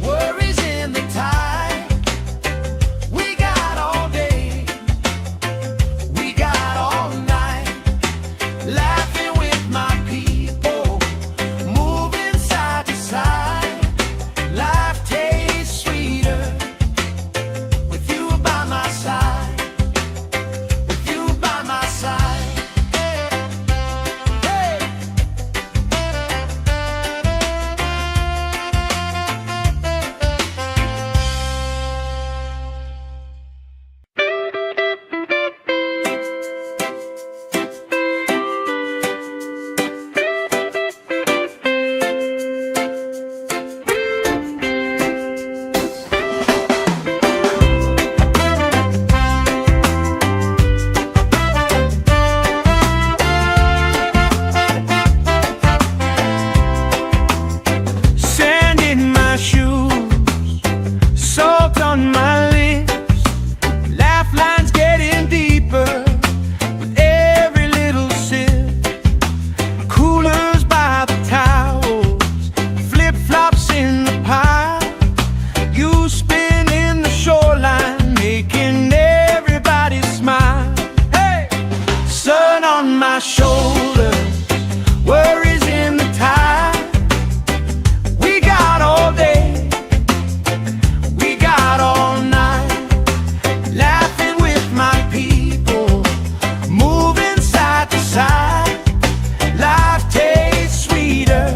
worries in the tide. We got all day, we got all night, laughing with my people, moving side to side. Life tastes sweeter with you by my side, with you by my side. Hey. Sand in my shoes, salt on my lips, laugh lines getting deeper with every little sip. Coolers by the towels, flip-flops in the pile, you spinning the shoreline, making everybody smile. Hey! Sun on my shoulders, worries in the tide. We got all day, we got all night, laughing with my people, moving side to side. Life tastes sweeter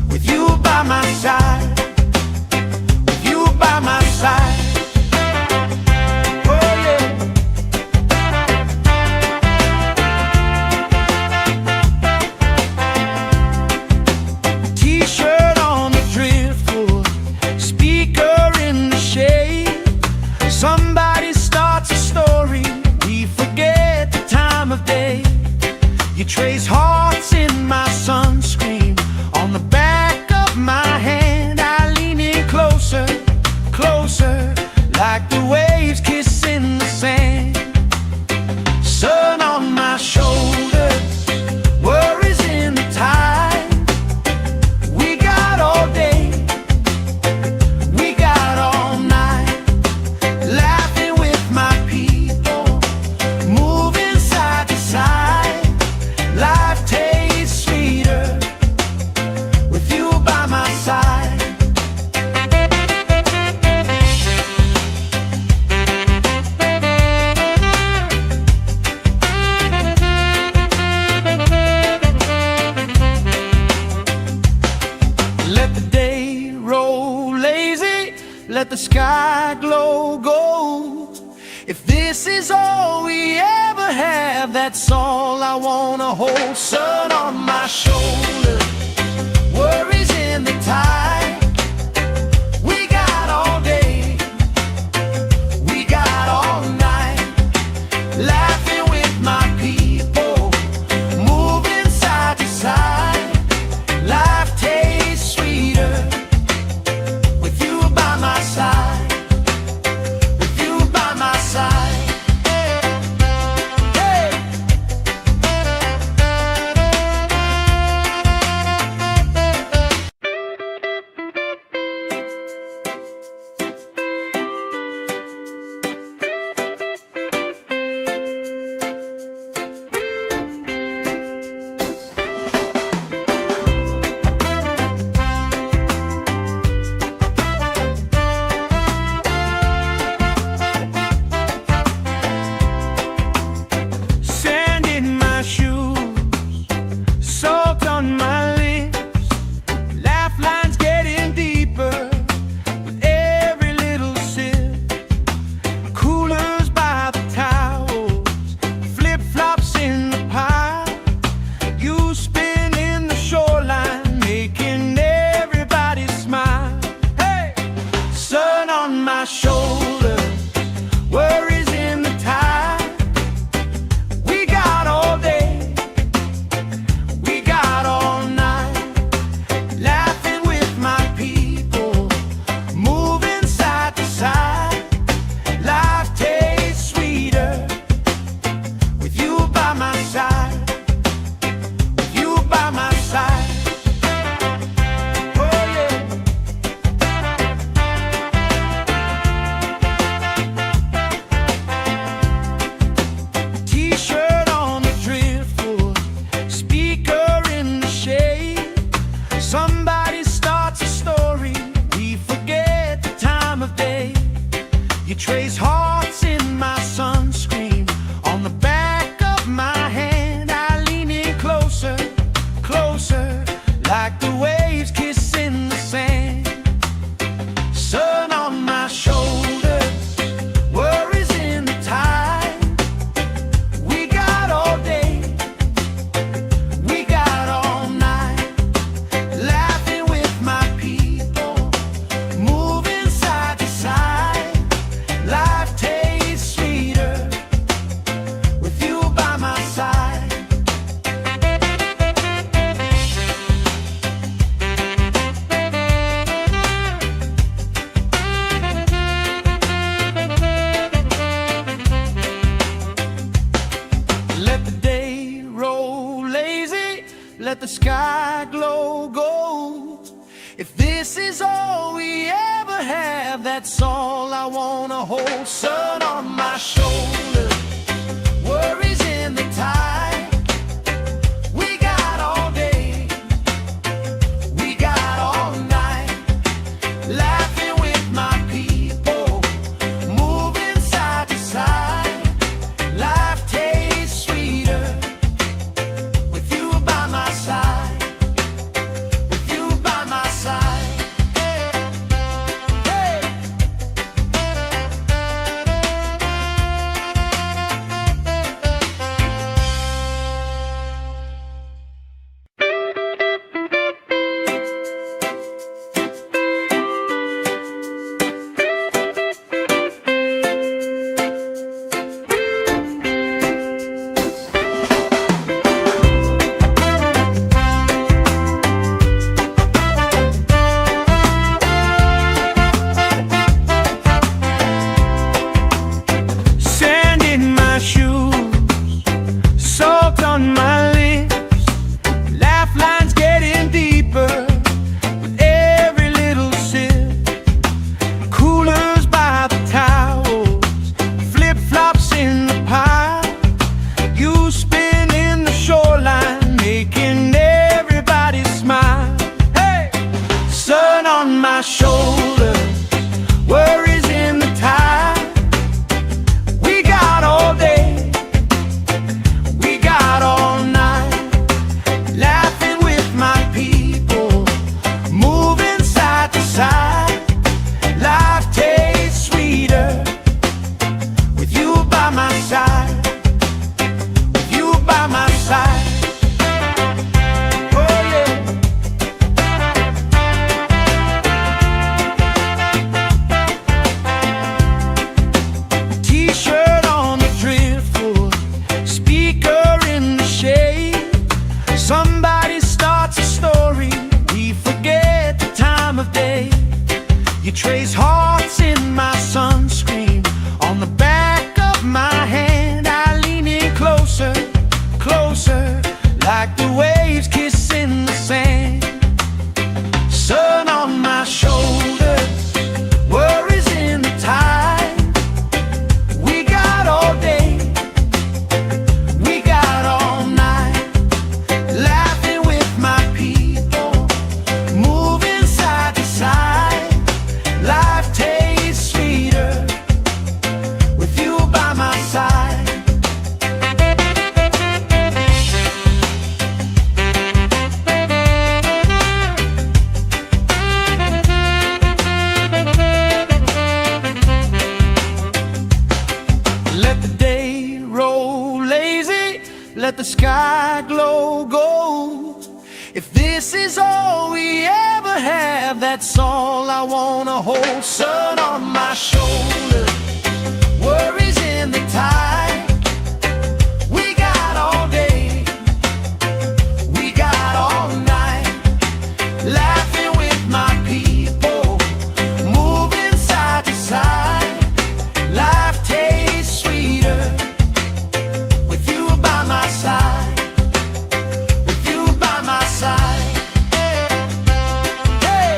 with you by my side, with you by my side. Oh yeah. T-shirt on the driftwood, speaker in the shade. Somebody starts a story, we forget the time of day. You trace hearts in my sunscreen, on the back of my hand. I lean in closer, closer, like the waves kissing the sand. Sun on my shoulders, worries in the tide. We got all day, we got all night, laughing with my people, moving side to side. Life tastes sweeter with you by my side. Let the day roll lazy, let the sky glow gold. If this is all we ever have, that's all I wanna hold. Sun on my shoulder, worries in the tide. We got all day, we got all night, laughing with my people, moving side to side. Life tastes sweeter with you by my side, with you by my side. Hey. trace hearts in my sunscreen. On the back of my hand, I lean in closer, closer, like the waves kissing the sand. Sun on my shoulders, worries in the tide. We got all day, we got all night, laughing with my people, moving side to side. Life tastes sweeter with you by my side. Let the day roll lazy, let the sky glow gold. If this is all we ever have, that's all I wanna hold. Sun on my shoulders, worries in the tide. We got all day, we got all night, laughing with my people, moving side to side. Life tastes sweeter with you by my side, with you by my side. Hey. Sand in my shoes, salt on my lips, laugh lines getting deeper with every little sip. Coolers by the towels, flip-flops in the pile. You spin in the shoreline, making everybody smile. Hey! Sun on my shoulders, worries in the tide. We got all day, we got all night, laughing with my people, moving side to side. Life tastes sweeter with you by my side, with you by my side. Oh yeah. T-shirt on the driftwood, speaker in the shade. Somebody starts a story, we forget the time of day. You trace hearts in my sunscreen. On the back of my hand, I lean in closer, closer, like the waves kissing the sand. Sun on my shoulders, worries in the tide. We got all day, we got all night, laughing with my people, moving side to side. Life tastes sweeter with you by my side. Let the day roll lazy, let the sky glow gold. If this is all we ever have, that's all I wanna hold. Sun on my shoulders, worries in the tide. We got all day, we got all night, laughing with my people, moving side to side. Life tastes sweeter with you by my side, with you by my side. Hey.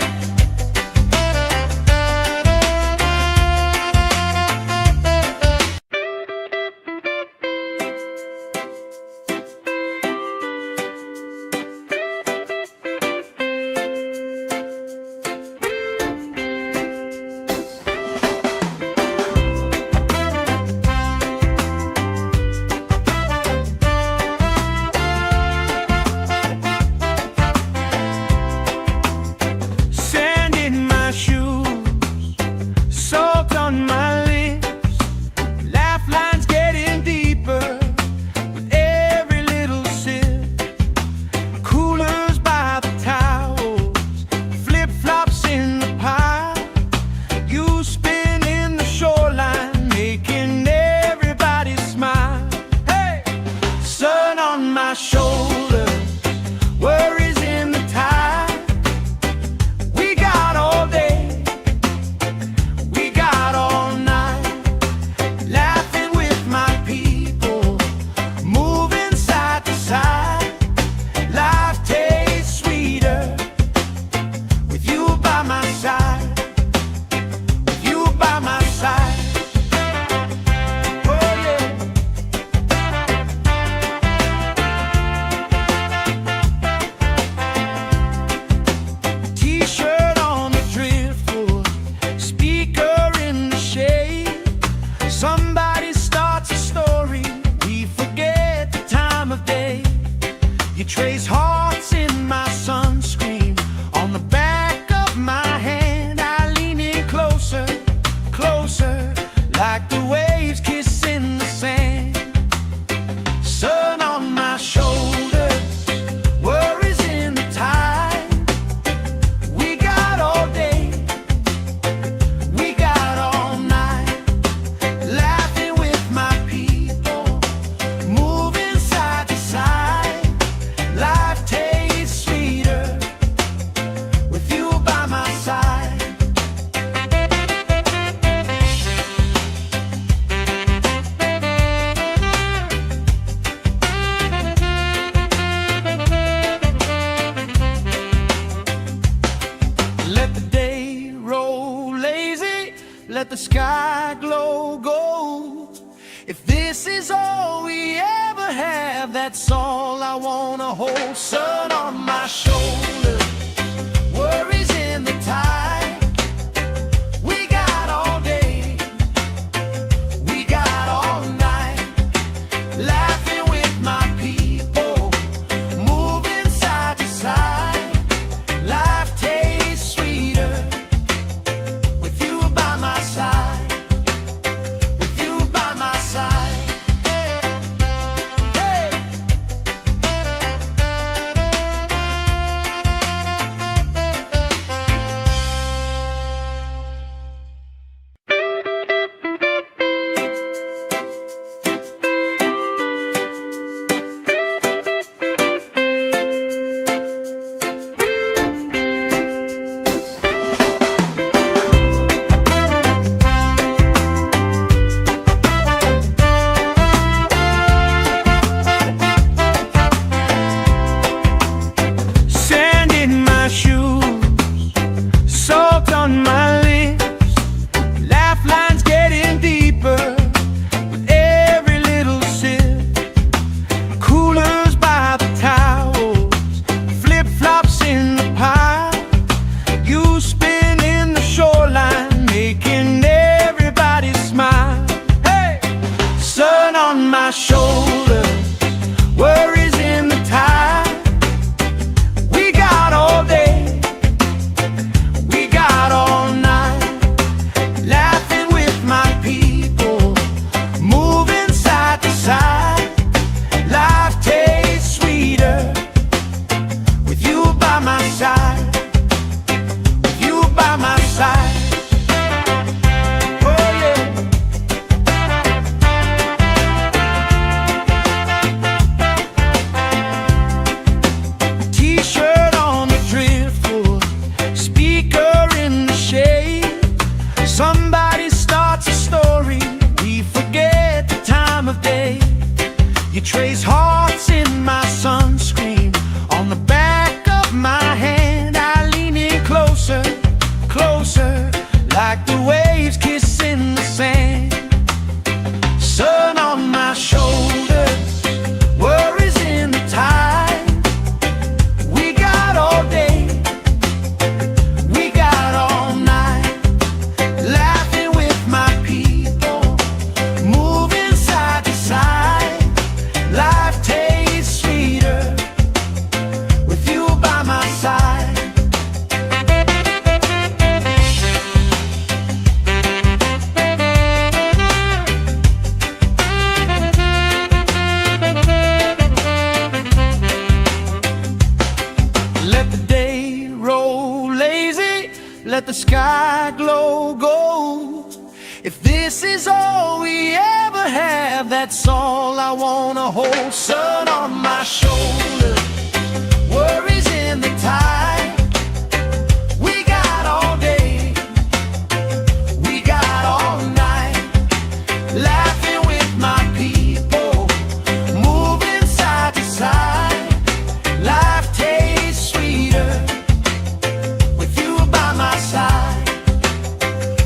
Let the day roll lazy, let the sky glow gold. If this is all we ever have, that's all I wanna hold. Sun on my shoulder, worries in the tide. We got all day, we got all night, laughing with my people, moving side to side. Life tastes sweeter with you by my side, with you by my side. Hey. Sand in my shoes, salt on my lips, laugh lines getting deeper with every little sip. Coolers by the towels, flip-flops in the pile. You spin in the shoreline, making everybody smile. Hey! Sun on my shoulder, worries in the tide. We got all day, we got all night, laughing with my people, moving side to side. Life tastes sweeter with you by my side, with you by my side. Oh yeah. T-shirt on the driftwood, speaker in the shade. Somebody starts a story, we forget the time of day. You trace hearts in my sunscreen, on the back of my hand. I lean in closer, closer, like the waves kissing the sand. Sun on my shoulders, worries in the tide. We got all day, we got all night, laughing with my people, moving side to side. Life tastes sweeter with you by my side. Let the day roll lazy, let the sky glow gold. If this is all we ever have, that's all I wanna hold. Sun on my shoulder, worries in the tide. We got all day, we got all night, laughing with my people, moving side to side. Life tastes sweeter with you by my side,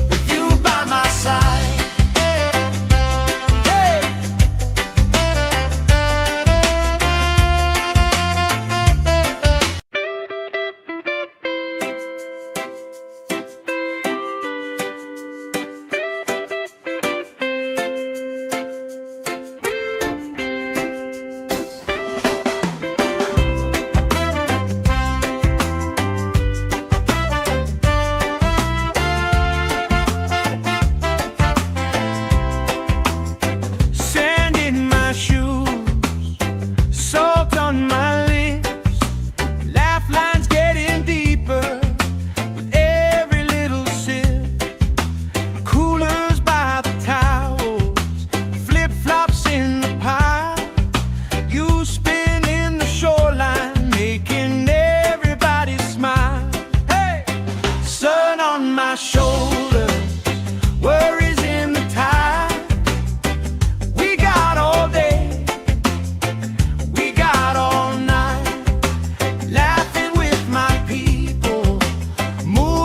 with you by my side. Hey. Sand in my shoes, salt on my lips, laugh lines getting deeper with every little sip. Coolers by the towels, flip-flops in the pile. You spin in the shoreline, making everybody smile. Hey! Sun on my shoulder, worries in the tide. We got all day, we got all night, laughing with my people, moving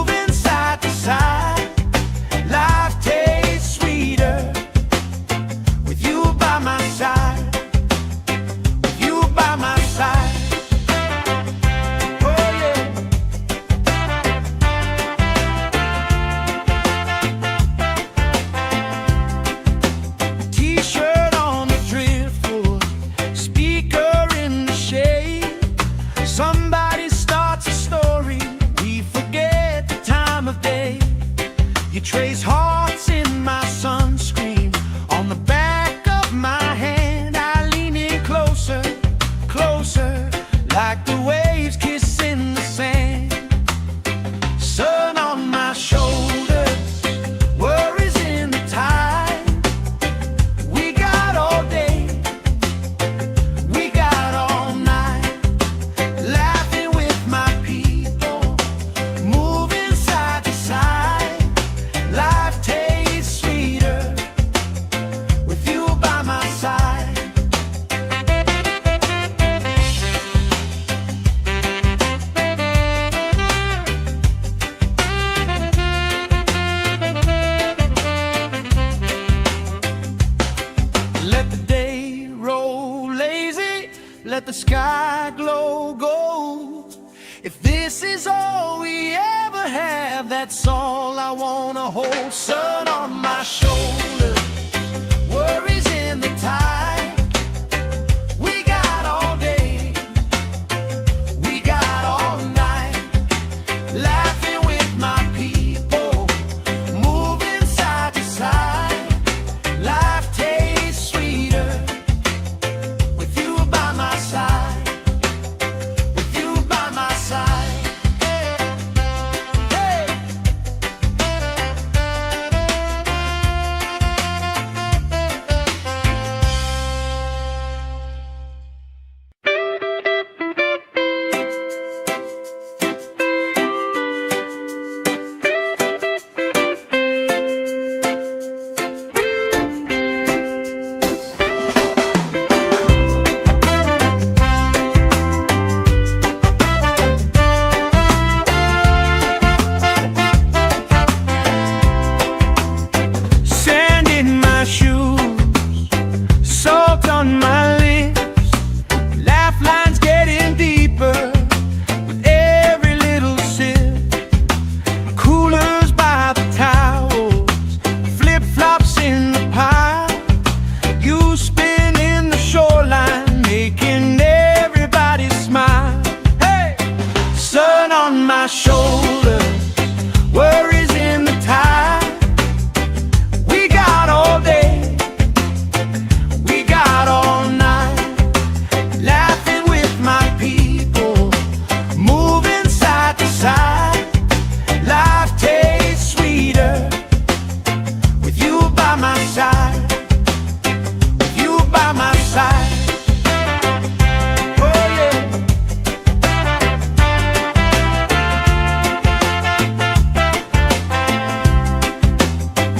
trace hearts in my sunscreen. On the back of my hand, I lean in closer, closer, like the waves kissing the sand. Sun on my shoulders, worries in the tide. We got all day, we got all night, laughing with my people, moving side to side. Life tastes sweeter with you by my side. Let the day roll lazy, let the sky glow gold. If this is all we ever have, that's all I wanna hold. Sun on my shoulders, worries in the tide. We got all day, we got all night, laughing with my people, moving side to side. Life tastes sweeter with you by my side, with you by my side. Hey. Sand in my shoes, salt on my lips, laugh lines getting deeper with every little sip. Coolers by the towels, flip-flops in the pile. You spinning the shoreline, making everybody smile. Hey! Sun on my shoulders, worries in the tide. We got all day, we got all night, laughing with my people, moving side to side. Life tastes sweeter with you by my side, with you by my side. Oh yeah.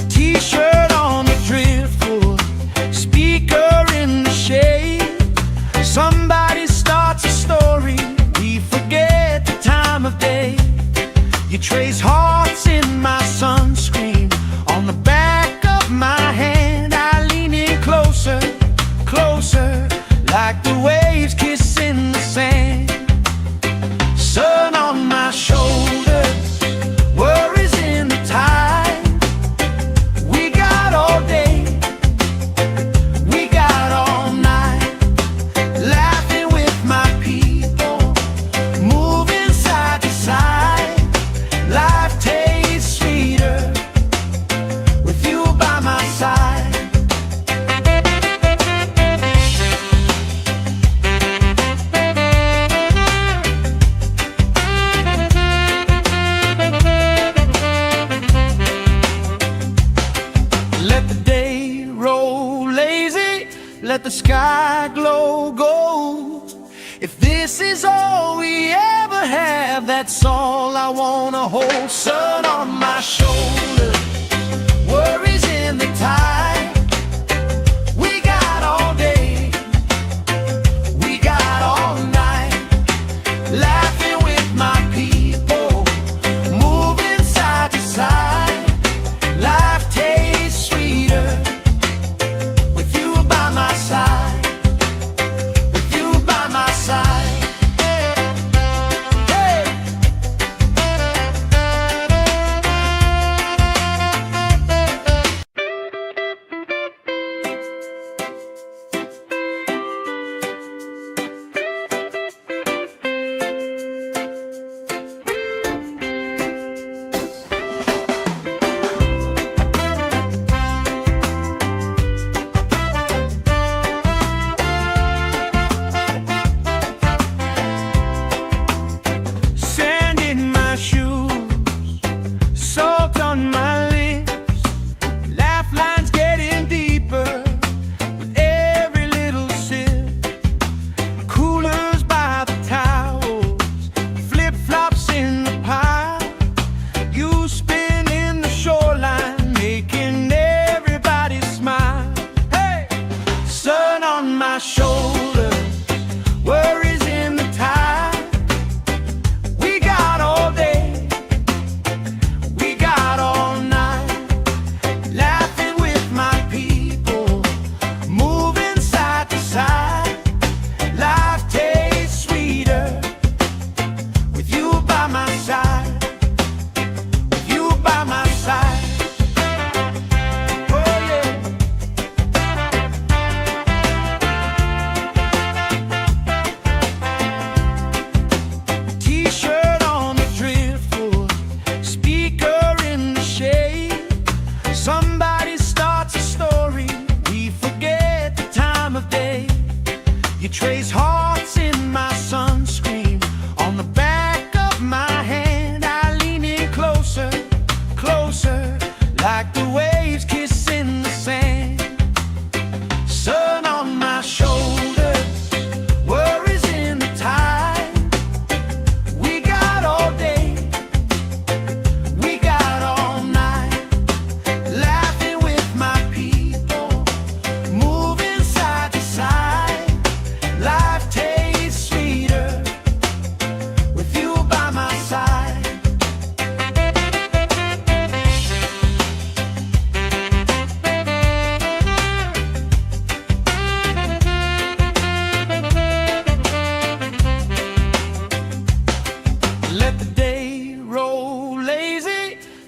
T-shirt on the driftwood, speaker in the shade. Somebody starts a story, we forget the time of day. You trace hearts in my sunscreen. On the back of my hand, I lean in closer, closer, like the waves kissing the sand. Sun on my shoulders, worries in the tide. We got all day, we got all night, laughing with my people, moving side to side. Life tastes sweeter with you by my side. Let the day roll lazy, let the sky glow gold. If this is all we ever have, that's all I wanna hold. Sun on my shoulders, worries in the tide. We got all day, we got all night, laughing with my people, moving side to side. Life tastes sweeter with you by my side, with you by my side. Hey.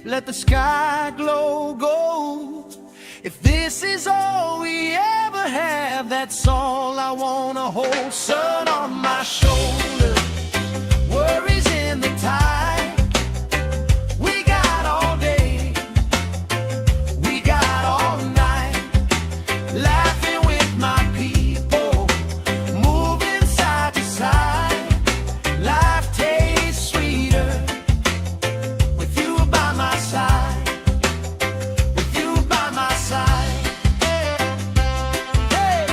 let the sky glow gold. If this is all we ever have, that's all I wanna hold. Sun on my shoulder, worries in the tide. We got all day, we got all night, laughing with my people, moving side to side. Life tastes sweeter with you by my side, with you by my side. Hey.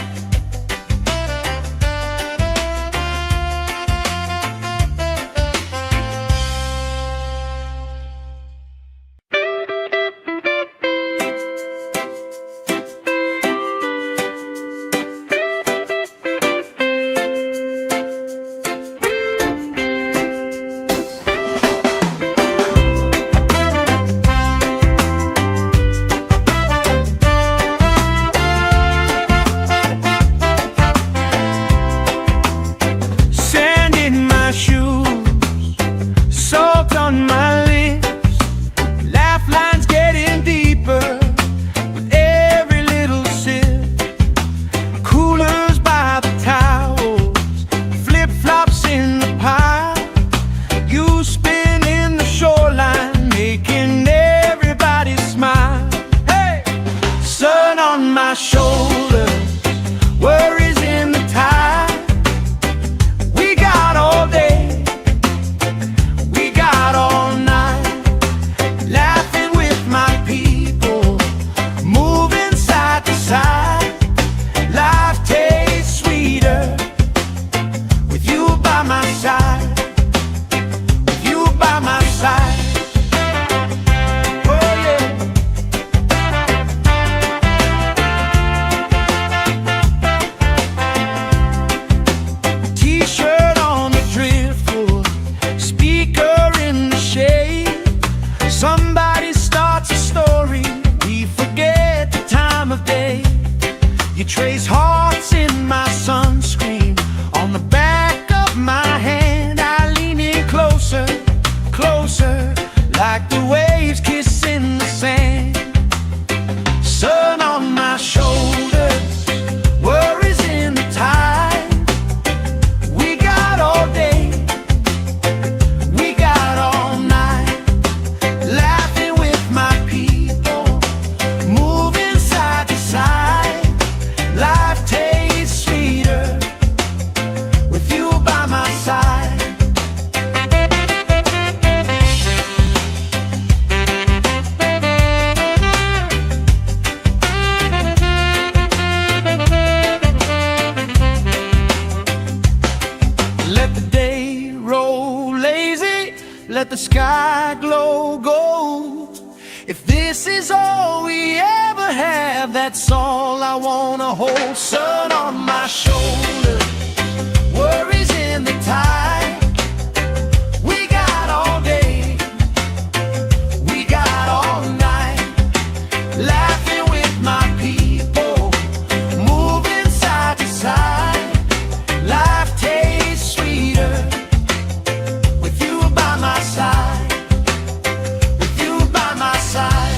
Sand in my shoes, salt on my lips, laugh lines getting deeper with every little sip. Coolers by the towels, flip-flops in the pile, you spinning the shoreline, making everybody smile. Hey! Sun on my shoulders, worries in the tide. We got all day, we got all night, laughing with my people, moving side to side. Life tastes sweeter with you by my side, with you by my side. Oh yeah. T-shirt on the driftwood, speaker in the shade. Somebody starts a story, we forget the time of day. You trace hearts in my sunscreen, on the back of my hand. I lean in closer, closer, like the waves kissing the sand. Sun on my shoulders, worries in the tide. We got all day, we got all night, laughing with my people, moving side to side. Life tastes sweeter with you by my side. Let the day roll lazy, let the sky glow gold. If this is all we ever have, that's all I wanna hold. Sun on my shoulder, worries in the tide. We got all day, we got all night, laughing with my people, moving side to side. Life tastes sweeter with you by my side, with you by my side.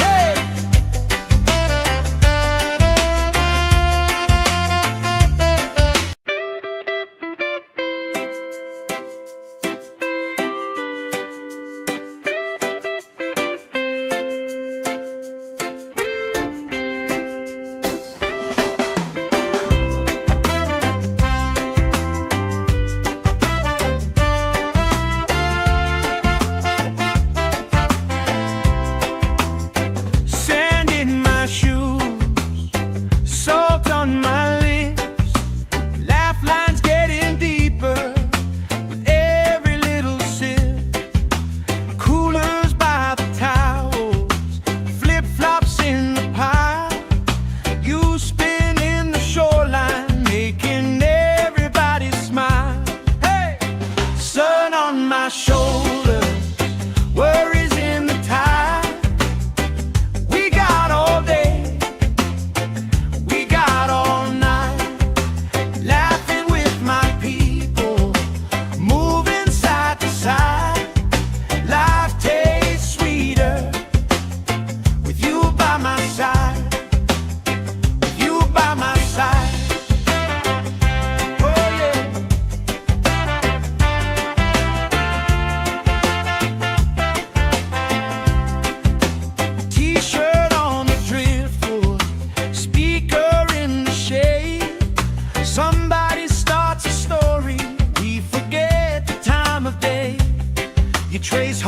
Hey.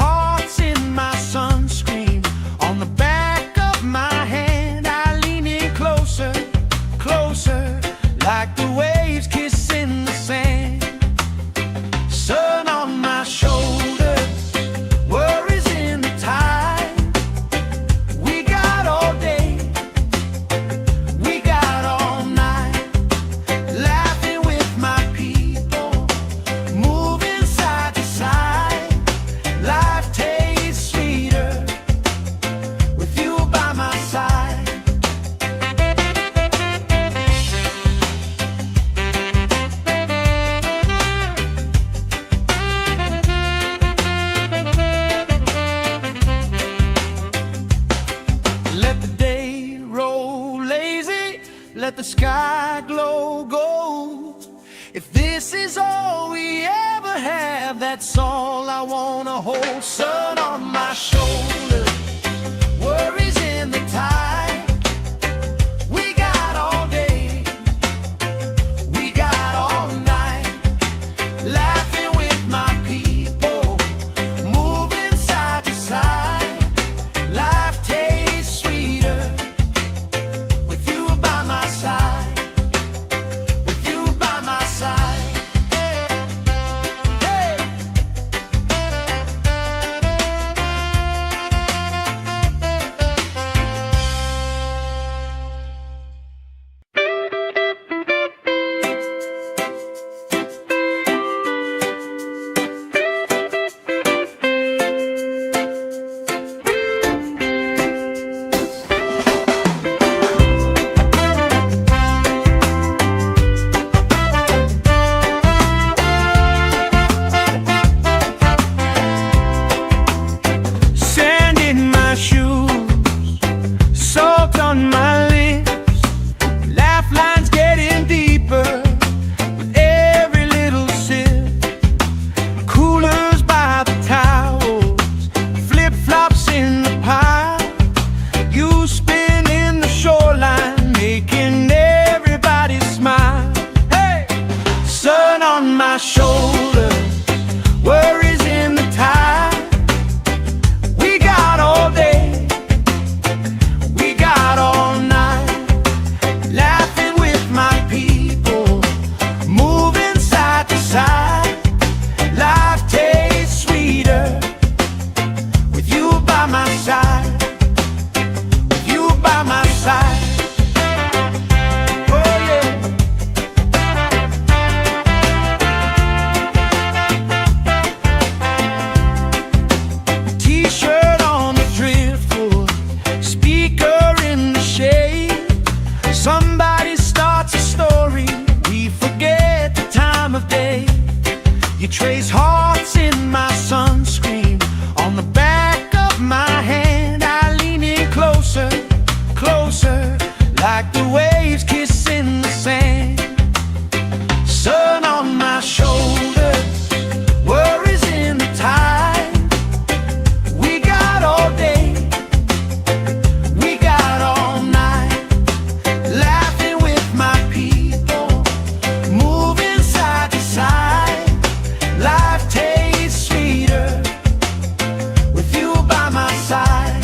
hearts in my sunscreen. On the back of my hand, I lean in closer, closer, like the waves kissing the sand. Sun on my shoulders, worries in the tide. We got all day, we got all night, laughing with my people, moving side to side. Life tastes sweeter with you by my side. Let the day roll lazy, let the sky glow gold. If this is all we ever have, that's all I wanna hold. Sun on my shoulders, worries in the tide. We got all day, we got all night, laughing with my people, moving side to side. Life tastes sweeter with you by my side, with you by my side. Hey. Sand in my shoes, salt on my lips, laugh lines getting deeper with every little sip. Coolers by the towels, flip-flops in the pile. You spin in the shoreline, making everybody smile. Hey! Sun on my shoulders, worries in the tide. We got all day, we got all night, laughing with my people, moving side to side. Life tastes sweeter with you by my side, with you by my side. Oh yeah. T-shirt on the driftwood, speaker in the shade. Somebody starts a story, we forget the time of day. You trace hearts in my sunscreen. On the back of my hand, I lean in closer, closer, like the waves kissing the sand. Sun on my shoulders, worries in the tide. We got all day, we got all night, laughing with my people, moving side to side. Life tastes sweeter with you by my side.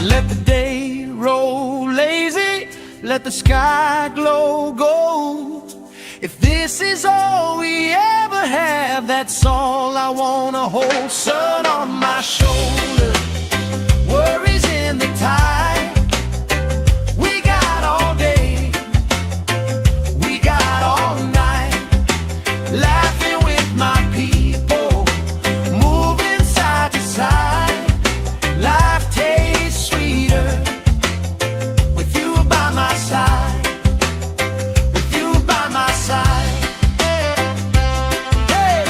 Let the day roll lazy, let the sky glow gold. If this is all we ever have, that's all I wanna hold. Sun on my shoulders, worries in the tide. We got all day, we got all night, laughing with my people, moving side to side. Life tastes sweeter with you by my side, with you by my side. Hey.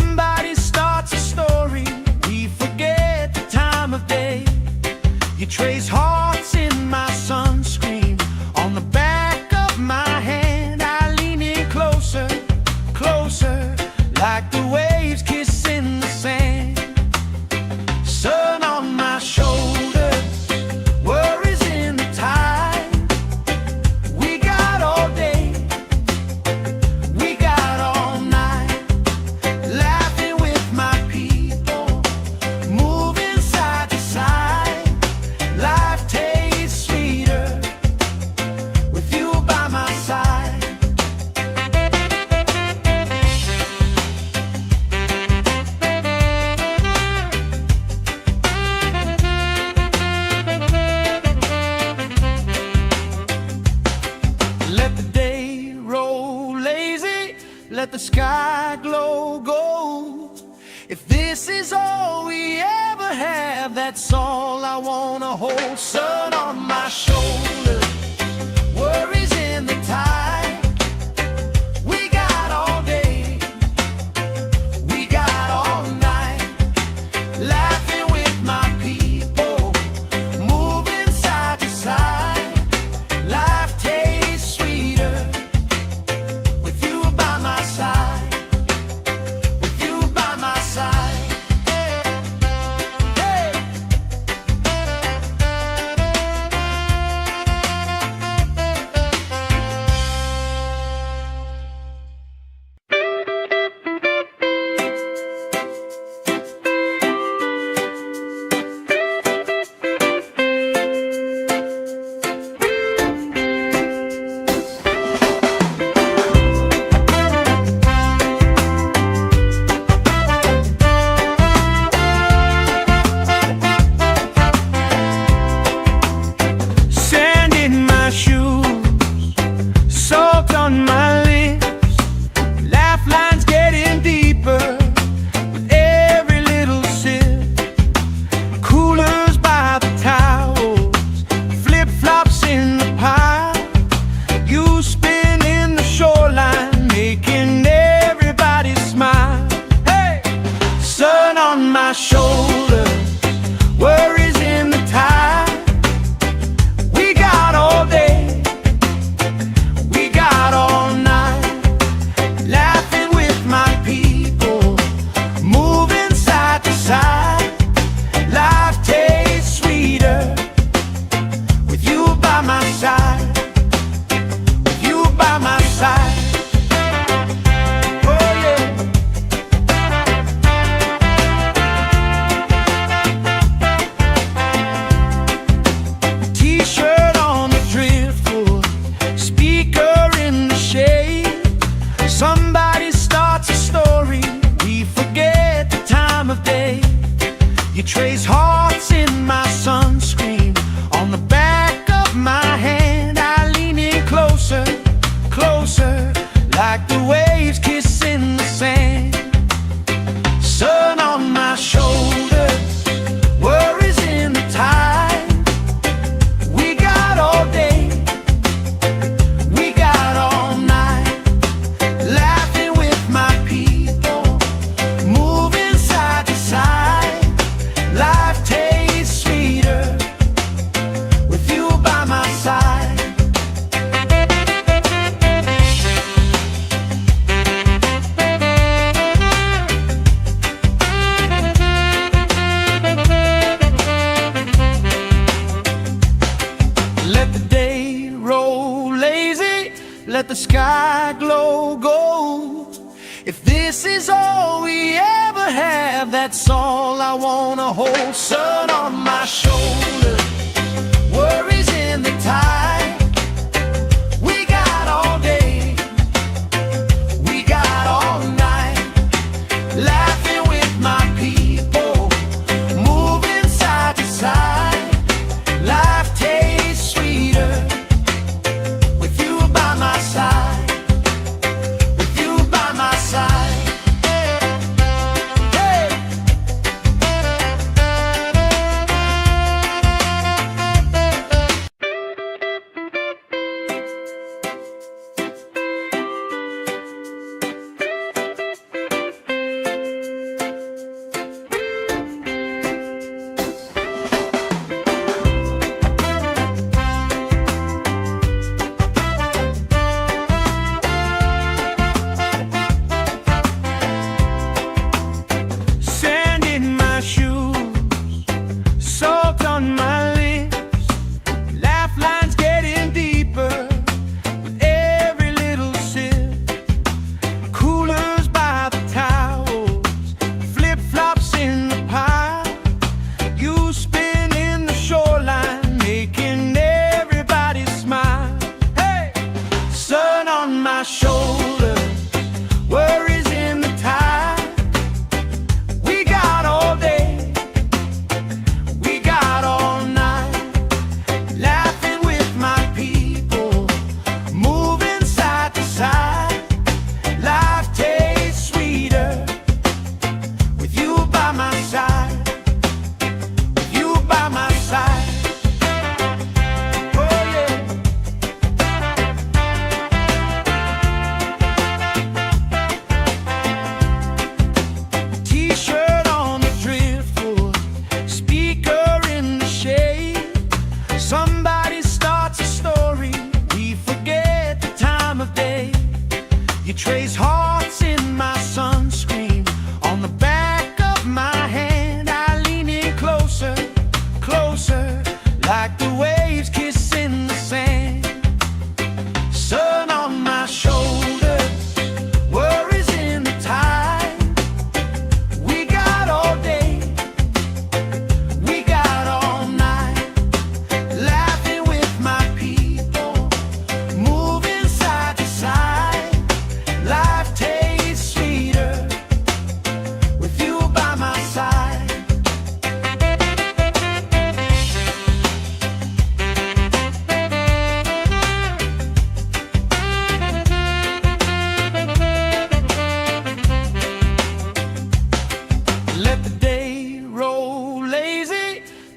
Somebody starts a story, we forget the time of day. You trace hearts in my sunscreen, on the back of my hand. I lean in closer, closer, like the waves kissing the sand. Sun on my shoulders, worries in the tide. We got all day, we got all night, laughing with my people, moving side to side. Life tastes sweeter with you by my side. Let the day roll lazy, let the sky glow gold. If this is all we ever have, that's all I wanna hold. Sun on my shoulders, worries in the tide. We got all day, we got all night, laughing with my people, moving side to side. Life tastes sweeter with you by my side, with you by my side. Hey! Sand in my shoes, salt on my lips, laugh lines getting deeper with every little sip. Coolers by the towels, flip-flops in the pile. You spin in the shoreline, making everybody smile. Hey! Sun on my shoulders, worries in the tide. We got all day, we got all night, laughing with my people, moving side to side. Life tastes sweeter with you by my side, with you by my side. Oh yeah. T-shirt on the driftwood, speaker in the shade. Somebody starts a story, we forget the time of day. You trace hearts in my sunscreen, on the back of my hand. I lean in closer, closer, like the waves kissing the sand. Sun on my shoulders, worries in the tide. We got all day, we got all night, laughing with my people, moving side to side. Life tastes sweeter with you by my side. Let the day roll lazy, let the sky glow gold. If this is all we ever have, that's all I wanna hold. Sun on my shoulders, worries in the tide. We got all day, we got all night, laughing with my people, moving side to side. Life tastes sweeter with you by my side, with you by my side. Hey!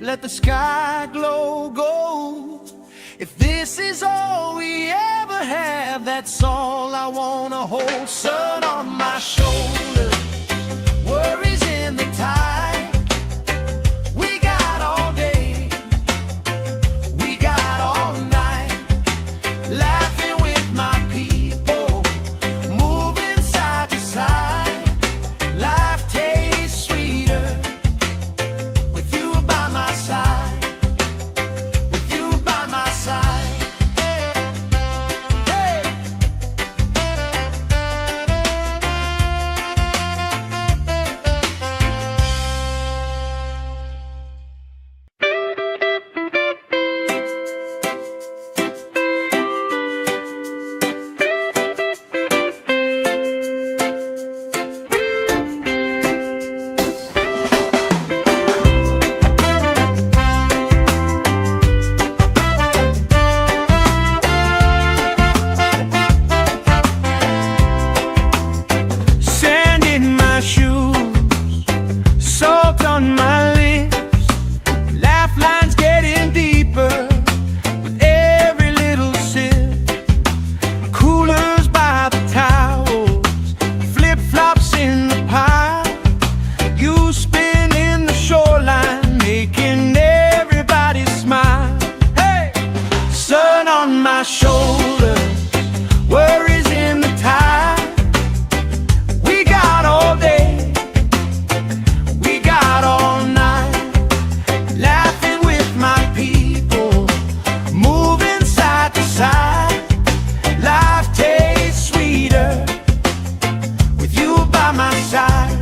let the sky glow gold. If this is all we ever have, that's all I wanna hold. Sun on my shoulder, worries in the tide. We got all day, we got all night, laughing with my people, moving side to side. Life tastes sweeter with you by my side, with you by my side. Hey. Sand in my shoes, salt on my lips, laugh lines getting deeper with every little sip. Coolers by the towels, flip-flops in the pile. You spinning the shoreline, making everybody smile. Hey! Sun on my shoulders, worries in the tide. We got all day, we got all night, laughing with my people, moving side to side. Life tastes sweeter with you by my side,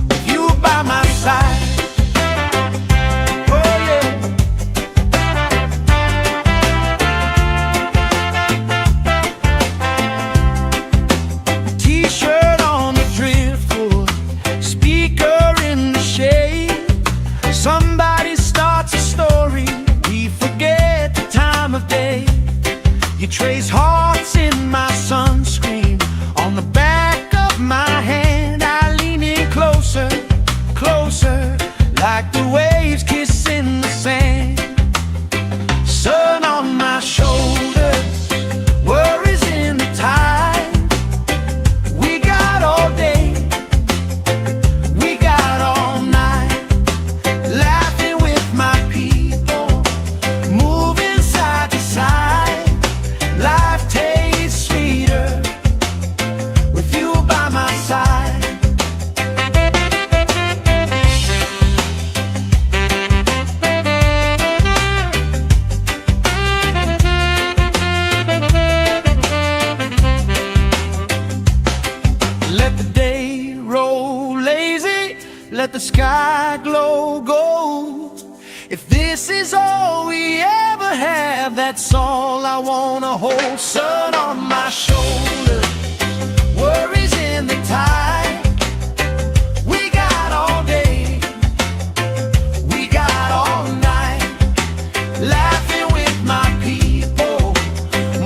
with you by my side. Oh yeah. T-shirt on the driftwood, speaker in the shade. Somebody starts a story, we forget the time of day. You trace hearts in my sunscreen, on the back of my hand. I lean in closer, closer, like the waves kissing the sand. Sun on my shoulders, worries in the tide. We got all day, we got all night, laughing with my people, moving side to side. Life tastes sweeter with you by my side. Let the day roll lazy, let the sky glow gold. If this is all we ever have, that's all I wanna hold. Sun on my shoulder, worries in the tide. We got all day, we got all night, laughing with my people,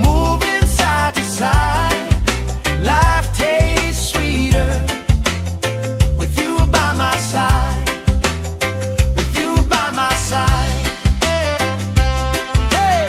moving side to side. Life tastes sweeter with you by my side, with you by my side. Hey.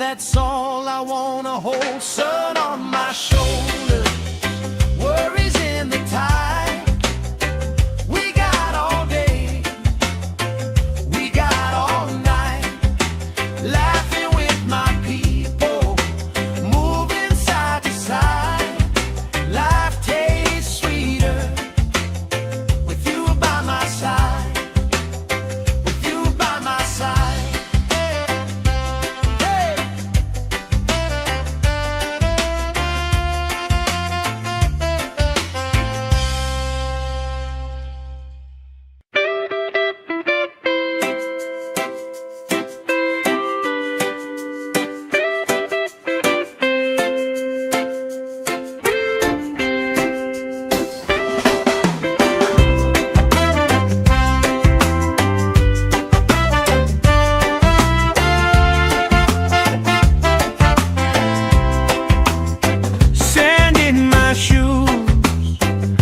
that's all I wanna hold. Sun on my shoulder, worries in the tide. We got all day, we got all night, laughing with my people, moving side to side. Life tastes sweeter with you by my side, with you by my side. Hey! Sand in my shoes,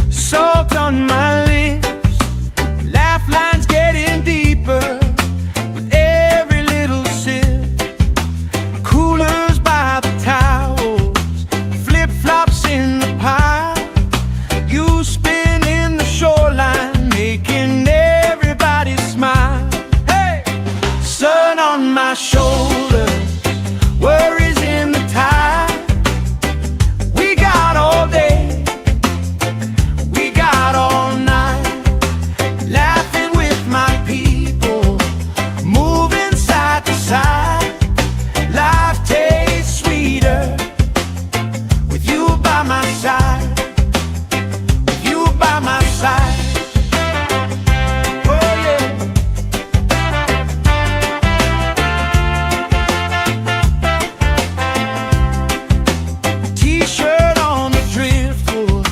salt on my lips, laugh lines getting deeper with every little sip. Coolers by the towels, flip-flops in the pile, you spin in the shoreline, making everybody smile. Hey! Sun on my shoulder, worries in the tide. We got all day, we got all night, laughing with my people, moving side to side. Life tastes sweeter with you by my side, with you by my side. Oh yeah. T-shirt on the driftwood,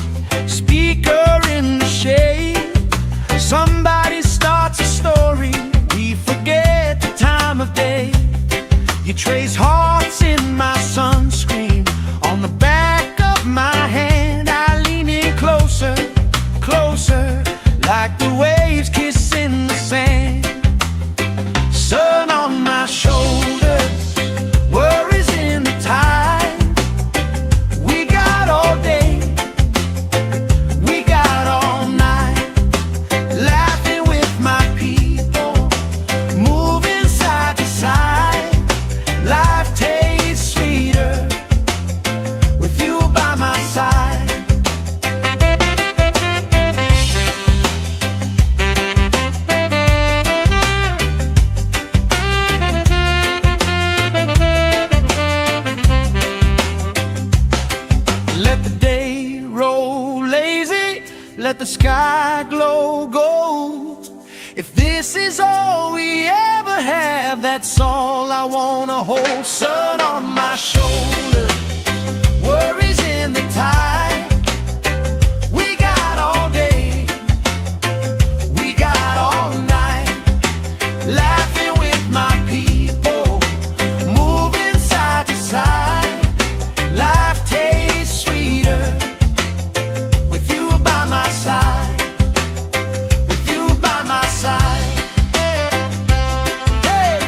speaker in the shade. Somebody starts a story, we forget the time of day. You trace hearts in my sunscreen, on the back of my hand. I lean in closer, closer, like the waves kissing the sand. Sun on my shoulders, worries in the tide. We got all day, we got all night, laughing with my people, moving side to side. Life tastes sweeter with you by my side. Let the day roll lazy, let the sky glow gold. If this is all we ever have, that's all I wanna hold. Sun on my shoulder, worries in the tide. We got all day, we got all night, laughing with my people, moving side to side. Life tastes sweeter with you by my side, with you by my side. Hey!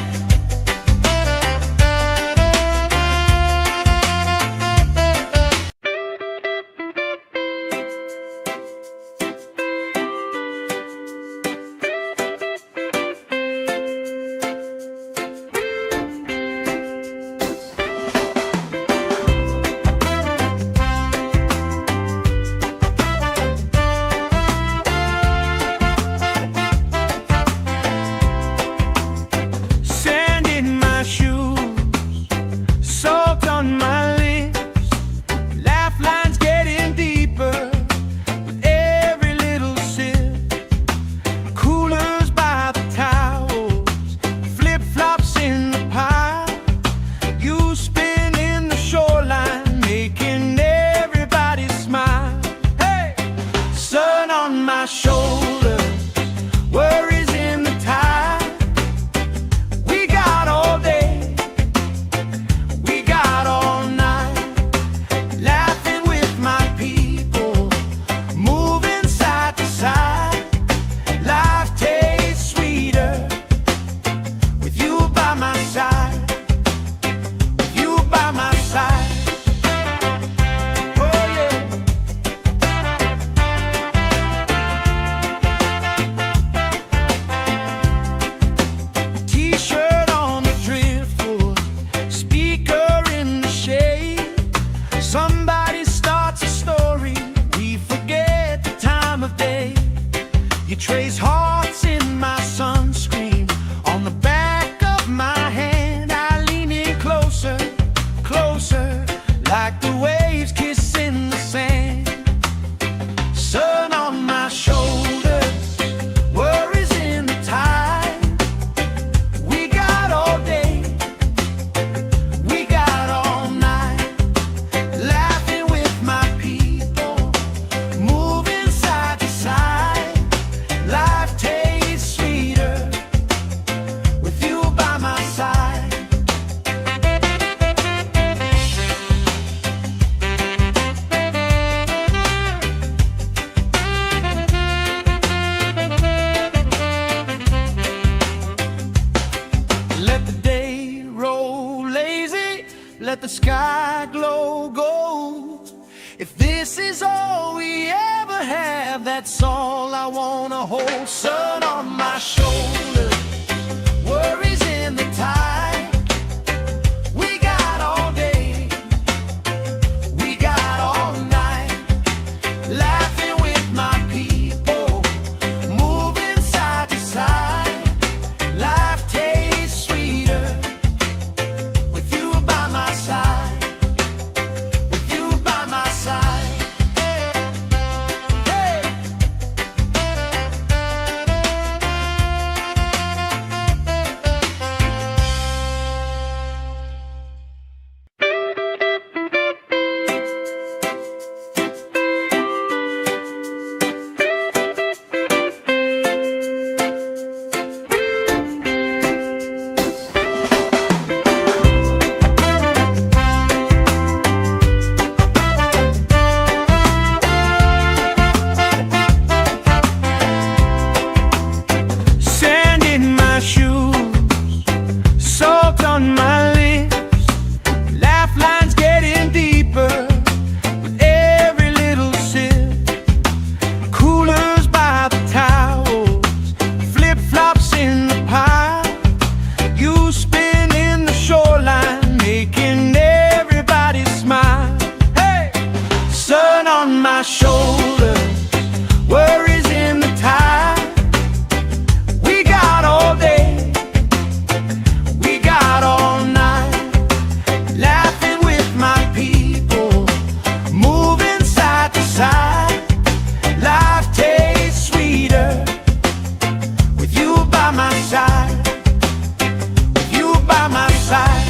let the sky glow gold. If this is all we ever have, that's all I wanna hold. Sun on my shoulder, worries in the tide. We got all day, we got all night, laughing with my people, moving side to side. Life tastes sweeter with you by my side, with you by my side. Hey. Sand in my shoes, salt on my lips, laugh lines getting deeper with every little sip. Coolers by the towels, flip-flops in the pile. You spin in the shoreline, making everybody smile. Hey! Sun on my shoulders, worries in the tide. We got all day, we got all night, laughing with my people, moving side to side. Life tastes sweeter with you by my side, with you by my side.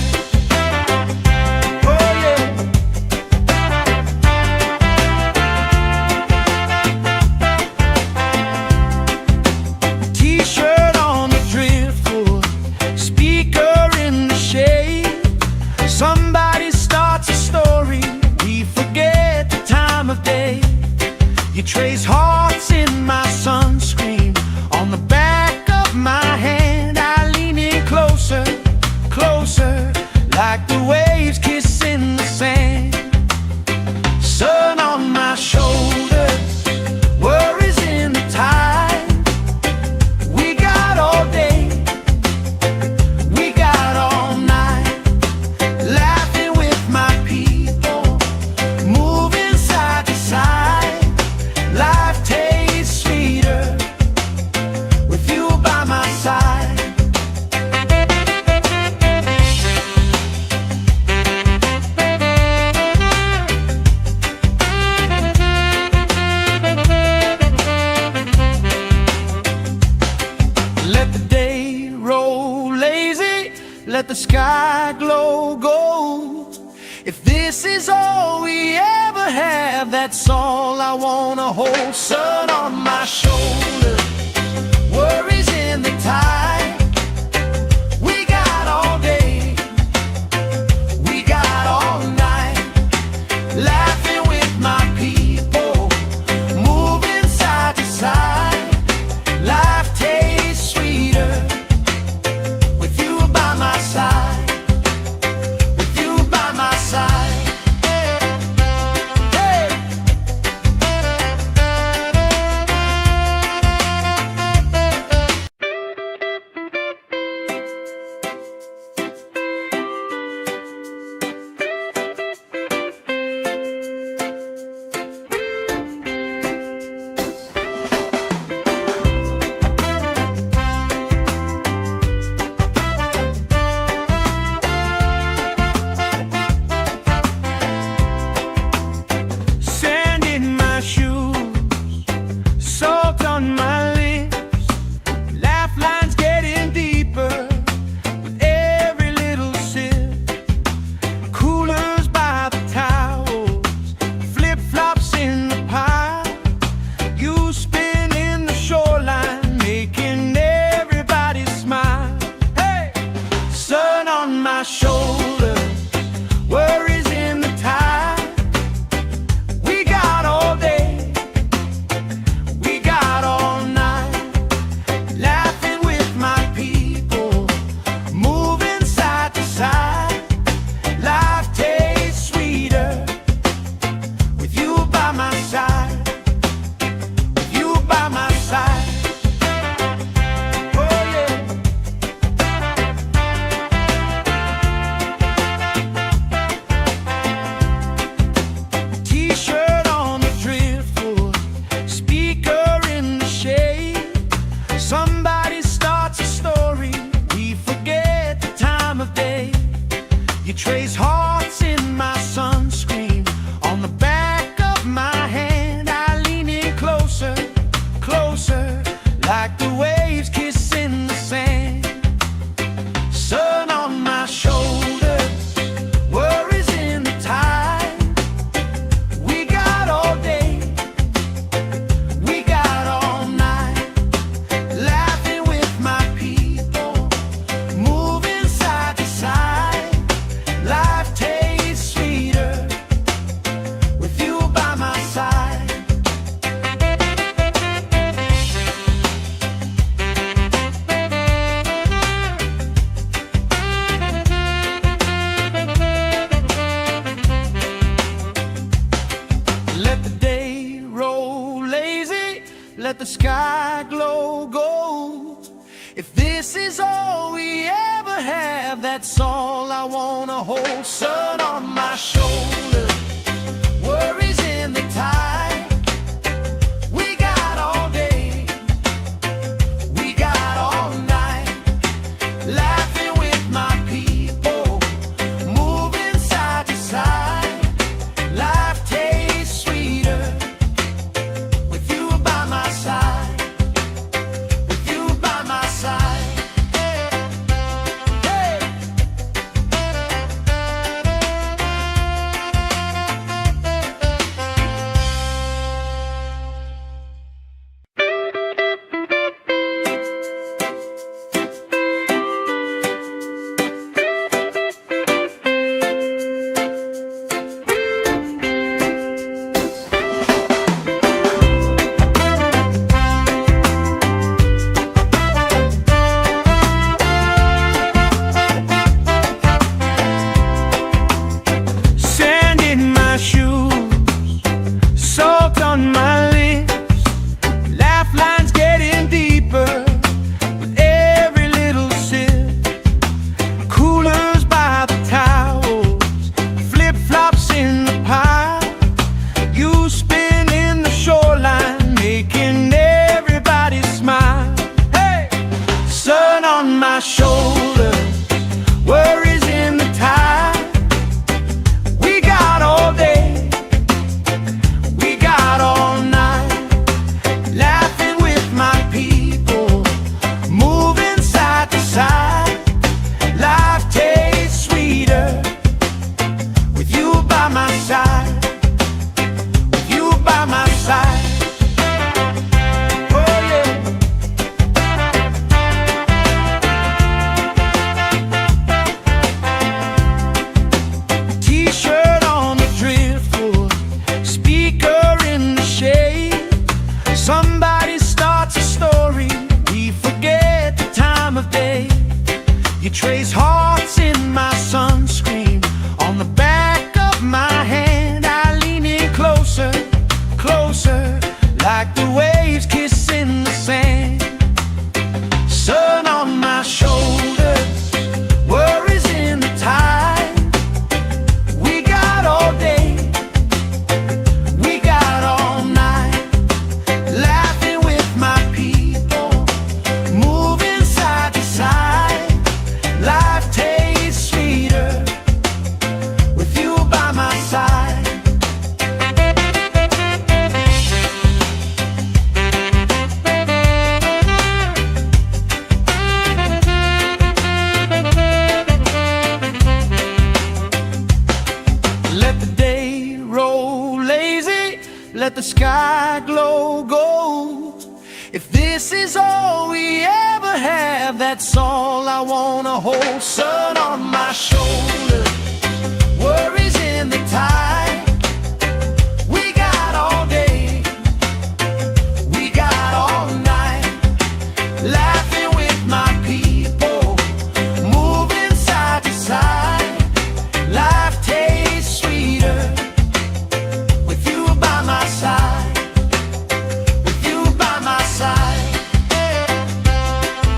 Oh yeah. T-shirt on the driftwood, speaker in the shade. Somebody starts a story, we forget the time of day. You trace hearts in my sunscreen, on the back of my hand. I lean in closer, closer, like the waves kissing the sand. Sun on my shoulders, worries in the tide. We got all day, we got all night, laughing with my people, moving side to side. Life tastes sweeter with you by my side. Let the day roll lazy, let the sky glow gold. If this is all we ever have, that's all I wanna hold. Sun on my shoulder, worries in the tide. We got all day, we got all night, laughing with my people, moving side to side. Life tastes sweeter with you by my side, with you by my side. Hey. Sand in my shoes, salt on my lips, laugh lines getting deeper with every little sip. Coolers by the towels, flip-flops in the pile. You spin in the shoreline, making everybody smile. Hey! Sun on my shoulders, worries in the tide. We got all day, we got all night, laughing with my people, moving side to side. Life trace hearts in my sunscreen. On the back of my hand, I lean in closer, closer, like the waves kissing the sand. Sun on my shoulders, worries in the tide. We got all day, we got all night, laughing with my people, moving side to side. Life tastes sweeter with you by my side. Let the day roll lazy, let the sky glow gold. If this is all we ever have, that's all I wanna hold. Sun on my shoulders, worries in the tide. We got all day, we got all night, laughing with my people, moving side to side. Life tastes sweeter with you by my side, with you by my side. Hey. Sand in my shoes, salt on my lips, laugh lines getting deeper with every little sip. Coolers by the towels, flip-flops in the pile. You spin in the shoreline, making everybody smile. Hey! Sun on my shoulders, worries in the tide. We got all day, we got all night, laughing with my people, moving side to side. Life tastes sweeter with you by my side, with you by my side. Oh yeah. T-shirt on the driftwood, speaker in the shade. Somebody starts a story, we forget the time of day. You trace hearts in my sunscreen. On the back of my hand, I lean in closer, closer, like the waves kissing the sand. Sun on my shoulders, worries in the tide. We got all day, we got all night, laughing with my people, moving side to side. Life tastes sweeter with you by my side. Let the day roll lazy, let the sky glow gold. If this is all we ever have, that's all I wanna hold. Sun on my shoulders, worries in the tide. We got all day, we got all night, laughing with my people, moving side to side. Life tastes sweeter with you by my side, with you by my side.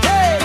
Hey.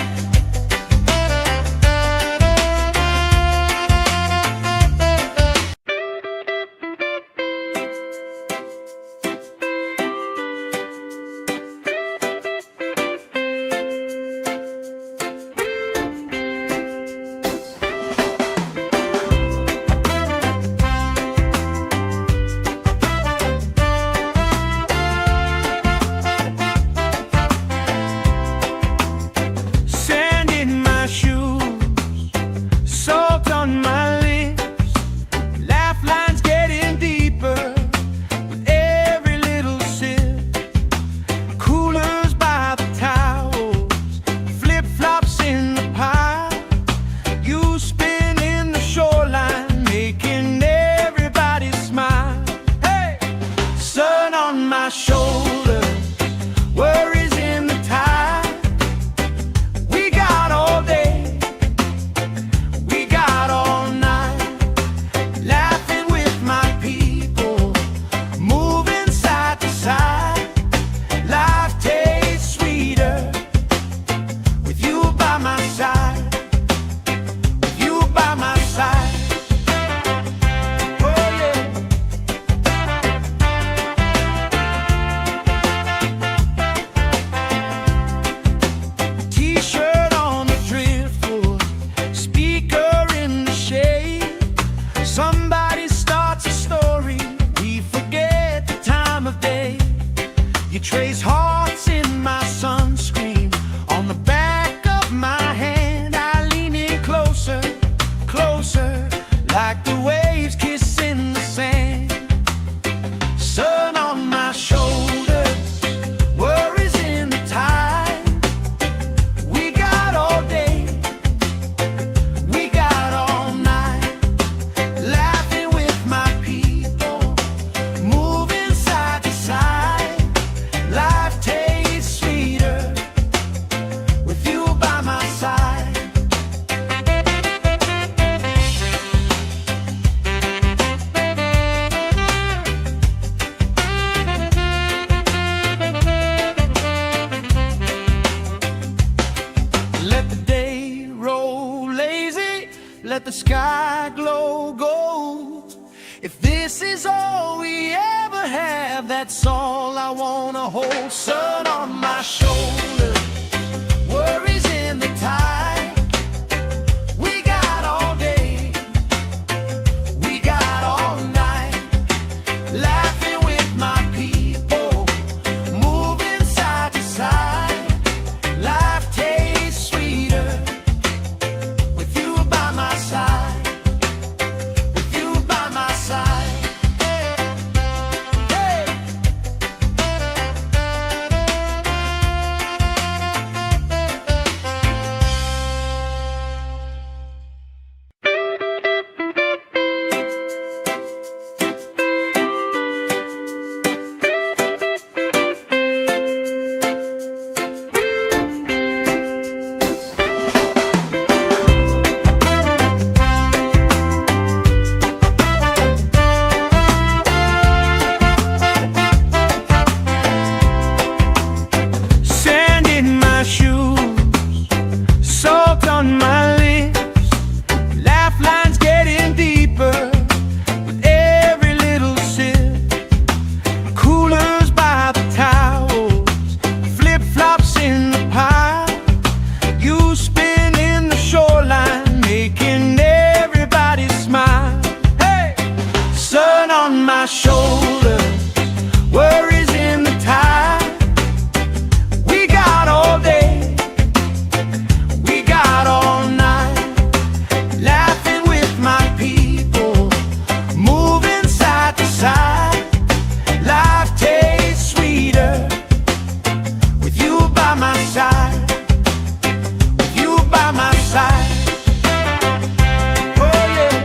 sky glow gold. If this is all we ever have, that's all I wanna hold. Sun on my shoulder, worries in the tide. We got all day, we got all night, laughing with my people, moving side to side. Life tastes sweeter with you by my side, with you by my side. Hey. Sand in my shoes, salt on my lips, laugh lines getting deeper with every little sip. Coolers by the towels, flip-flops in the pile, you spinning the shoreline, making everybody smile. Hey! Sun on my shoulders, worries in the tide. We got all day, we got all night, laughing with my people, moving side to side. Life tastes sweeter with you by my side, with you by my side. Oh yeah.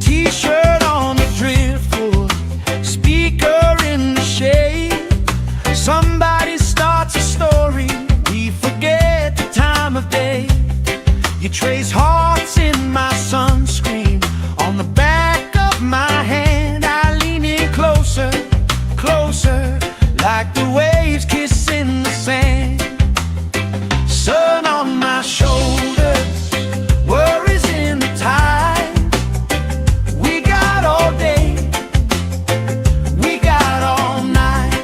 T-shirt on the driftwood, speaker in the shade. Somebody starts a story, we forget the time of day. You trace hearts in my sunscreen, on the back of my hand. I lean in closer, closer, like the waves kissing the sand. Sun on my shoulders, worries in the tide. We got all day, we got all night,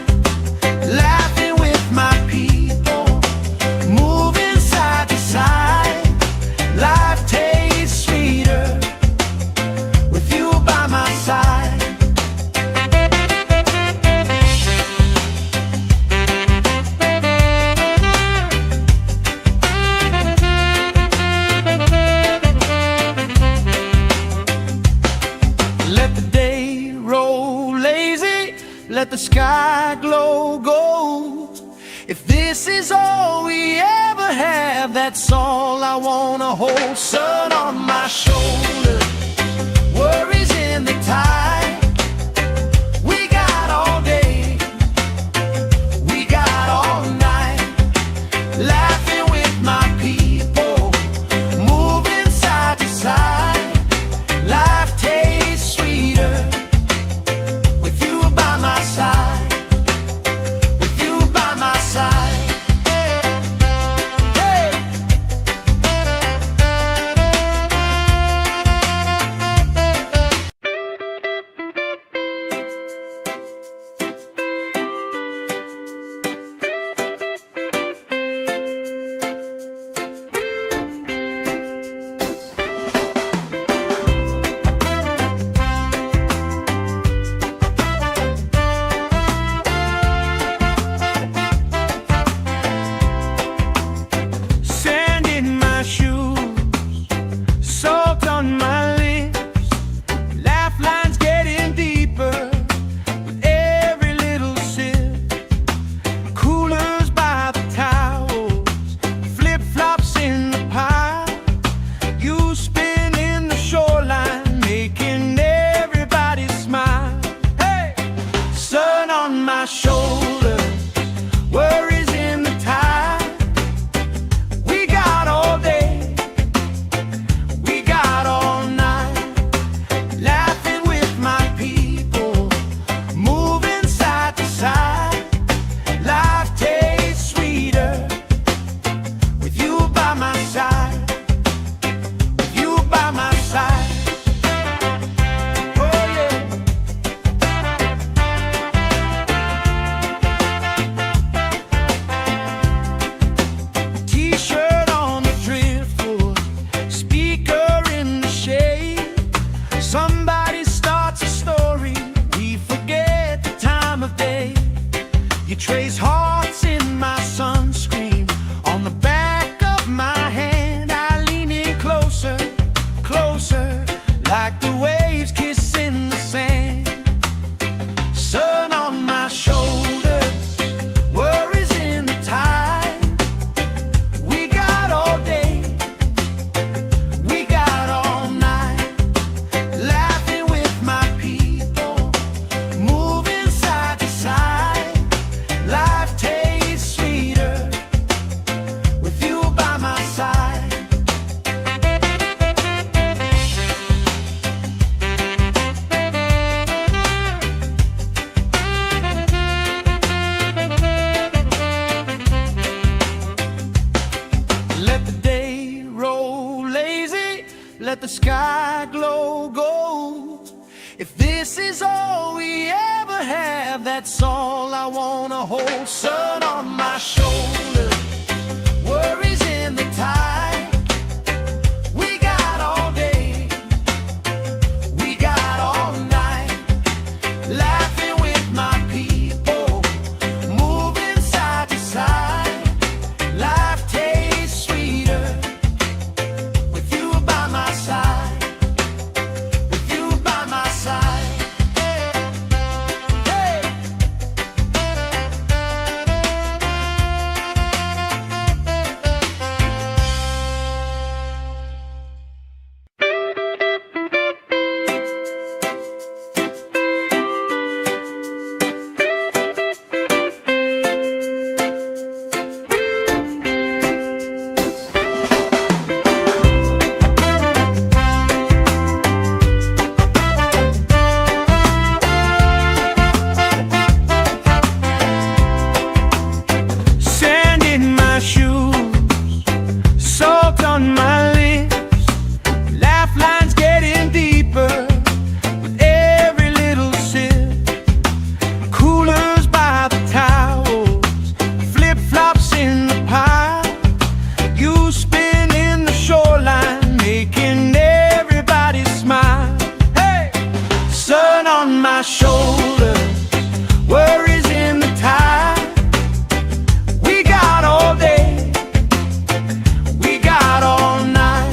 laughing with my people, moving side to side. Life tastes sweeter with you by my side. Let the day roll lazy, let the sky glow gold. If this is all we ever have, that's all I wanna hold. Sun on my shoulder, worries in the tide. We got all day, we got all night, laughing with my people, moving side to side. Life tastes sweeter with you by my side, with you by my side. Hey. let the sky glow gold. If this is all we ever have, that's all I wanna hold. Sun on my shoulder, worries in the tide. We got all day, we got all night, laughing with my people, moving side to side. Life tastes sweeter with you by my side, with you by my side. Hey. Sand in my shoes, salt on my lips, laugh lines getting deeper with every little sip. Coolers by the towels, flip-flops in the pile, you spin in the shoreline, making everybody smile. Hey! Sun on my shoulder, worries in the tide. We got all day, we got all night,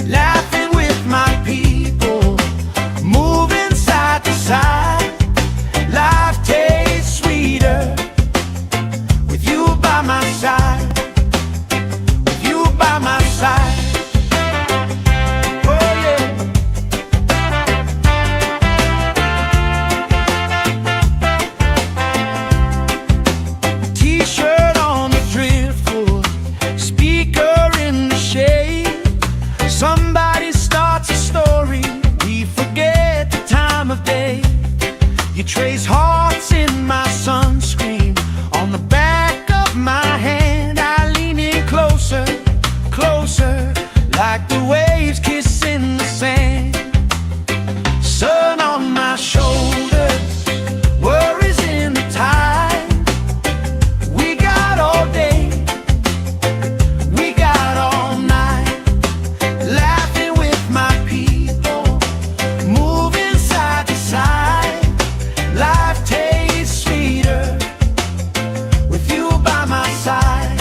laughing with my people, moving side to side. Life tastes sweeter with you by my side, with you by my side. Oh yeah. T-shirt on the driftwood, speaker in the shade. Somebody starts a story, we forget the time of day. You trace hearts in my sunscreen, on the back of my hand. I lean in closer, closer, like the waves kissing the sand. Sun on my shoulders, worries in the tide. We got all day, we got all night, laughing with my people, moving side to side. Life tastes sweeter with you by my side.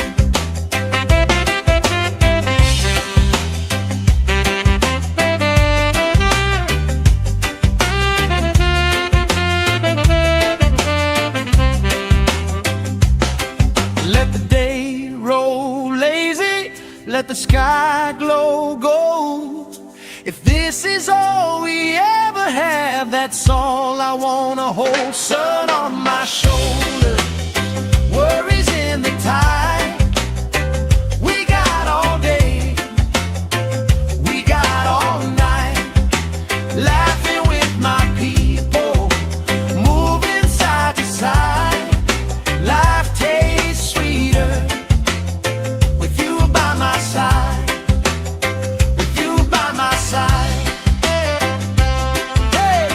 Let the day roll lazy, let the sky glow gold. If this is all we ever have, that's all I wanna hold. Sun on my shoulder, worries in the tide. We got all day, we got all night, laughing with my people, moving side to side. Life tastes sweeter with you by my side, with you by my side. Hey.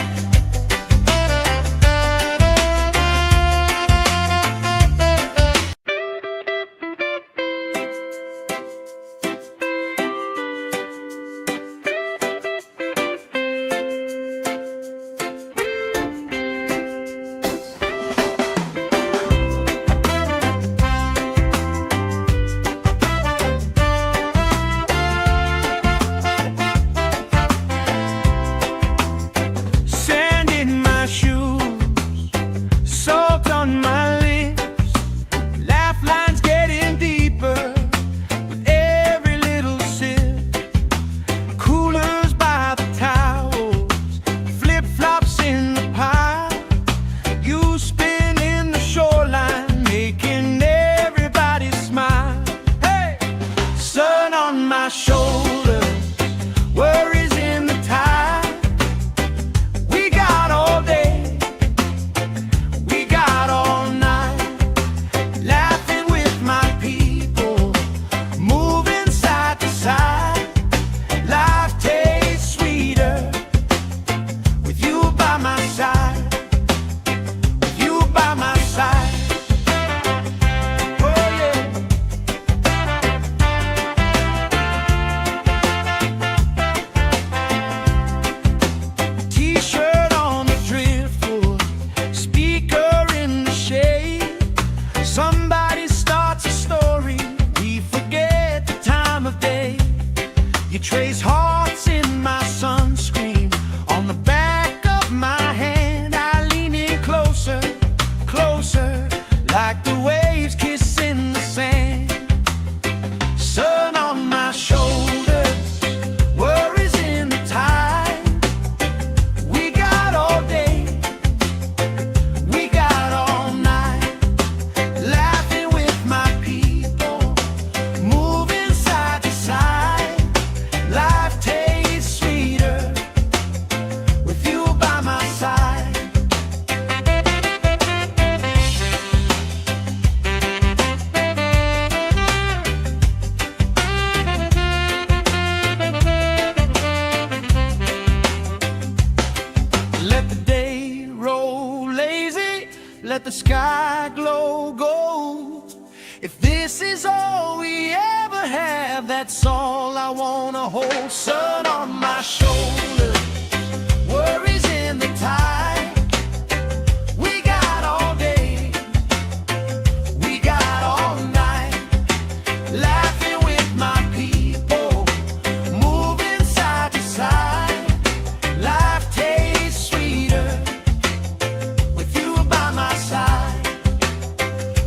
trace hearts in my sunscreen. On the back of my hand, I lean in closer, closer, like the waves kissing the sand. Sun on my shoulders, worries in the tide. We got all day, we got all night, laughing with my people, moving side to side. Life tastes sweeter with you by my side. Let the day roll lazy, let the sky glow gold. If this is all we ever have, that's all I wanna hold. Sun on my shoulders, worries in the tide. We got all day, we got all night, laughing with my people, moving side to side. Life tastes sweeter with you by my side,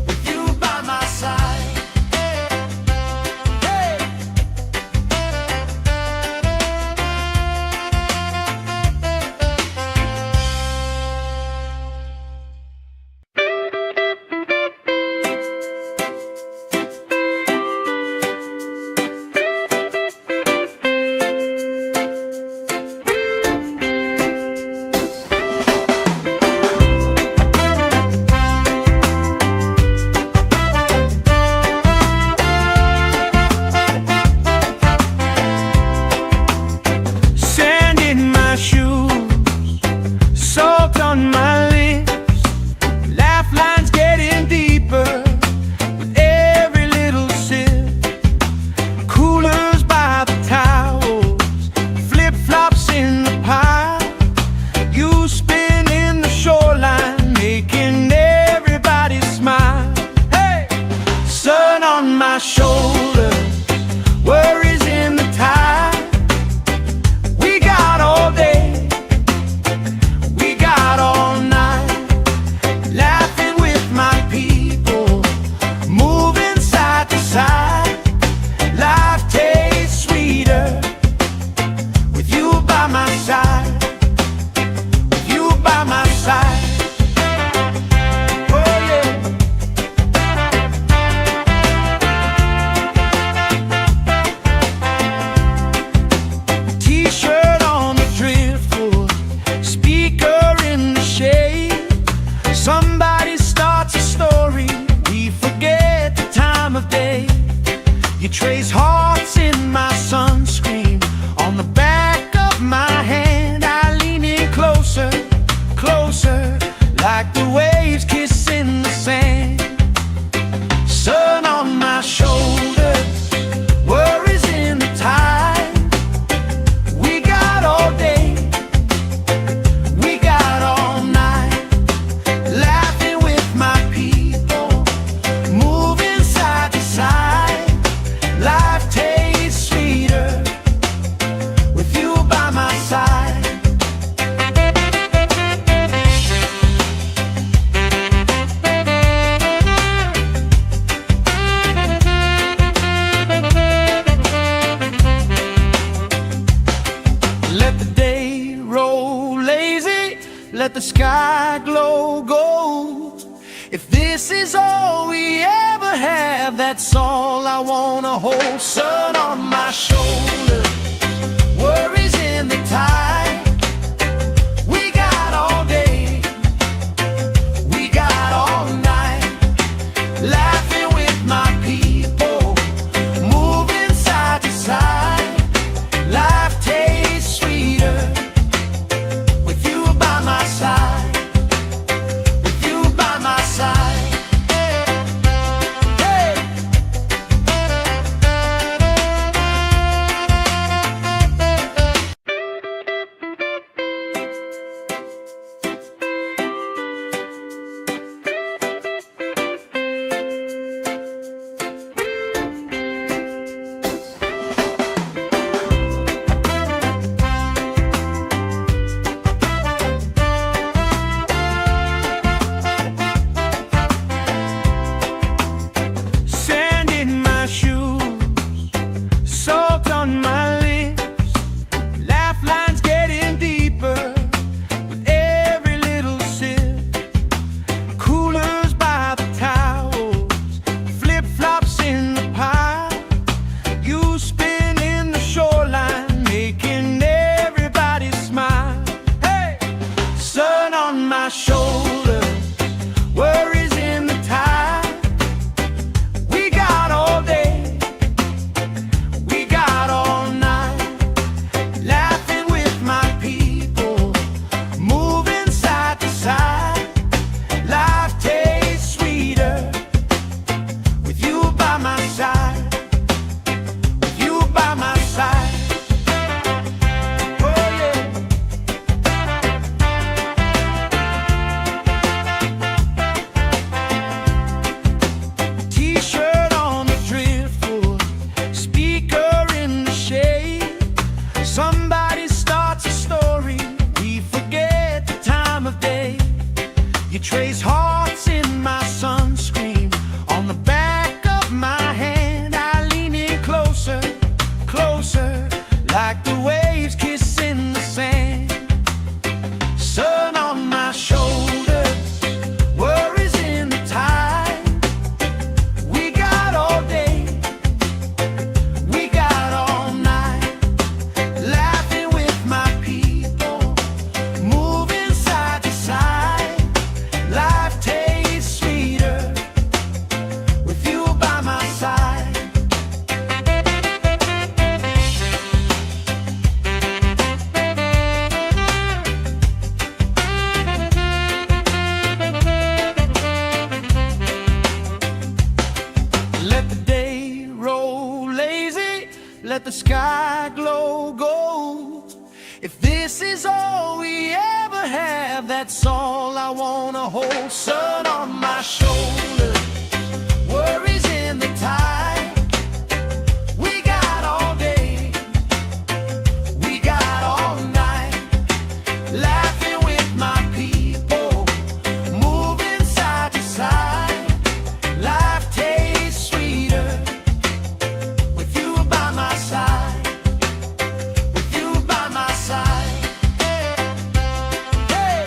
with you by my side. Hey! Sand in my shoes, salt on my lips, laugh lines getting deeper with every little sip. Coolers by the towels, flip-flops in the pile. You spin in the shoreline, making everybody smile. Hey! Sun on my shoulders, worries in the tide. We got all day, we got all night, laughing with my people, moving side to side. Life tastes sweeter with you by my side, with you by my side. Oh yeah. T-shirt on the driftwood, speaker in the shade. Somebody starts a story, we forget the time of day. You trace hearts in my sunscreen. On the back of my hand, I lean in closer, closer, like the waves kissing the sand. Sun on my shoulders, worries in the tide. We got all day, we got all night, laughing with my people, moving side to side. Life tastes sweeter with you by my side. Let the day roll lazy, let the sky glow gold. If this is all we ever have, that's all I wanna hold. Sun on my shoulders, worries in the tide. We got all day, we got all night, laughing with my people, moving side to side. Life tastes sweeter with you by my side, with you by my side. Hey! let the sky glow gold. If this is all we ever have, that's all I wanna hold. Sun on my shoulder, worries in the tide. We got all day, we got all night, laughing with my people, moving side to side. Life tastes sweeter with you by my side, with you by my side. Hey.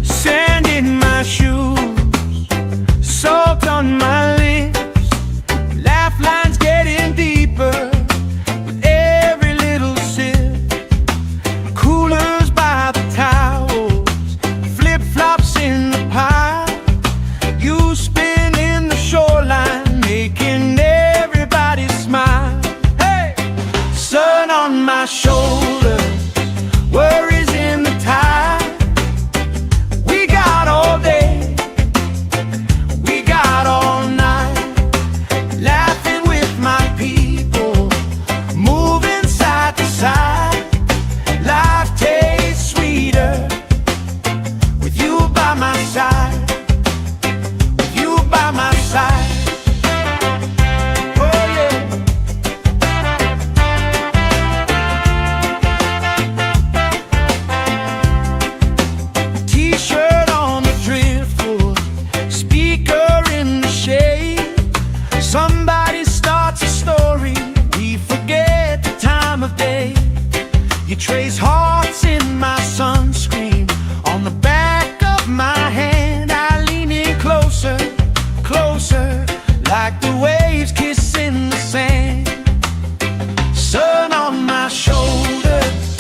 Sand in my shoes, salt on my lips, laugh lines getting deeper with every little sip. Coolers by the towels, flip-flops in the pile. You spinning the shoreline, making everybody smile. Hey! Sun on my shoulders, worries in the tide. We got all day, we got all night, laughing with my people, moving side to side. Life tastes sweeter with you by my side, with you by my side. Oh yeah. T-shirt on the driftwood, speaker in the shade. Somebody starts a story, we forget the time of day. You trace hearts in my sunscreen, on the back of my hand. I lean in closer, closer, like the waves kissing the sand. Sun on my shoulders,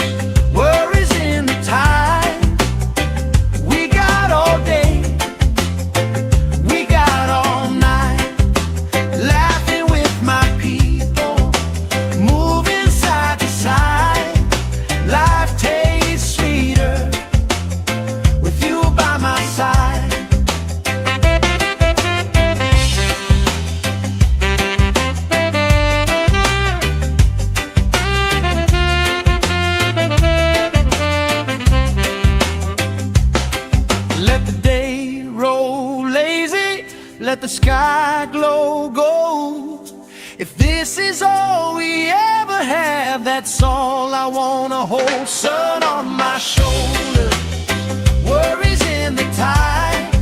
worries in the tide. We got all day, we got all night, laughing with my people, moving side to side. Life tastes sweeter with you by my side. Let the day roll lazy, let the sky glow gold. If this is all we ever have, that's all I wanna hold. Sun on my shoulder, worries in the tide.